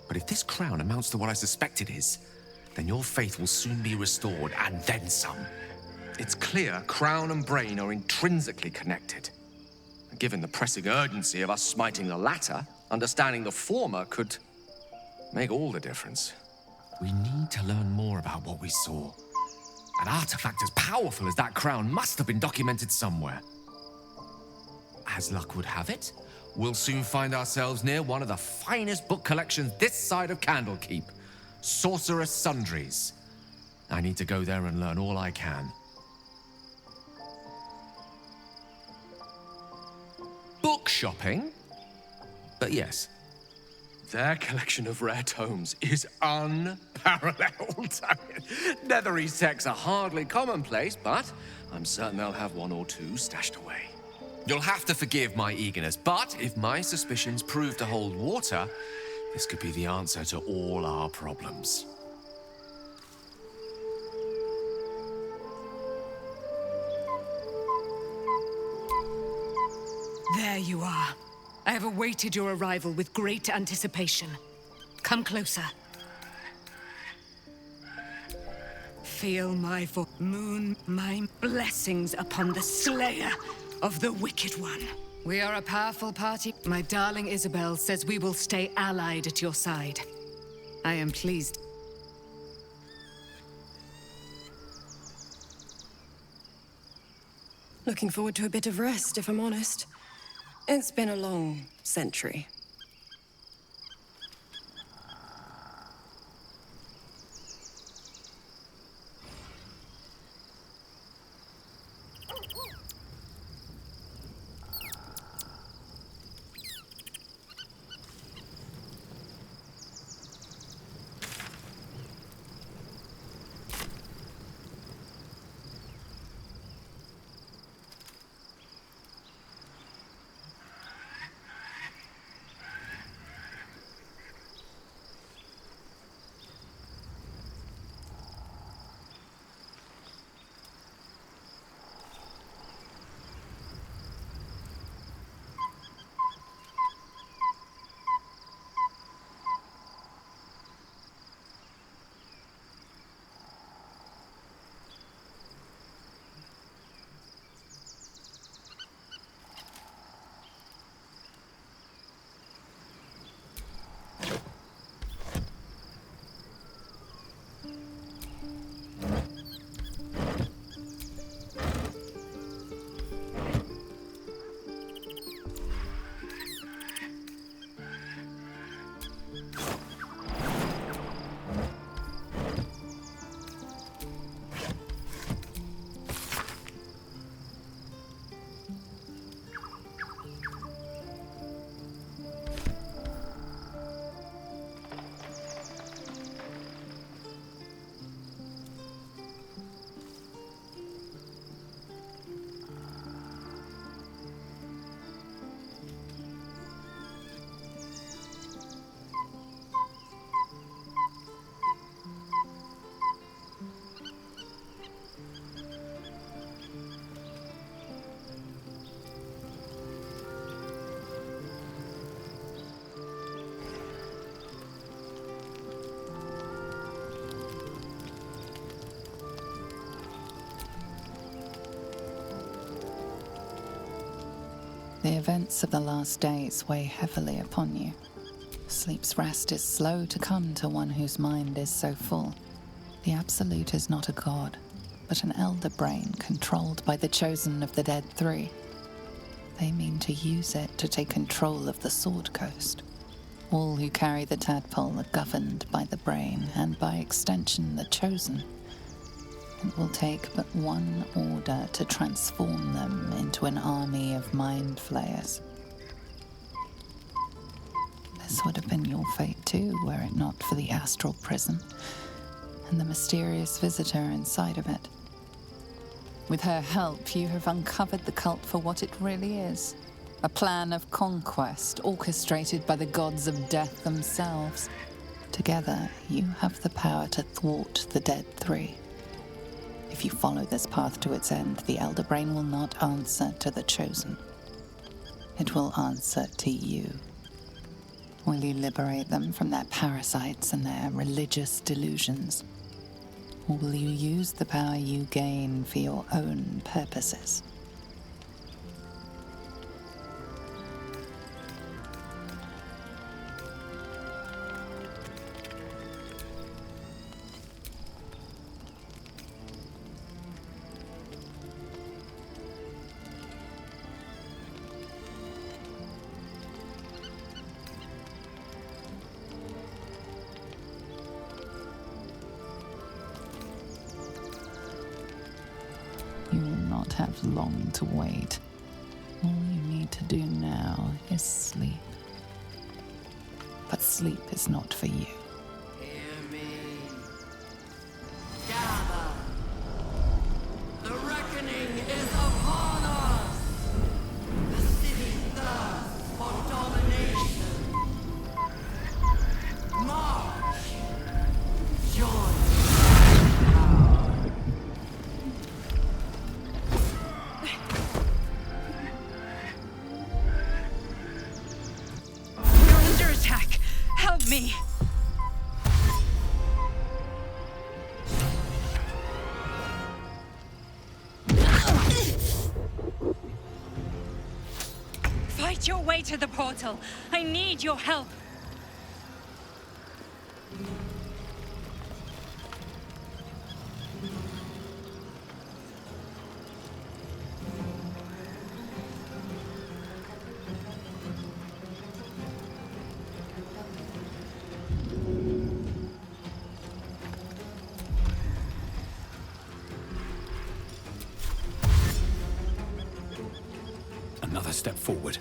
But if this crown amounts to what I suspect it is, then your faith will soon be restored, and then some. It's clear crown and brain are intrinsically connected. And given the pressing urgency of us smiting the latter, understanding the former could make all the difference. We need to learn more about what we saw. An artifact as powerful as that crown must have been documented somewhere. As luck would have it, we'll soon find ourselves near one of the finest book collections this side of Candlekeep. Sorcerous Sundries. I need to go there and learn all I can. Book shopping? But yes, their collection of rare tomes is unparalleled. Netherese texts are hardly commonplace, but I'm certain they'll have one or two stashed away. You'll have to forgive my eagerness, but if my suspicions prove to hold water, this could be the answer to all our problems. There you are. I have awaited your arrival with great anticipation. Come closer. Feel my moon, my blessings upon the slayer of the Wicked One. We are a powerful party. My darling Isobel says we will stay allied at your side. I am pleased. Looking forward to a bit of rest, if I'm honest. It's been a long century. The events of the last days weigh heavily upon you. Sleep's rest is slow to come to one whose mind is so full. The Absolute is not a god, but an elder brain controlled by the chosen of the Dead Three. They mean to use it to take control of the Sword Coast. All who carry the tadpole are governed by the brain, and by extension the chosen. It will take but one order to transform them into an army of mind flayers. This would have been your fate too, were it not for the astral prison and the mysterious visitor inside of it. With her help, you have uncovered the cult for what it really is. A plan of conquest orchestrated by the gods of death themselves. Together, you have the power to thwart the Dead Three. If you follow this path to its end, the Elder Brain will not answer to the Chosen. It will answer to you. Will you liberate them from their parasites and their religious delusions? Or will you use the power you gain for your own purposes? You will not have long to wait. All you need to do now is sleep. But sleep is not for you. Hear me. Gather. The reckoning is upon us. The city thirsts for domination. March. Join. Me. Fight your way to the portal. I need your help. Another step forward.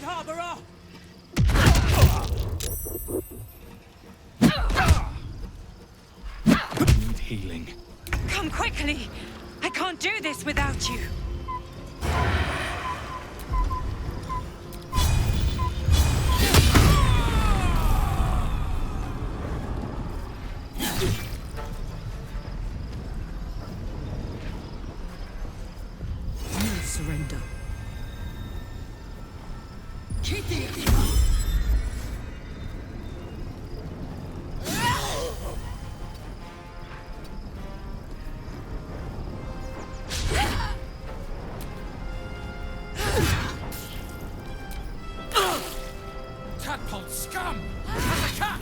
Harborer! Need healing. Come quickly! I can't do this without you! No surrender. Tadpole scum! Has a cat!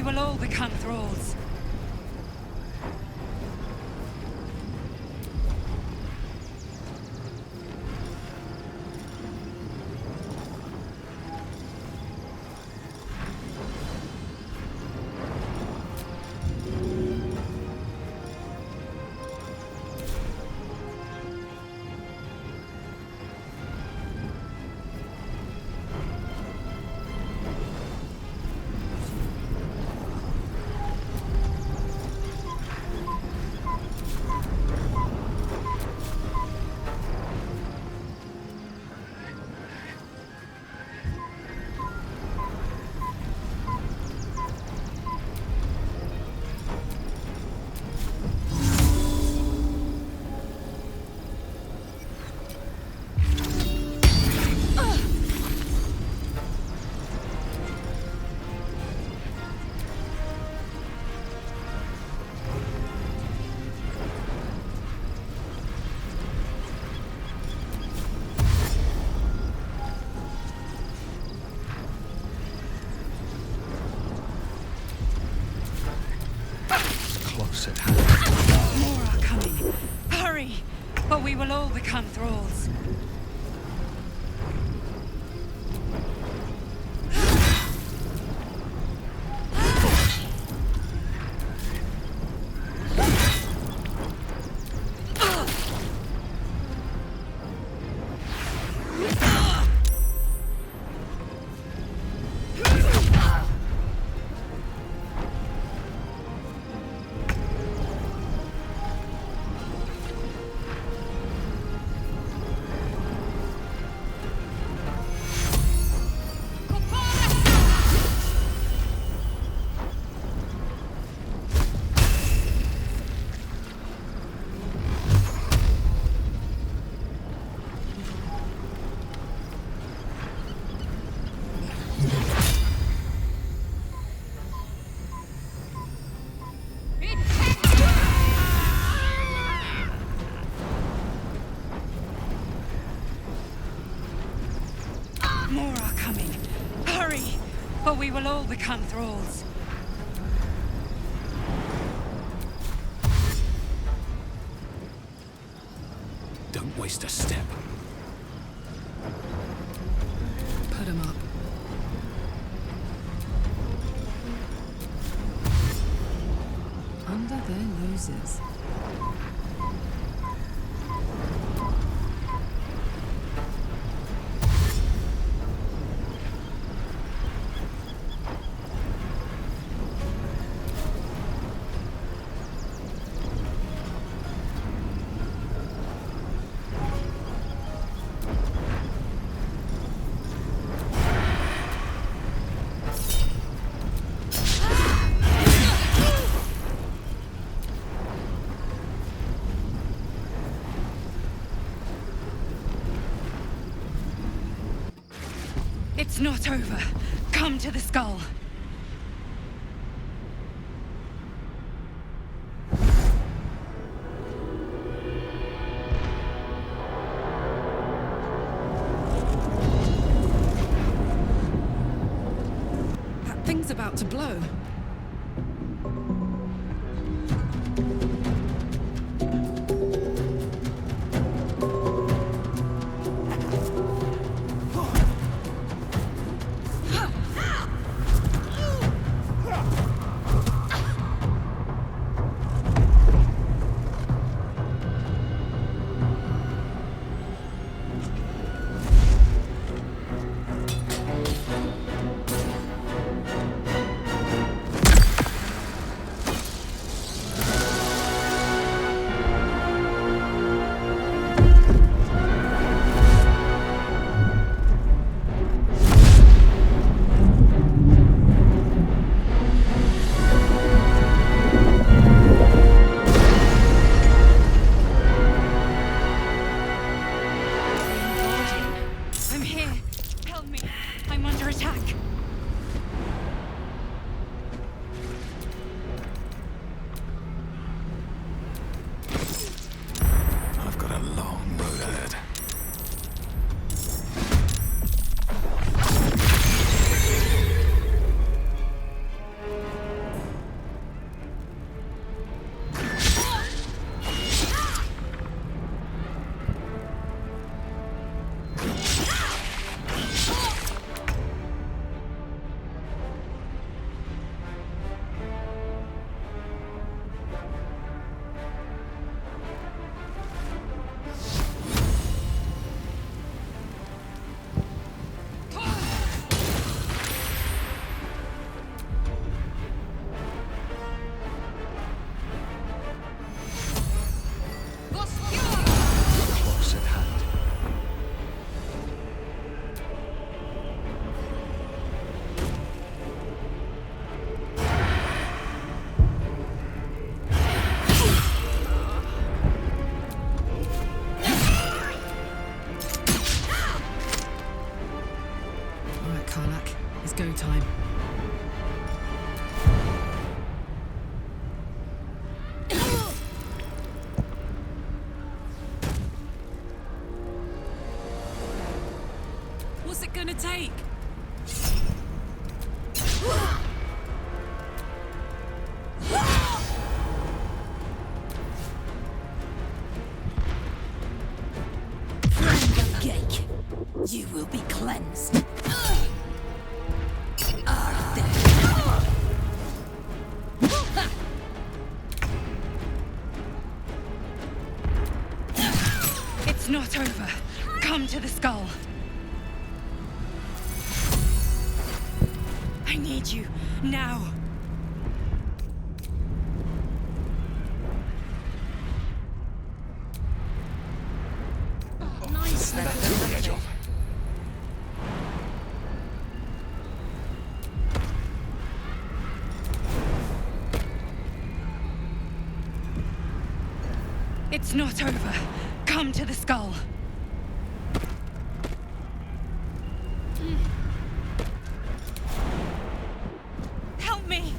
will all become thralls. More are coming. Hurry, or we will all become thralls. More are coming. Hurry, or we will all become thralls. Don't waste a step. Put him up. Under their noses. It's not over. Come to the skull. That thing's about to blow. gonna take? Friend of Gake, you will be cleansed. It's not over. Come to the skull. I need you now. Nice. It's not over. Come to the skull. Help me.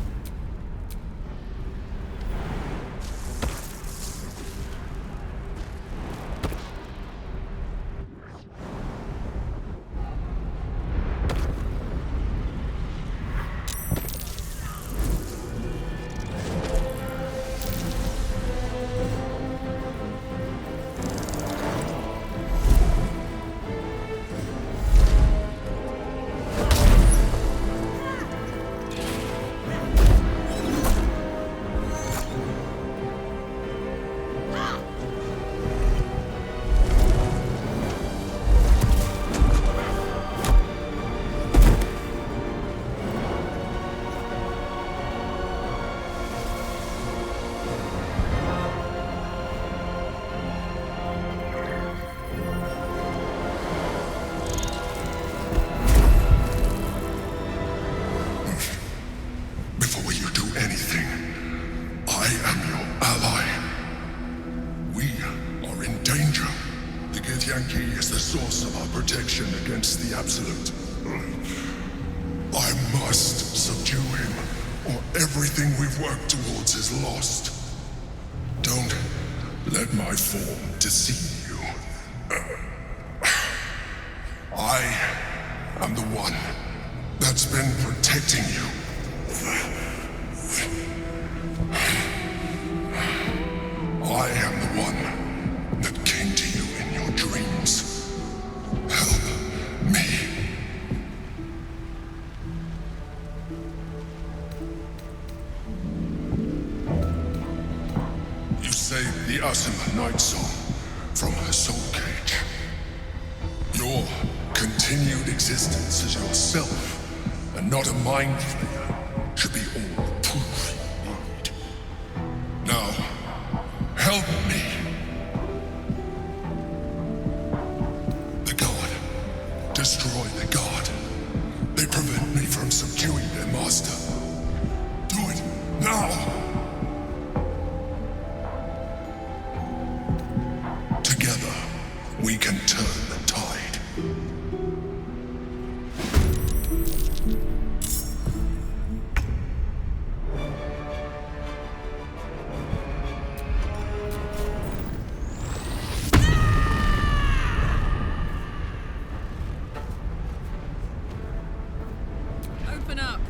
source of our protection against the Absolute. I must subdue him, or everything we've worked towards is lost. Don't let my form deceive you. I am the one that's been protecting you. I am the one that came to you in your dreams. Help me. You saved the Nightsong from her soul cage. Your continued existence as yourself, and not a mind flayer, should be all the proof you need. Now, help me. The God. Destroy the God. They prevent me from subduing their master. Do it now. Together, we can turn the tide. Open up.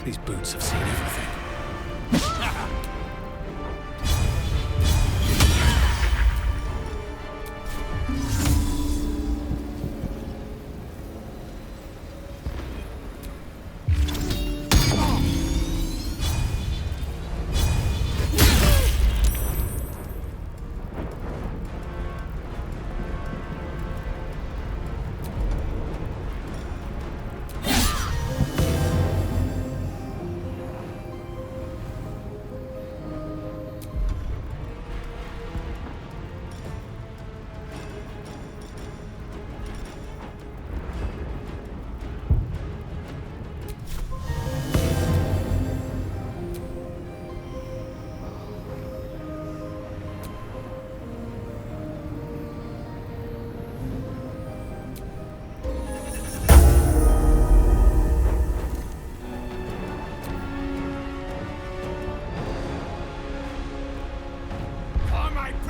These boots have seen everything.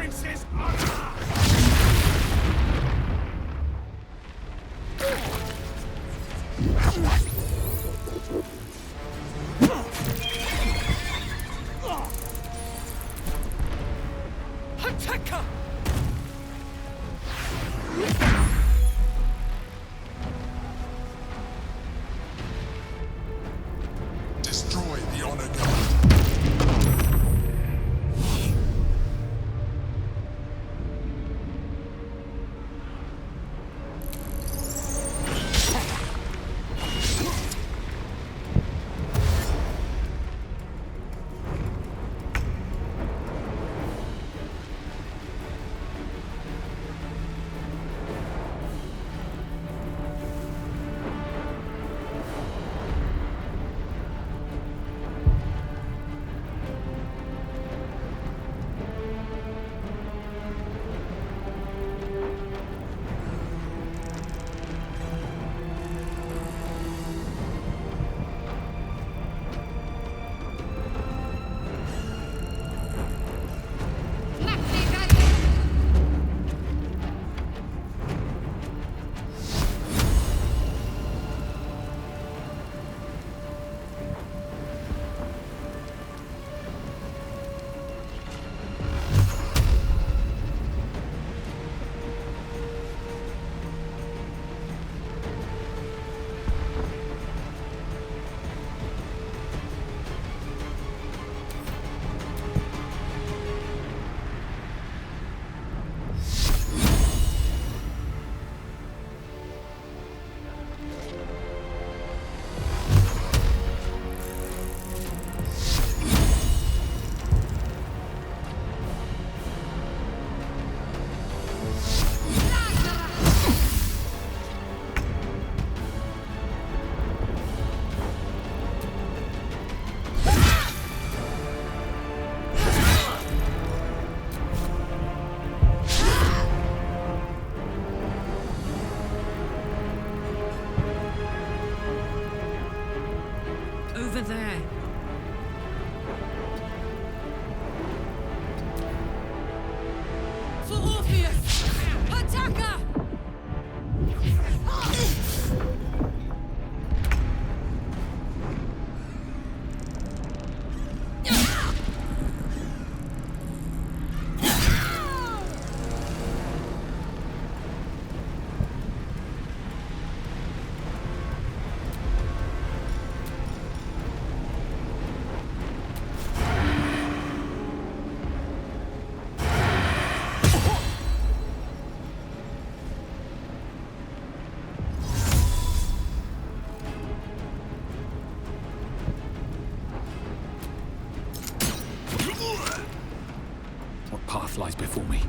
Prince's honor! Attacker! Destroy the honor guard. Over there. For Orpheus! Attacker! What path lies before me?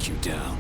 you down.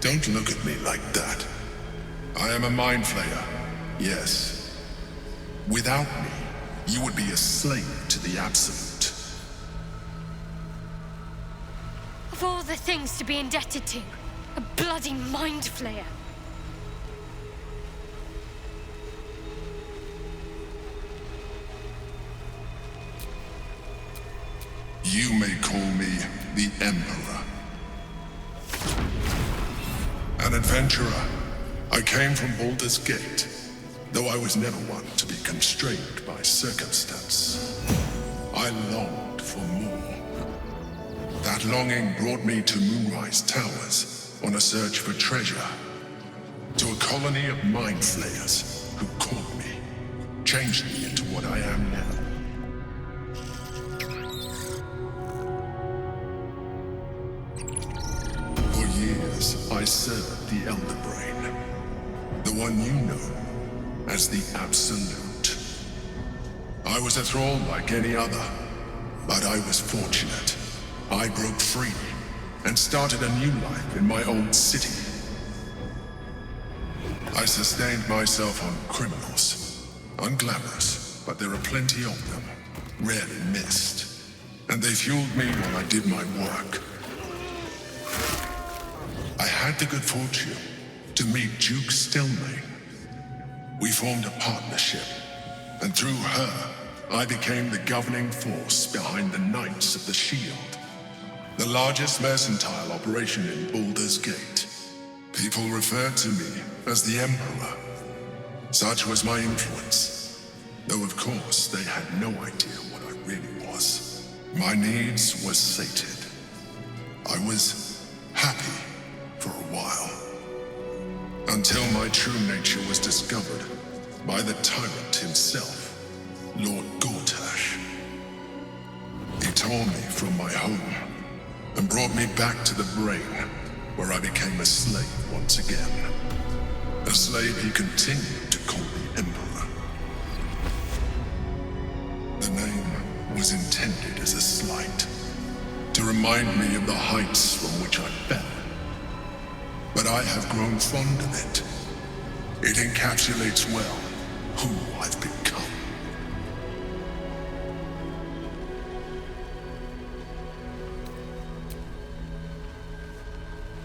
Don't look at me like that. I am a mind flayer, yes. Without me, you would be a slave to the Absolute. Of all the things to be indebted to, a bloody mind flayer. You may call me the Emperor. An adventurer, I came from Baldur's Gate, though I was never one to be constrained by circumstance. I longed for more. That longing brought me to Moonrise Towers on a search for treasure, to a colony of mind flayers who caught me, changed me into what I am now. I served the Elder Brain, the one you know as the Absolute. I was a thrall like any other, but I was fortunate. I broke free and started a new life in my old city. I sustained myself on criminals, unglamorous, but there are plenty of them, rarely missed, and they fueled me while I did my work. I had the good fortune to meet Duke Stelmane. We formed a partnership, and through her, I became the governing force behind the Knights of the Shield, the largest mercantile operation in Baldur's Gate. People referred to me as the Emperor. Such was my influence, though of course they had no idea what I really was. My needs were sated. I was happy for a while, until my true nature was discovered by the tyrant himself, Lord Gortash. He tore me from my home and brought me back to the Brain, where I became a slave once again. A slave he continued to call the Emperor. The name was intended as a slight, to remind me of the heights from which I fell. But I have grown fond of it. It encapsulates well who I've become.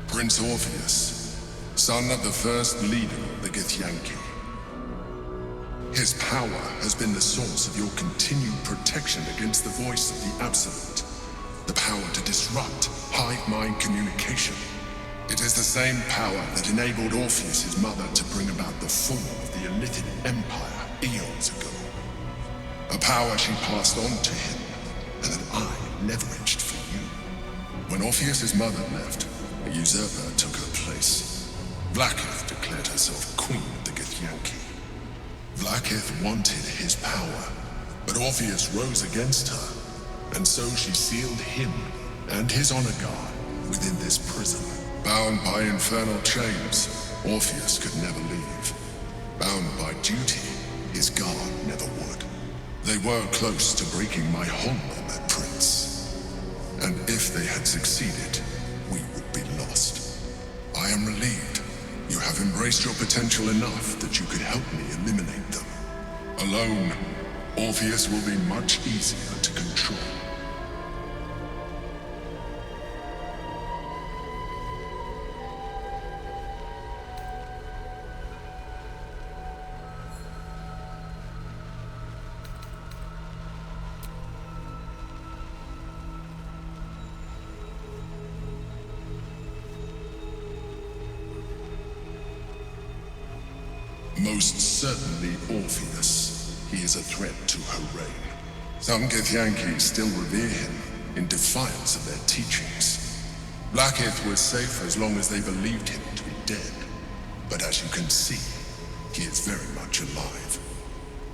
Prince Orpheus, son of the first leader of the Githyanki. His power has been the source of your continued protection against the voice of the Absolute. The power to disrupt hive mind communication. It is the same power that enabled Orpheus' mother to bring about the fall of the Elithid Empire eons ago. A power she passed on to him, and that I leveraged for you. When Orpheus' mother left, a usurper took her place. Vlaakith declared herself queen of the Githyanki. Vlaakith wanted his power, but Orpheus rose against her, and so she sealed him and his honor guard within this prison. Bound by infernal chains, Orpheus could never leave. Bound by duty, his guard never would. They were close to breaking my hold on that prince. And if they had succeeded, we would be lost. I am relieved. You have embraced your potential enough that you could help me eliminate them. Alone, Orpheus will be much easier to control. Most certainly Orpheus. He is a threat to her reign. Some Githyanki still revere him in defiance of their teachings. Blackith was safe as long as they believed him to be dead. But as you can see, he is very much alive.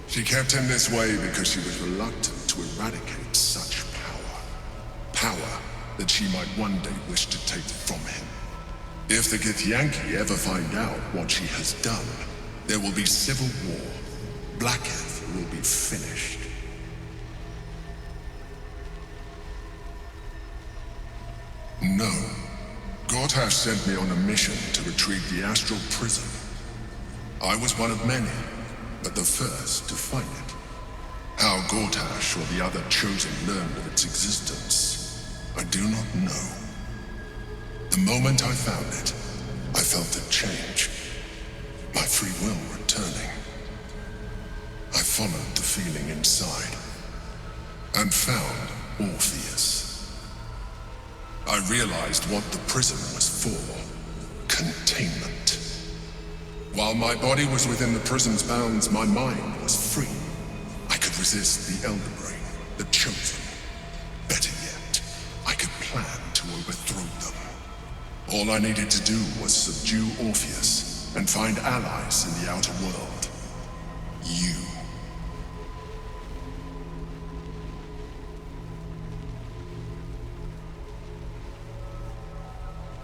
She kept him this way because she was reluctant to eradicate such power. Power that she might one day wish to take from him. If the Githyanki ever find out what she has done, there will be civil war. Blackith will be finished. No. Gortash sent me on a mission to retrieve the astral prism. I was one of many, but the first to find it. How Gortash or the other chosen learned of its existence, I do not know. The moment I found it, I felt a change. My free will returning. I followed the feeling inside and found Orpheus. I realized what the prism was for. Containment. While my body was within the prism's bounds, my mind was free. I could resist the Elder Brain, the Chosen. Better yet, I could plan to overthrow them. All I needed to do was subdue Orpheus and find allies in the outer world. You.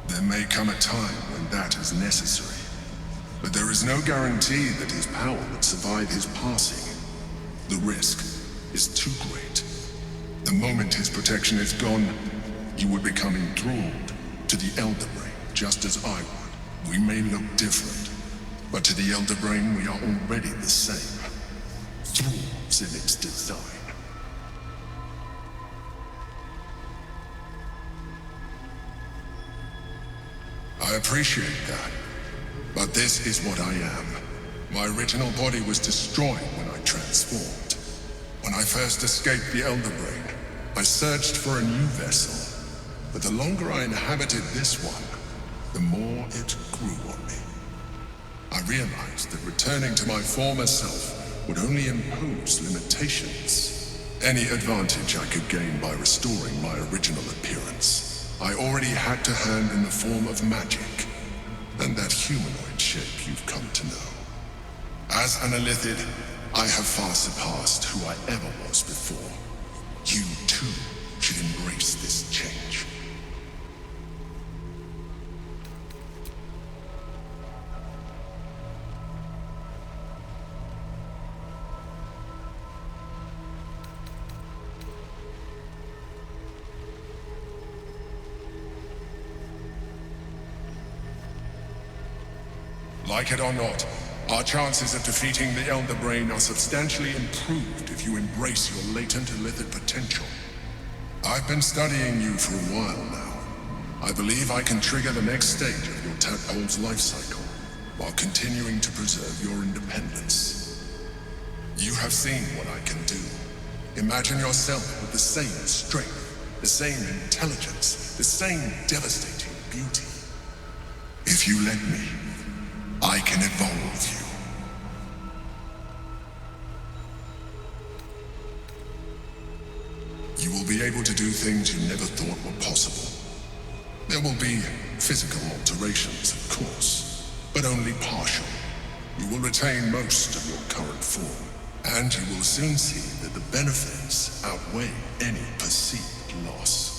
There may come a time when that is necessary, but there is no guarantee that his power would survive his passing. The risk is too great. The moment his protection is gone, you would become enthralled to the Elder Brain, just as I would. We may look different, but to the Elder Brain we are already the same. Thralls in its design. I appreciate that, but this is what I am. My original body was destroyed when I transformed. When I first escaped the Elder Brain, I searched for a new vessel, but the longer I inhabited this one, the more it grew on me. I realized that returning to my former self would only impose limitations. Any advantage I could gain by restoring my original appearance, I already had to hand in the form of magic, and that humanoid shape you've come to know. As an Illithid, I have far surpassed who I ever was before. You too should embrace this change. Like it or not, our chances of defeating the Elder Brain are substantially improved if you embrace your latent Illithid potential. I've been studying you for a while now. I believe I can trigger the next stage of your tadpole's life cycle, while continuing to preserve your independence. You have seen what I can do. Imagine yourself with the same strength, the same intelligence, the same devastating beauty. If you let me, I can evolve you. You will be able to do things you never thought were possible. There will be physical alterations, of course, but only partial. You will retain most of your current form, and you will soon see that the benefits outweigh any perceived loss.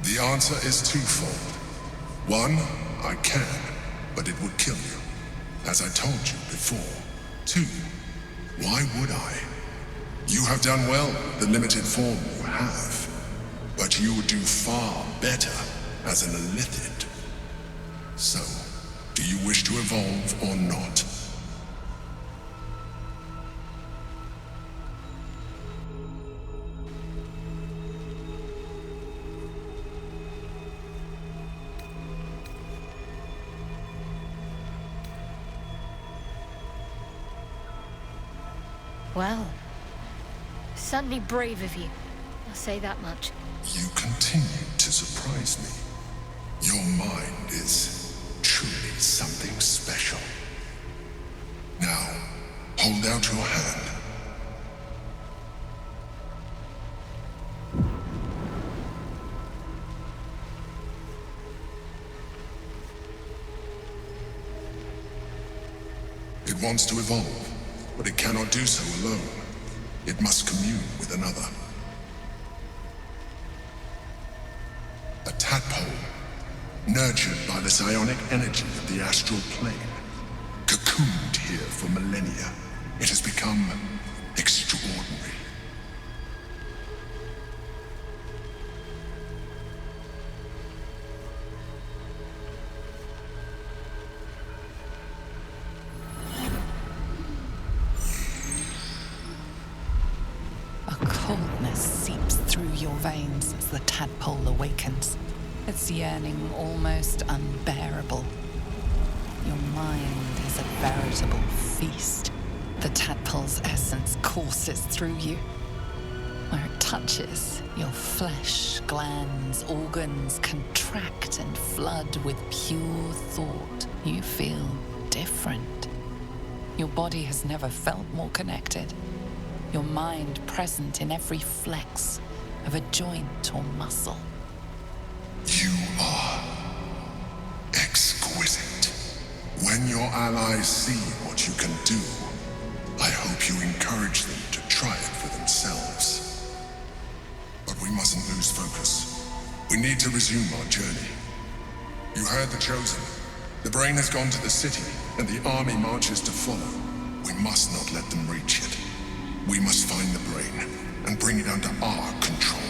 The answer is twofold. One, I can, but it would kill you, as I told you before. Two, why would I? You have done well with the limited form you have, but you would do far better as an Illithid. So, do you wish to evolve or not? Well, certainly brave of you. I'll say that much. You continue to surprise me. Your mind is truly something special. Now, hold out your hand. It wants to evolve, but it cannot do so alone. It must commune with another. A tadpole, nurtured by the psionic energy of the astral plane, cocooned here for millennia. It has become extraordinary. Your veins as the tadpole awakens, its yearning almost unbearable. Your mind is a veritable feast. The tadpole's essence courses through you. Where it touches, your flesh, glands, organs contract and flood with pure thought. You feel different. Your body has never felt more connected. Your mind present in every flex of a joint or muscle. You are exquisite. When your allies see what you can do, I hope you encourage them to try it for themselves. But we mustn't lose focus. We need to resume our journey. You heard the Chosen. The brain has gone to the city, and the army marches to follow. We must not let them reach it. We must find the brain and bring it under our control.